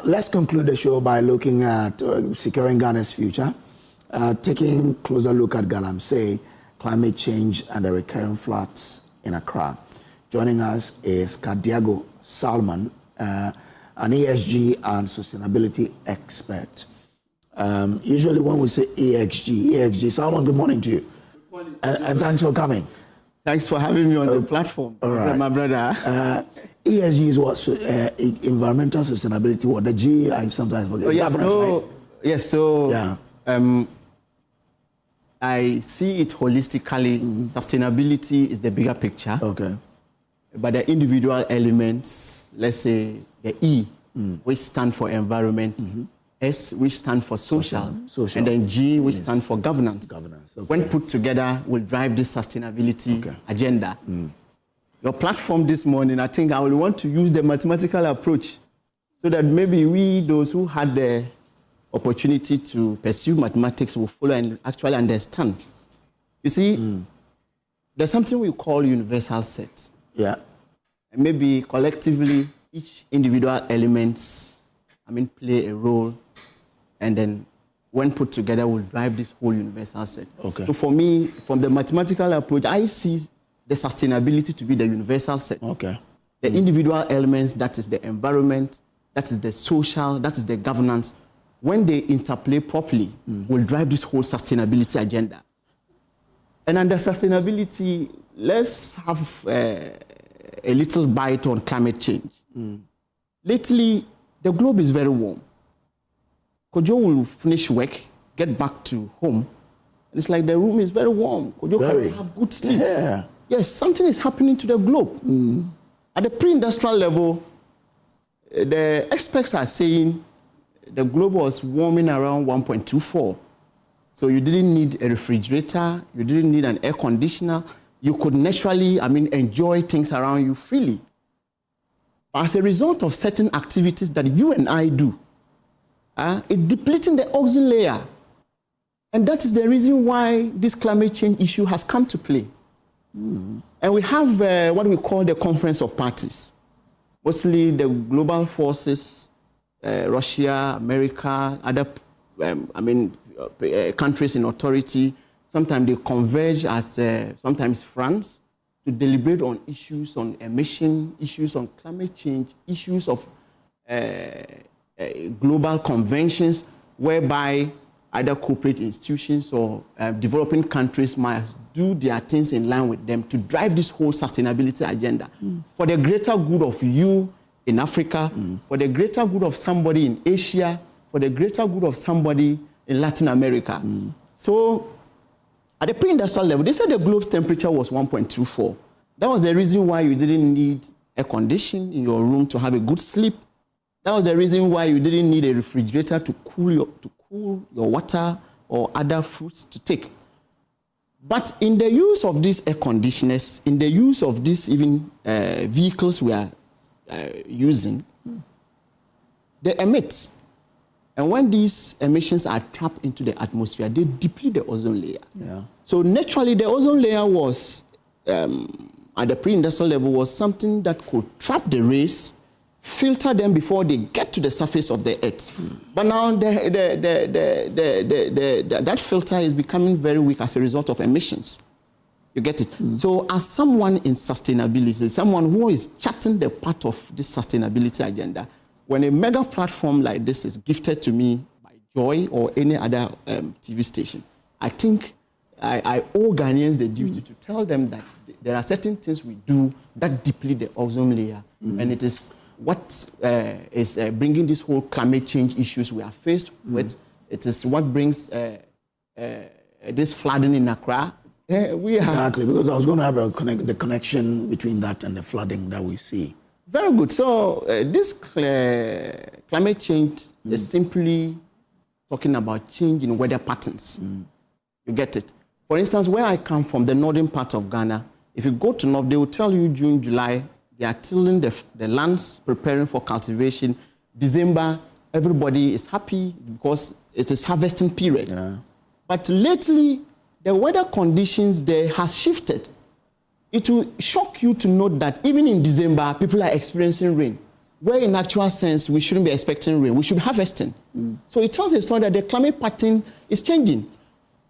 Let's conclude the show by looking at securing Ghana's future, taking a closer look at Galamsey, climate change, and the recurring floods in Accra. Joining us is Kadiago Salman, an ESG and sustainability expert. Usually when we say ESG, Salman, good morning to you. Good morning. And thanks for coming. Thanks for having me on the platform, all right. My brother. ESG is what? Environmental sustainability. What the G? I sometimes forget. Oh, yes. So, right? Yes. So, yeah. I see it holistically. Sustainability is the bigger picture. Okay. But the individual elements, let's say the E, which stand for environment, S, which stand for social, and then G, which stand for governance. Okay. When put together, will drive this sustainability agenda. Your platform this morning, I think I will want to use the mathematical approach so that maybe we, those who had the opportunity to pursue mathematics, will follow and actually understand. You see, there's something we call universal set. Yeah. And maybe collectively, each individual elements, play a role, and then when put together, will drive this whole universal set. Okay. So for me, from the mathematical approach, I see the sustainability to be the universal set. Okay. The individual elements, that is the environment, that is the social, that is the governance, when they interplay properly, will drive this whole sustainability agenda. And under sustainability, let's have a little bite on climate change. Lately, the globe is very warm. Kojo will finish work, get back to home, and it's like the room is very warm. Kojo can have good sleep. Yeah. Yes, something is happening to the globe. At the pre-industrial level, the experts are saying the globe was warming around 1.24. So you didn't need a refrigerator, you didn't need an air conditioner. You could naturally, enjoy things around you freely. But as a result of certain activities that you and I do, it's depleting the ozone layer. And that is the reason why this climate change issue has come to play. And we have what we call the Conference of Parties. Mostly the global forces, Russia, America, other countries in authority. Sometimes they converge at sometimes France to deliberate on issues on emission, issues on climate change, issues of global conventions whereby either corporate institutions or developing countries must do their things in line with them to drive this whole sustainability agenda for the greater good of you in Africa, for the greater good of somebody in Asia, for the greater good of somebody in Latin America. So at the pre-industrial level, they said the globe's temperature was 1.24. That was the reason why you didn't need air conditioning in your room to have a good sleep. That was the reason why you didn't need a refrigerator to cool your water or other fruits to take. But in the use of these air conditioners, in the use of these even vehicles we are using, they emit. And when these emissions are trapped into the atmosphere, they deplete the ozone layer. Yeah. So naturally, the ozone layer was, at the pre-industrial level, was something that could trap the rays, filter them before they get to the surface of the earth. But now that filter is becoming very weak as a result of emissions. You get it? So as someone in sustainability, someone who is charting the path of this sustainability agenda, when a mega platform like this is gifted to me by Joy or any other TV station, I think I owe Ghanaians the duty to tell them that there are certain things we do that deplete the ozone layer, and it is what is bringing this whole climate change issues we are faced with. It is what brings this flooding in Accra. Exactly, because I was going to have the connection between that and the flooding that we see. Very good. So this climate change is simply talking about change in weather patterns. You get it? For instance, where I come from, the northern part of Ghana, if you go to North, they will tell you June, July, they are tilling the lands, preparing for cultivation. December, everybody is happy because it is harvesting period. Yeah. But lately, the weather conditions there has shifted. It will shock you to note that even in December, people are experiencing rain, where in actual sense, we shouldn't be expecting rain. We should be harvesting. So it tells a story that the climate pattern is changing.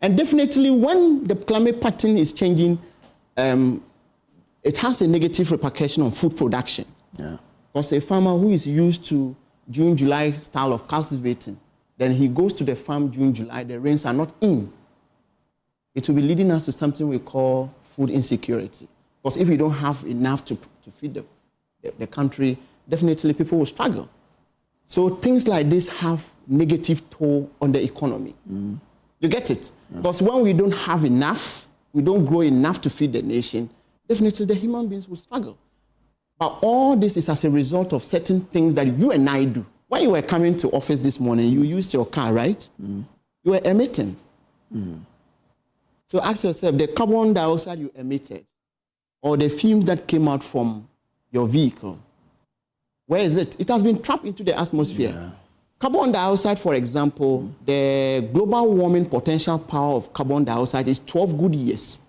And definitely when the climate pattern is changing, it has a negative repercussion on food production. Yeah. Because a farmer who is used to June, July style of cultivating, then he goes to the farm June, July, the rains are not in. It will be leading us to something we call food insecurity. Because if you don't have enough to feed the country, definitely people will struggle. So things like this have negative toll on the economy. You get it? Yeah. Because when we don't have enough, we don't grow enough to feed the nation, definitely the human beings will struggle. But all this is as a result of certain things that you and I do. When you were coming to office this morning, you used your car, right? You were emitting. So ask yourself, the carbon dioxide you emitted, or the fumes that came out from your vehicle, where is it? It has been trapped into the atmosphere. Yeah. Carbon dioxide, for example, the global warming potential power of carbon dioxide is 12 good years.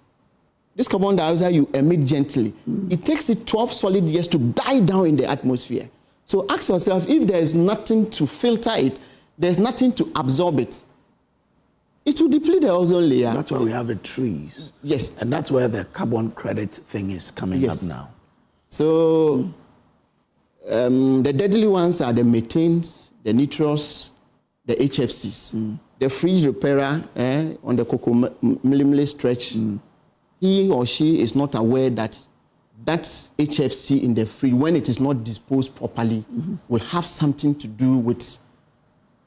This carbon dioxide you emit gently. It takes it 12 solid years to die down in the atmosphere. So ask yourself, if there is nothing to filter it, there's nothing to absorb it, it will deplete the ozone layer. That's why we have the trees. Yes. And that's where the carbon credit thing is coming up now. So the deadly ones are the methanes, the nitrous, the HFCs. The fridge repairer on the Cocoa Milimili stretch, he or she is not aware that that HFC in the fridge, when it is not disposed properly, will have something to do with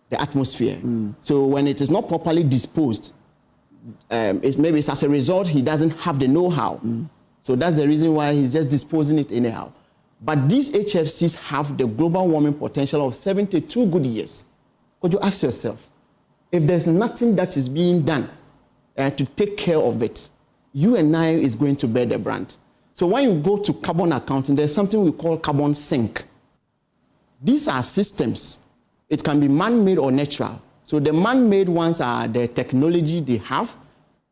the atmosphere. So when it is not properly disposed, maybe it's as a result he doesn't have the know-how. So that's the reason why he's just disposing it anyhow. But these HFCs have the global warming potential of 72 good years. Could you ask yourself, if there's nothing that is being done to take care of it, you and I is going to bear the brunt. So when you go to carbon accounting, there's something we call carbon sink. These are systems. It can be man-made or natural. So the man-made ones are the technology they have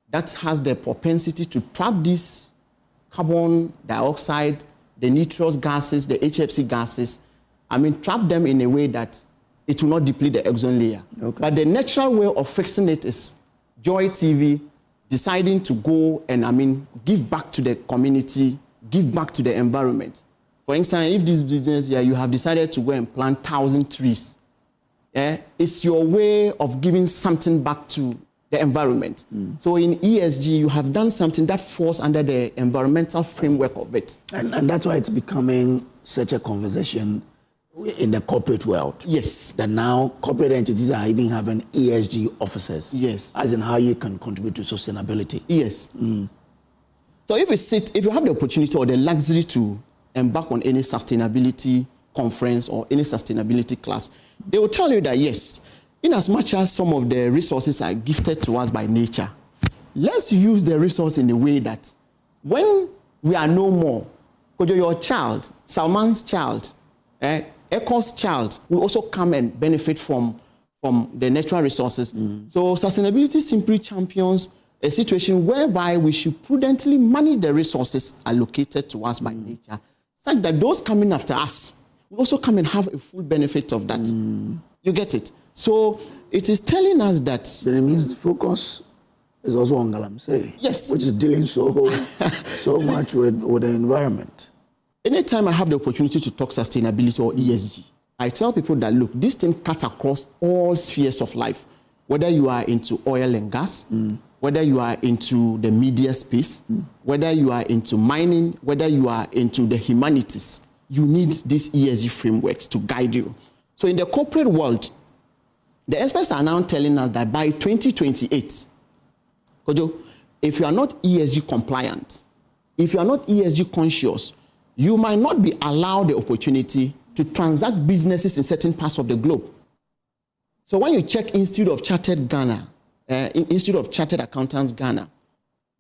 that has the propensity to trap this carbon dioxide, the nitrous gases, the HFC gases, trap them in a way that it will not deplete the ozone layer. Okay. But the natural way of fixing it is Joy TV deciding to go and, give back to the community, give back to the environment. For instance, if this business here, you have decided to go and plant 1,000 trees is your way of giving something back to the environment. So in ESG, you have done something that falls under the environmental framework of it. And that's why it's becoming such a conversation in the corporate world. Yes. That now corporate entities are even having ESG officers. Yes. As in how you can contribute to sustainability. Yes. So if you have the opportunity or the luxury to embark on any sustainability conference or any sustainability class, they will tell you that yes, in as much as some of the resources are gifted to us by nature, let's use the resource in a way that when we are no more, Kojo, your child, Salman's child, Eko's child will also come and benefit from the natural resources. So sustainability simply champions a situation whereby we should prudently manage the resources allocated to us by nature, such that those coming after us will also come and have a full benefit of that. You get it? So it is telling us that... So it means focus is also on Galamsey. Yes. Which is dealing so much with the environment. Anytime I have the opportunity to talk sustainability or ESG, I tell people that, look, this thing cut across all spheres of life, whether you are into oil and gas, whether you are into the media space, whether you are into mining, whether you are into the humanities, you need these ESG frameworks to guide you. So in the corporate world, the experts are now telling us that by 2028, Kojo, if you are not ESG compliant, if you are not ESG conscious, you might not be allowed the opportunity to transact businesses in certain parts of the globe. So when you check Institute of Chartered Ghana, Institute of Chartered Accountants Ghana,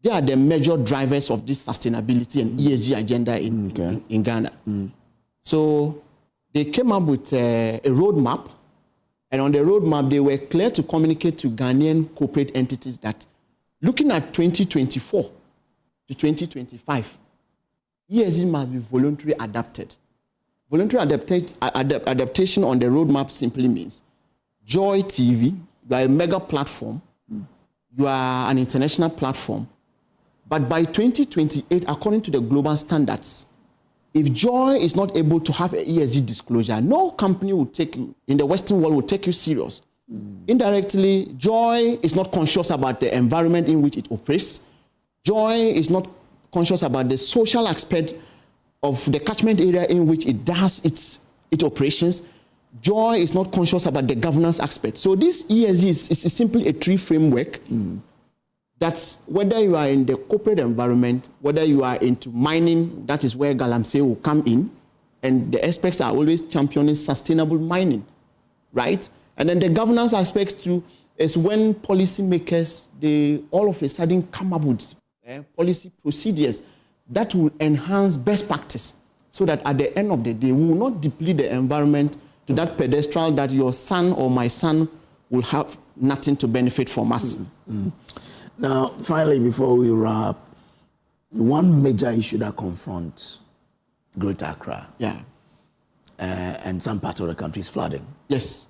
they are the major drivers of this sustainability and ESG agenda in Ghana. So they came up with a roadmap, and on the roadmap, they were clear to communicate to Ghanaian corporate entities that looking at 2024 to 2025, ESG must be voluntarily adapted. Voluntary adaptation on the roadmap simply means Joy TV, you are a mega platform, you are an international platform, but by 2028, according to the global standards, if Joy is not able to have an ESG disclosure, no company will take you, in the Western world, will take you serious. Indirectly, Joy is not conscious about the environment in which it operates. Joy is not conscious about the social aspect of the catchment area in which it does its operations. Joy is not conscious about the governance aspect. So this ESG is simply a tree framework that's whether you are in the corporate environment, whether you are into mining, that is where Galamsey will come in, and the experts are always championing sustainable mining, right? And then the governance aspect too is when policymakers, they all of a sudden come up with policy procedures that will enhance best practice so that at the end of the day, we will not deplete the environment to that pedestal that your son or my son will have nothing to benefit from us. Now, finally, before we wrap, one major issue that confronts Greater Accra and some parts of the country is flooding. Yes.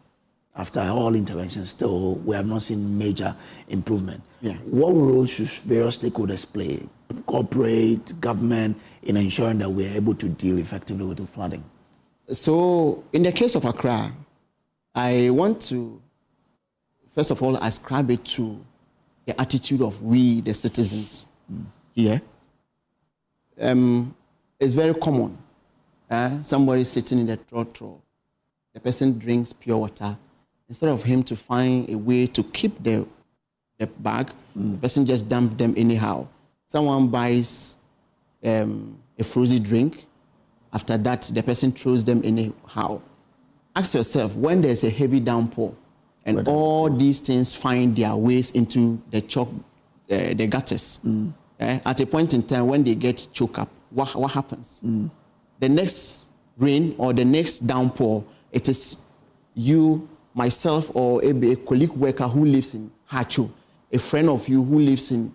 After all interventions, still, we have not seen major improvement. Yeah. What role should various stakeholders play, corporate, government, in ensuring that we are able to deal effectively with the flooding? So, in the case of Accra, I want to, first of all, ascribe it to the attitude of we, the citizens here. It's very common. Somebody sitting in the trotro, the person drinks pure water. Instead of him to find a way to keep the bag, the person just dumps them anyhow. Someone buys a frozen drink. After that, the person throws them anyhow. Ask yourself, when there's a heavy downpour and all these things find their ways into the gutters, at a point in time when they get choked up, what happens? The next rain or the next downpour, it is you, myself, or a colleague worker who lives in Hacho, a friend of you who lives in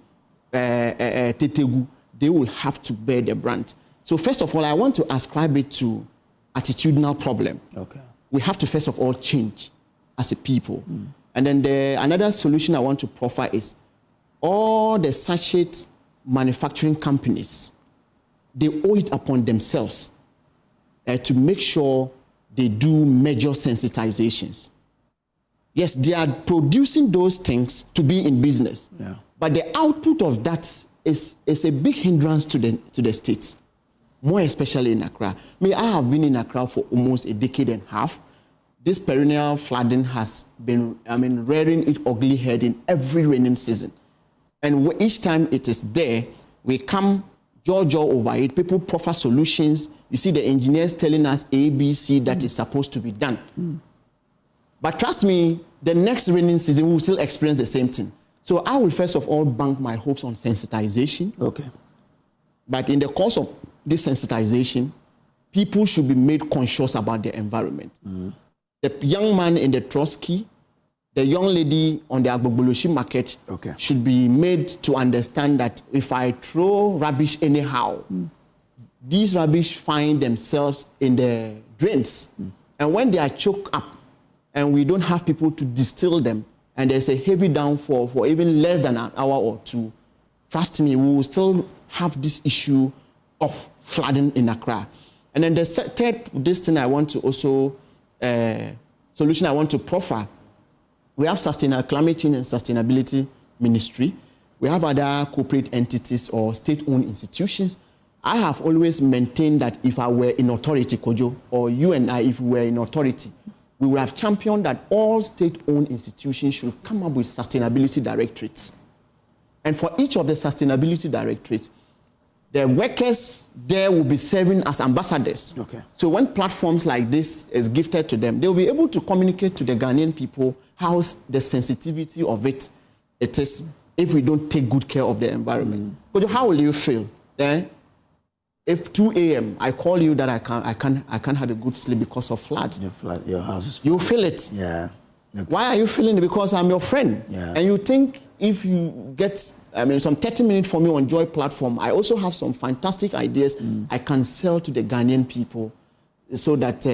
Tetegu, they will have to bear the brunt. So first of all, I want to ascribe it to attitudinal problem. Okay. We have to first of all change as a people. And then another solution I want to proffer is all the sachet manufacturing companies, they owe it upon themselves to make sure they do major sensitizations. Yes, they are producing those things to be in business. Yeah. But the output of that is a big hindrance to the states, more especially in Accra. I have been in Accra for almost a decade and a half. This perennial flooding has been, rearing its ugly head in every raining season. And each time it is there, we come jaw over it. People proffer solutions. You see the engineers telling us A, B, C that is supposed to be done. But trust me, the next raining season, we will still experience the same thing. So I will first of all bank my hopes on sensitization. Okay. But in the course of this sensitization, people should be made conscious about the environment. The young man in the Trotsky, the young lady on the Agbogboloshi market should be made to understand that if I throw rubbish anyhow, these rubbish find themselves in the drains. And when they are choked up and we don't have people to distill them, and there's a heavy downfall for even less than an hour or two, trust me, we will still have this issue of flooding in Accra. And then the third solution I want to proffer, we have climate change and sustainability ministry. We have other corporate entities or state-owned institutions. I have always maintained that if I were in authority, Kojo, or you and I, if we were in authority, we would have championed that all state-owned institutions should come up with sustainability directorates. And for each of the sustainability directorates, the workers there will be serving as ambassadors. Okay. So when platforms like this is gifted to them, they'll be able to communicate to the Ghanaian people how the sensitivity of it is if we don't take good care of the environment. But how will you feel? If 2 a.m. I call you that I can't have a good sleep because of flood. Your house is flooded. You feel it. Yeah. Okay. Why are you feeling it? Because I'm your friend. Yeah. And you think if you get, some 30 minutes for me on Joy platform, I also have some fantastic ideas I can sell to the Ghanaian people so that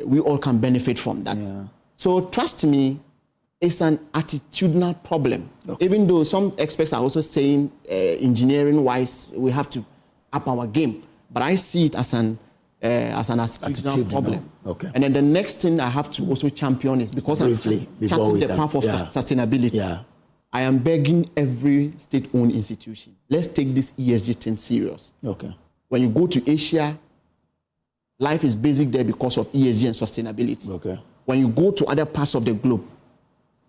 we all can benefit from that. Yeah. So trust me, it's an attitudinal problem. Okay. Even though some experts are also saying engineering-wise, we have to up our game. But I see it as an attitudinal problem. Okay. And then the next thing I have to also champion is because I'm charting the path of sustainability. Yeah. I am begging every state-owned institution, let's take this ESG thing serious. Okay. When you go to Asia, life is basic there because of ESG and sustainability. Okay. When you go to other parts of the globe,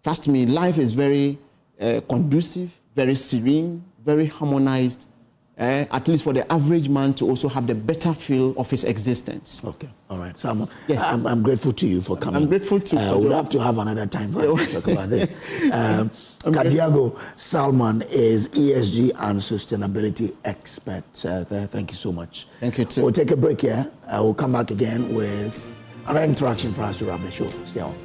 trust me, life is very conducive, very serene, very harmonized, at least for the average man to also have the better feel of his existence. Okay, all right. So yes. I'm grateful to you for coming. I'm grateful to you. We'll have to have another time for us to talk about this. Kadiago Salman is ESG and sustainability expert. Thank you so much. Thank you too. We'll take a break here. We'll come back again with another interaction for us to wrap the show. Stay on.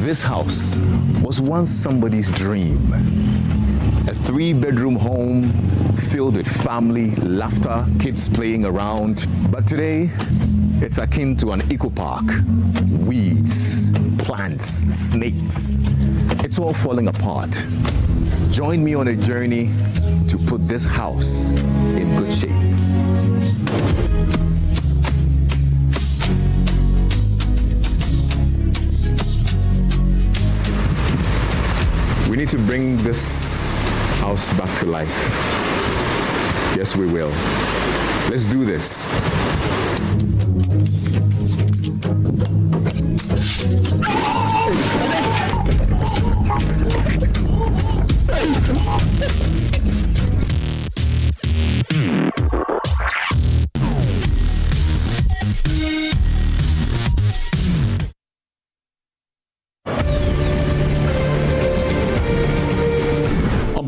This house was once somebody's dream. A 3-bedroom home filled with family, laughter, kids playing around. But today, it's akin to an eco park. Weeds, plants, snakes. It's all falling apart. Join me on a journey to put this house in good shape. We need to bring this house back to life. Yes, we will. Let's do this.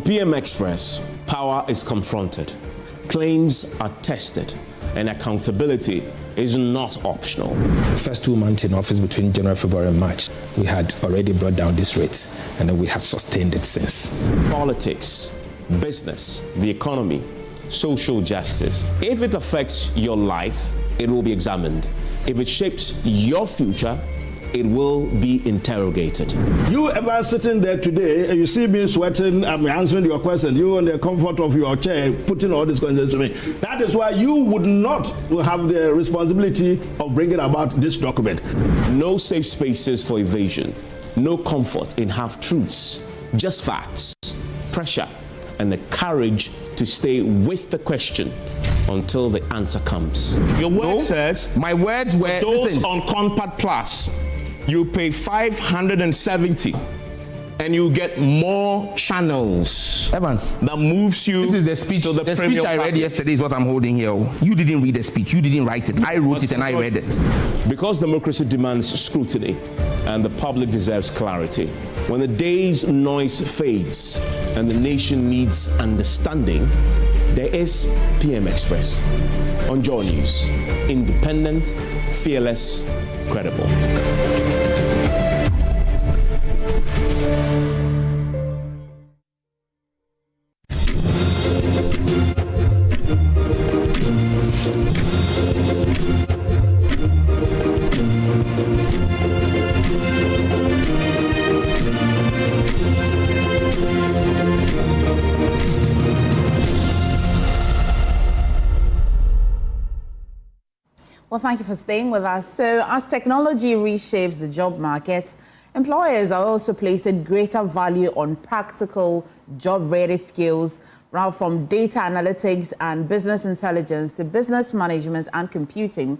PM Express, power is confronted, claims are tested, and accountability is not optional. The first 2 months in office between January, February, and March, we had already brought down this rate, and then we have sustained it since. Politics, business, the economy, social justice. If it affects your life, it will be examined. If it shapes your future, it will be interrogated. You ever sitting there today, you see me sweating, I'm answering your question, you in the comfort of your chair, putting all these questions to me. That is why you would not have the responsibility of bringing about this document. No safe spaces for evasion, no comfort in half-truths, just facts, pressure, and the courage to stay with the question until the answer comes. Your word says, my words were, those listen, on Compact Plus, you pay 570 and you get more channels. Evans, that moves you. This is the speech. To the speech I read yesterday is what I'm holding here. You didn't read the speech. You didn't write it. I wrote it and I read it. Because democracy demands scrutiny and the public deserves clarity. When the day's noise fades and the nation needs understanding, there is PM Express on Joy News. Independent, fearless, credible. Well, thank you for staying with us. So, as technology reshapes the job market, employers are also placing greater value on practical, job-ready skills, now from data analytics and business intelligence to business management and computing.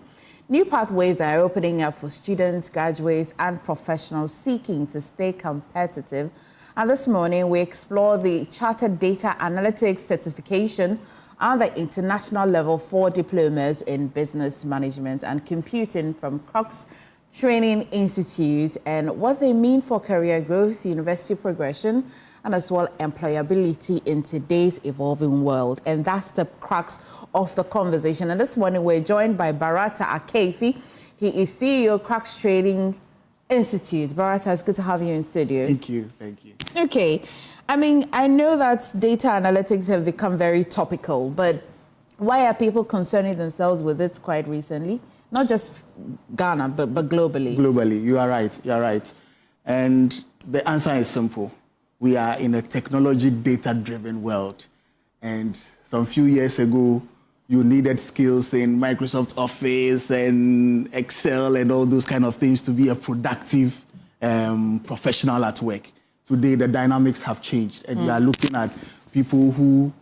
New pathways are opening up for students, graduates, and professionals seeking to stay competitive. And this morning, we explore the Chartered Data Analytics certification and the international level 4 diplomas in business management and computing from Crux Training Institute, and what they mean for career growth, university progression, and as well employability in today's evolving world. And that's the crux of the conversation. And this morning, we're joined by Barata Akefi. He is CEO Crux Training Institute. Barata, it's good to have you in studio. Thank you. Thank you. Okay. I mean, I know that data analytics have become very topical, but why are people concerning themselves with it quite recently? Not just Ghana, but globally. Globally, you are right. You are right. And the answer is simple. We are in a technology data-driven world. And some few years ago, you needed skills in Microsoft Office and Excel and all those kind of things to be a productive professional at work. Today, the dynamics have changed, and we are looking at people who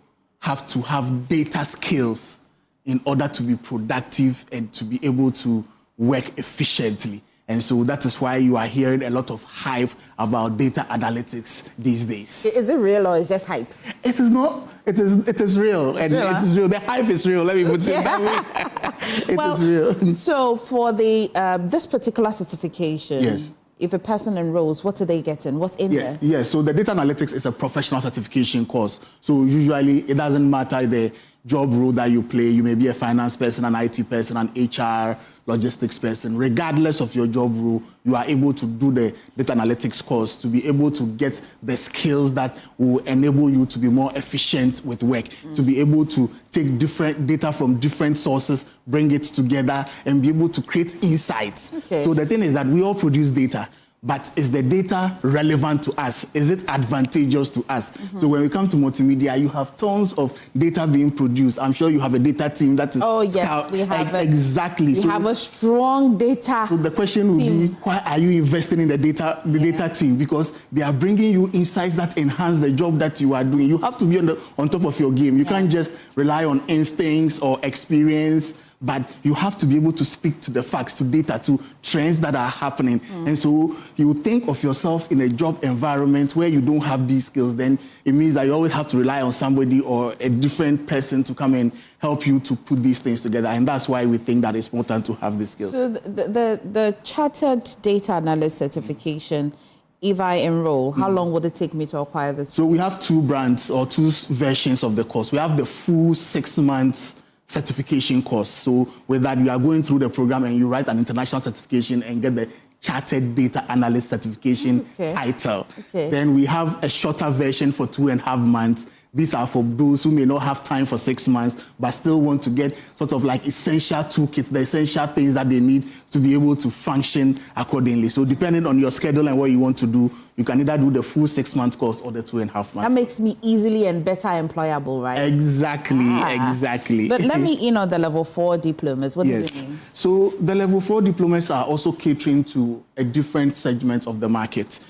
have to have data skills in order to be productive and to be able to work efficiently. And so that is why you are hearing a lot of hype about data analytics these days. Is it real or is it just hype? It is not. It is real, and it is real. The hype is real. Let me put it that way. It is real. So for the this particular certification, yes. If a person enrolls, what are they getting? What's in there? Yeah, so the data analytics is a professional certification course. So usually it doesn't matter the job role that you play. You may be a finance person, an IT person, an HR, logistics person. Regardless of your job role, you are able to do the data analytics course to be able to get the skills that will enable you to be more efficient with work, to be able to take different data from different sources, bring it together, and be able to create insights. Okay. So the thing is that we all produce data. But is the data relevant to us? Is it advantageous to us? So when we come to multimedia, you have tons of data being produced. I'm sure you have a data team that is... Oh, yes, we have exactly. We have a strong data So the question will be, why are you investing in the data team? Because they are bringing you insights that enhance the job that you are doing. You have to be on top of your game. You can't just rely on instincts or experience, but you have to be able to speak to the facts, to data, to trends that are happening. And so you think of yourself in a job environment where you don't have these skills, then it means that you always have to rely on somebody or a different person to come and help you to put these things together. And that's why we think that it's important to have these skills. So the Chartered Data Analyst certification, if I enroll, how long would it take me to acquire this? So we have two brands or two versions of the course. We have the full 6 months certification course. So with that, you are going through the program and you write an international certification and get the Chartered Data Analyst certification title. Then we have a shorter version for 2.5 months These are for those who may not have time for 6 months, but still want to get sort of like essential toolkits, the essential things that they need to be able to function accordingly. So depending on your schedule and what you want to do, you can either do the full 6-month course or the 2.5 months. That makes me easily and better employable, right? Exactly, exactly. But let me in on the level 4 diplomas. What does it mean? So the level 4 diplomas are also catering to a different segment of the market.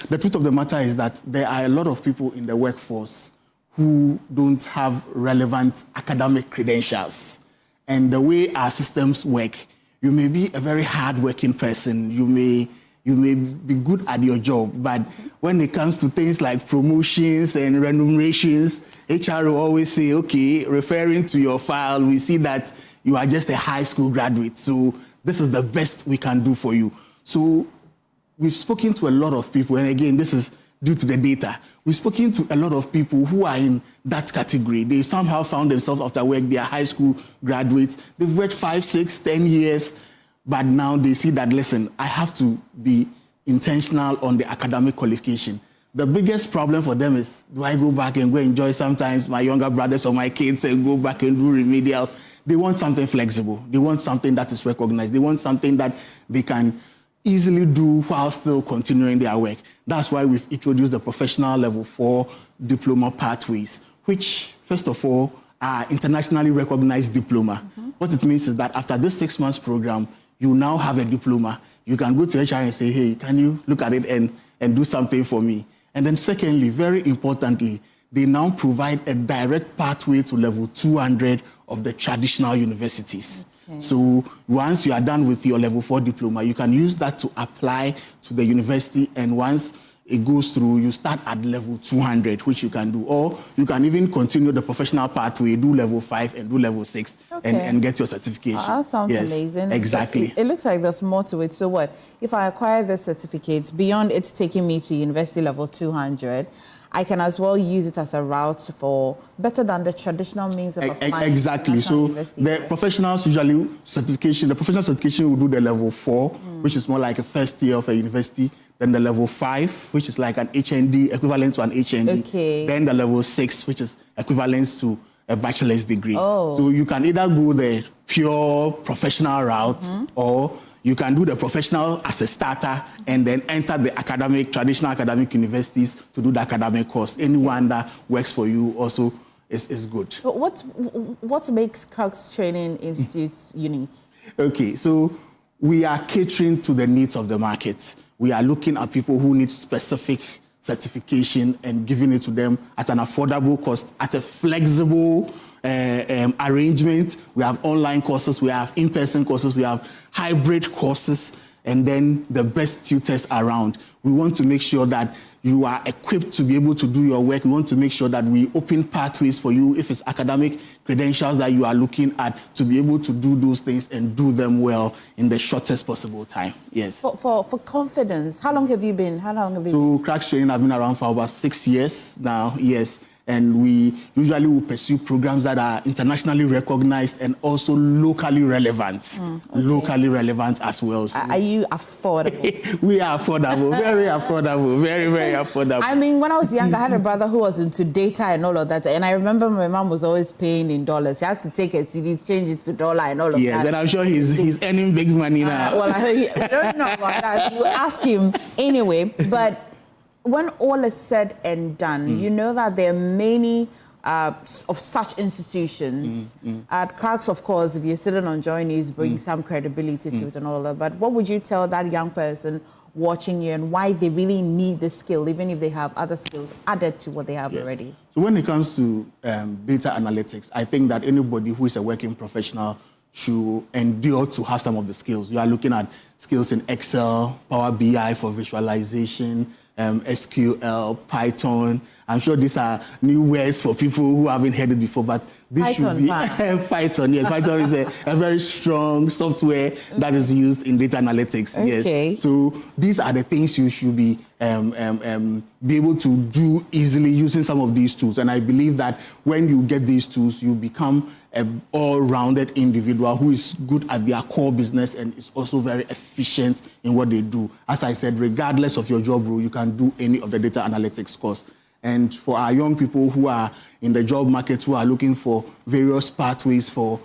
The truth of the matter is that there are a lot of people in the workforce who don't have relevant academic credentials. And the way our systems work, you may be a very hard-working person, you may be good at your job, but when it comes to things like promotions and remunerations, HR will always say, okay, referring to your file, we see that you are just a high school graduate, so this is the best we can do for you. So we've spoken to a lot of people, and again, this is due to the data. We've spoken to a lot of people who are in that category. They somehow found themselves after work, they are high school graduates. They've worked 5, 6, 10 years, but now they see that, listen, I have to be intentional on the academic qualification. The biggest problem for them is, do I go back and go enjoy sometimes my younger brothers or my kids and go back and do remedials? They want something flexible. They want something that is recognized. They want something that they can easily do while still continuing their work. That's why we've introduced the professional level 4 diploma pathways, which, first of all, are internationally recognized diploma. What it means is that after this 6 months program, you now have a diploma. You can go to HR and say, hey, can you look at it and do something for me? And then secondly, very importantly, they now provide a direct pathway to level 200 of the traditional universities. So once you are done with your level 4 diploma, you can use that to apply to the university, and once it goes through, you start at level 200, which you can do. Or you can even continue the professional pathway, do level 5 and do level 6 and get your certification. That sounds amazing. Exactly. It looks like there's more to it. So what? If I acquire the certificates, beyond it taking me to university level 200, I can as well use it as a route for better than the traditional means of applying. Exactly. So the professionals usually certification, the professional certification will do the level 4, which is more like a first year of a university. Then the level 5, which is like an HND, equivalent to an HND. Okay. Then the level 6, which is equivalent to a bachelor's degree. Oh. So you can either go the pure professional route or you can do the professional as a starter and then enter the traditional academic universities to do the academic course. Anyone that works for you also is good. But what makes Crux Training Institutes unique? Okay, so we are catering to the needs of the market. We are looking at people who need specific certification and giving it to them at an affordable cost, at a flexible arrangement. We have online courses, we have in-person courses, we have hybrid courses, and then the best tutors around. We want to make sure that you are equipped to be able to do your work. We want to make sure that we open pathways for you, if it's academic credentials that you are looking at, to be able to do those things and do them well in the shortest possible time. Yes. For confidence, how long have you been? So Crux Training, I've been around for about 6 years now, yes. And we usually will pursue programs that are internationally recognized and also locally relevant. Locally relevant as well. So are you affordable? We are affordable, very affordable, very, very affordable. I mean, when I was young, I had a brother who was into data and all of that. And I remember my mom was always paying in dollars. She had to take her CDs, change it to dollar and all of that. Yes, and I'm sure he's earning big money now. Well, I don't know about that. You ask him anyway. But when all is said and done, you know that there are many of such institutions. At Crux, of course, if you're sitting on Joy News, bring some credibility to it and all of that. But what would you tell that young person watching you and why they really need this skill, even if they have other skills added to what they have already? So when it comes to data analytics, I think that anybody who is a working professional should endure to have some of the skills. You are looking at skills in Excel, Power BI for visualization, SQL, Python. I'm sure these are new words for people who haven't heard it before, but this should be Python. Yes, Python is a very strong software that is used in data analytics. Okay. Yes. So these are the things you should be able to do easily using some of these tools. And I believe that when you get these tools, you become an all-rounded individual who is good at their core business and is also very efficient in what they do. As I said, regardless of your job role, you can do any of the data analytics course. And for our young people who are in the job market, who are looking for various pathways for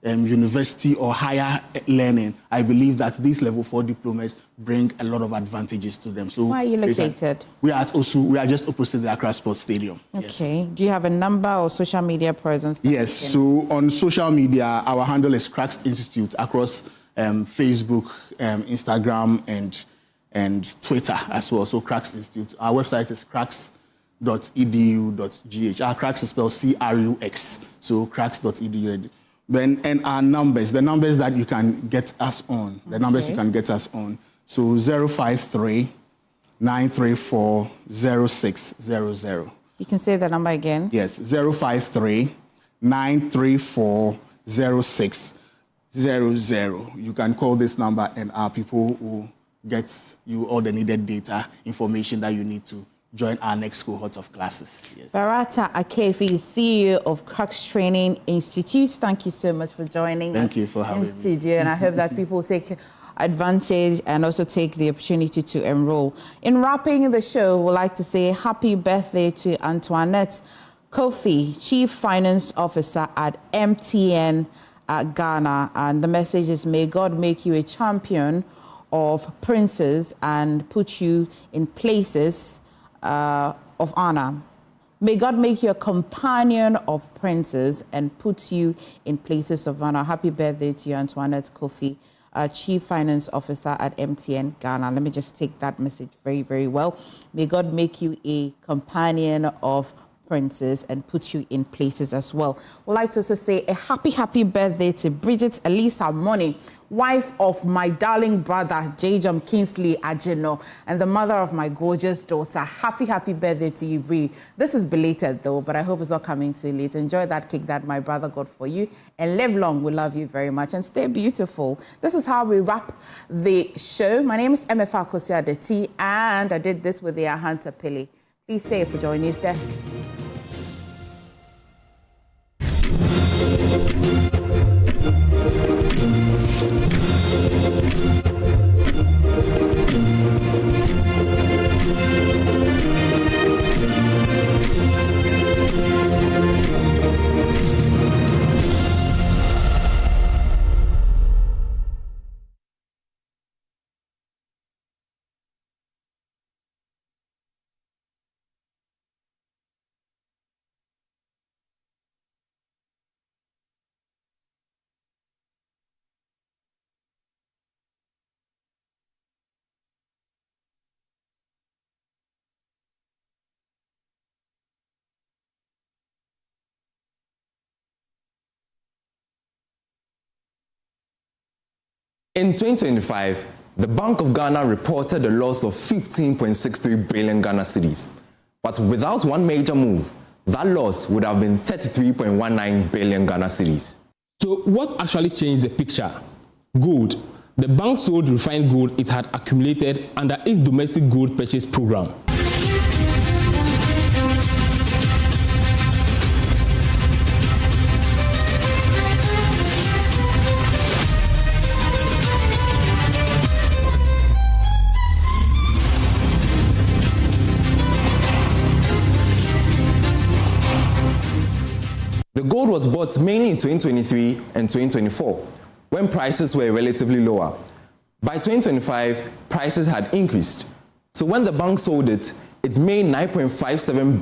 university or higher learning, I believe that these level 4 diplomas bring a lot of advantages to them. So where are you located? We are at Osu. We are just opposite the Accra Sports Stadium. Okay. Yes. Do you have a number or social media presence? Yes. So on social media, our handle is Cracks Institute across Facebook, Instagram, and Twitter as well. So Cracks Institute. Our website is cracks.edu.gh. Our Cracks is spelled CRUX. So cracks.edu. And our numbers, the numbers that you can get us on, So 053-934-0600. You can say the number again. Yes, 053-934-0600. You can call this number and our people will get you all the needed data, information that you need to join our next cohort of classes. Yes. Barata Akefi, CEO of Cracks Training Institute. Thank you so much for joining us. Thank you for having me. Studio, and I hope that people take advantage and also take the opportunity to enroll. In wrapping the show, we'd like to say happy birthday to Antoinette Kofi, Chief Finance Officer at MTN Ghana. And the message is, may God make you a champion of princes and put you in places of honor. May God make you a companion of princes and put you in places of honor. Happy birthday to you, Antoinette Kofi, Chief Finance Officer at MTN Ghana. Let me just take that message very, very well. May God make you a companion of princes and put you in places as well. We'd like to also say a happy birthday to Bridget Elisa Money, wife of my darling brother, Jajam Kingsley Ajino, and the mother of my gorgeous daughter. Happy birthday to you, Brie. This is belated though, but I hope it's not coming too late. Enjoy that cake that my brother got for you, and live long. We love you very much, and stay beautiful. This is how we wrap the show. My name is Emefa Akosua Adeti, and I did this with the Hunter Pili. Please stay for Joy News Desk. In 2025, the Bank of Ghana reported a loss of 15.63 billion Ghana cedis. But without one major move, that loss would have been 33.19 billion Ghana cedis. So what actually changed the picture? Gold. The bank sold refined gold it had accumulated under its domestic gold purchase program. The gold was bought mainly in 2023 and 2024, when prices were relatively lower. By 2025, prices had increased. So when the bank sold it, it made 9.57 billion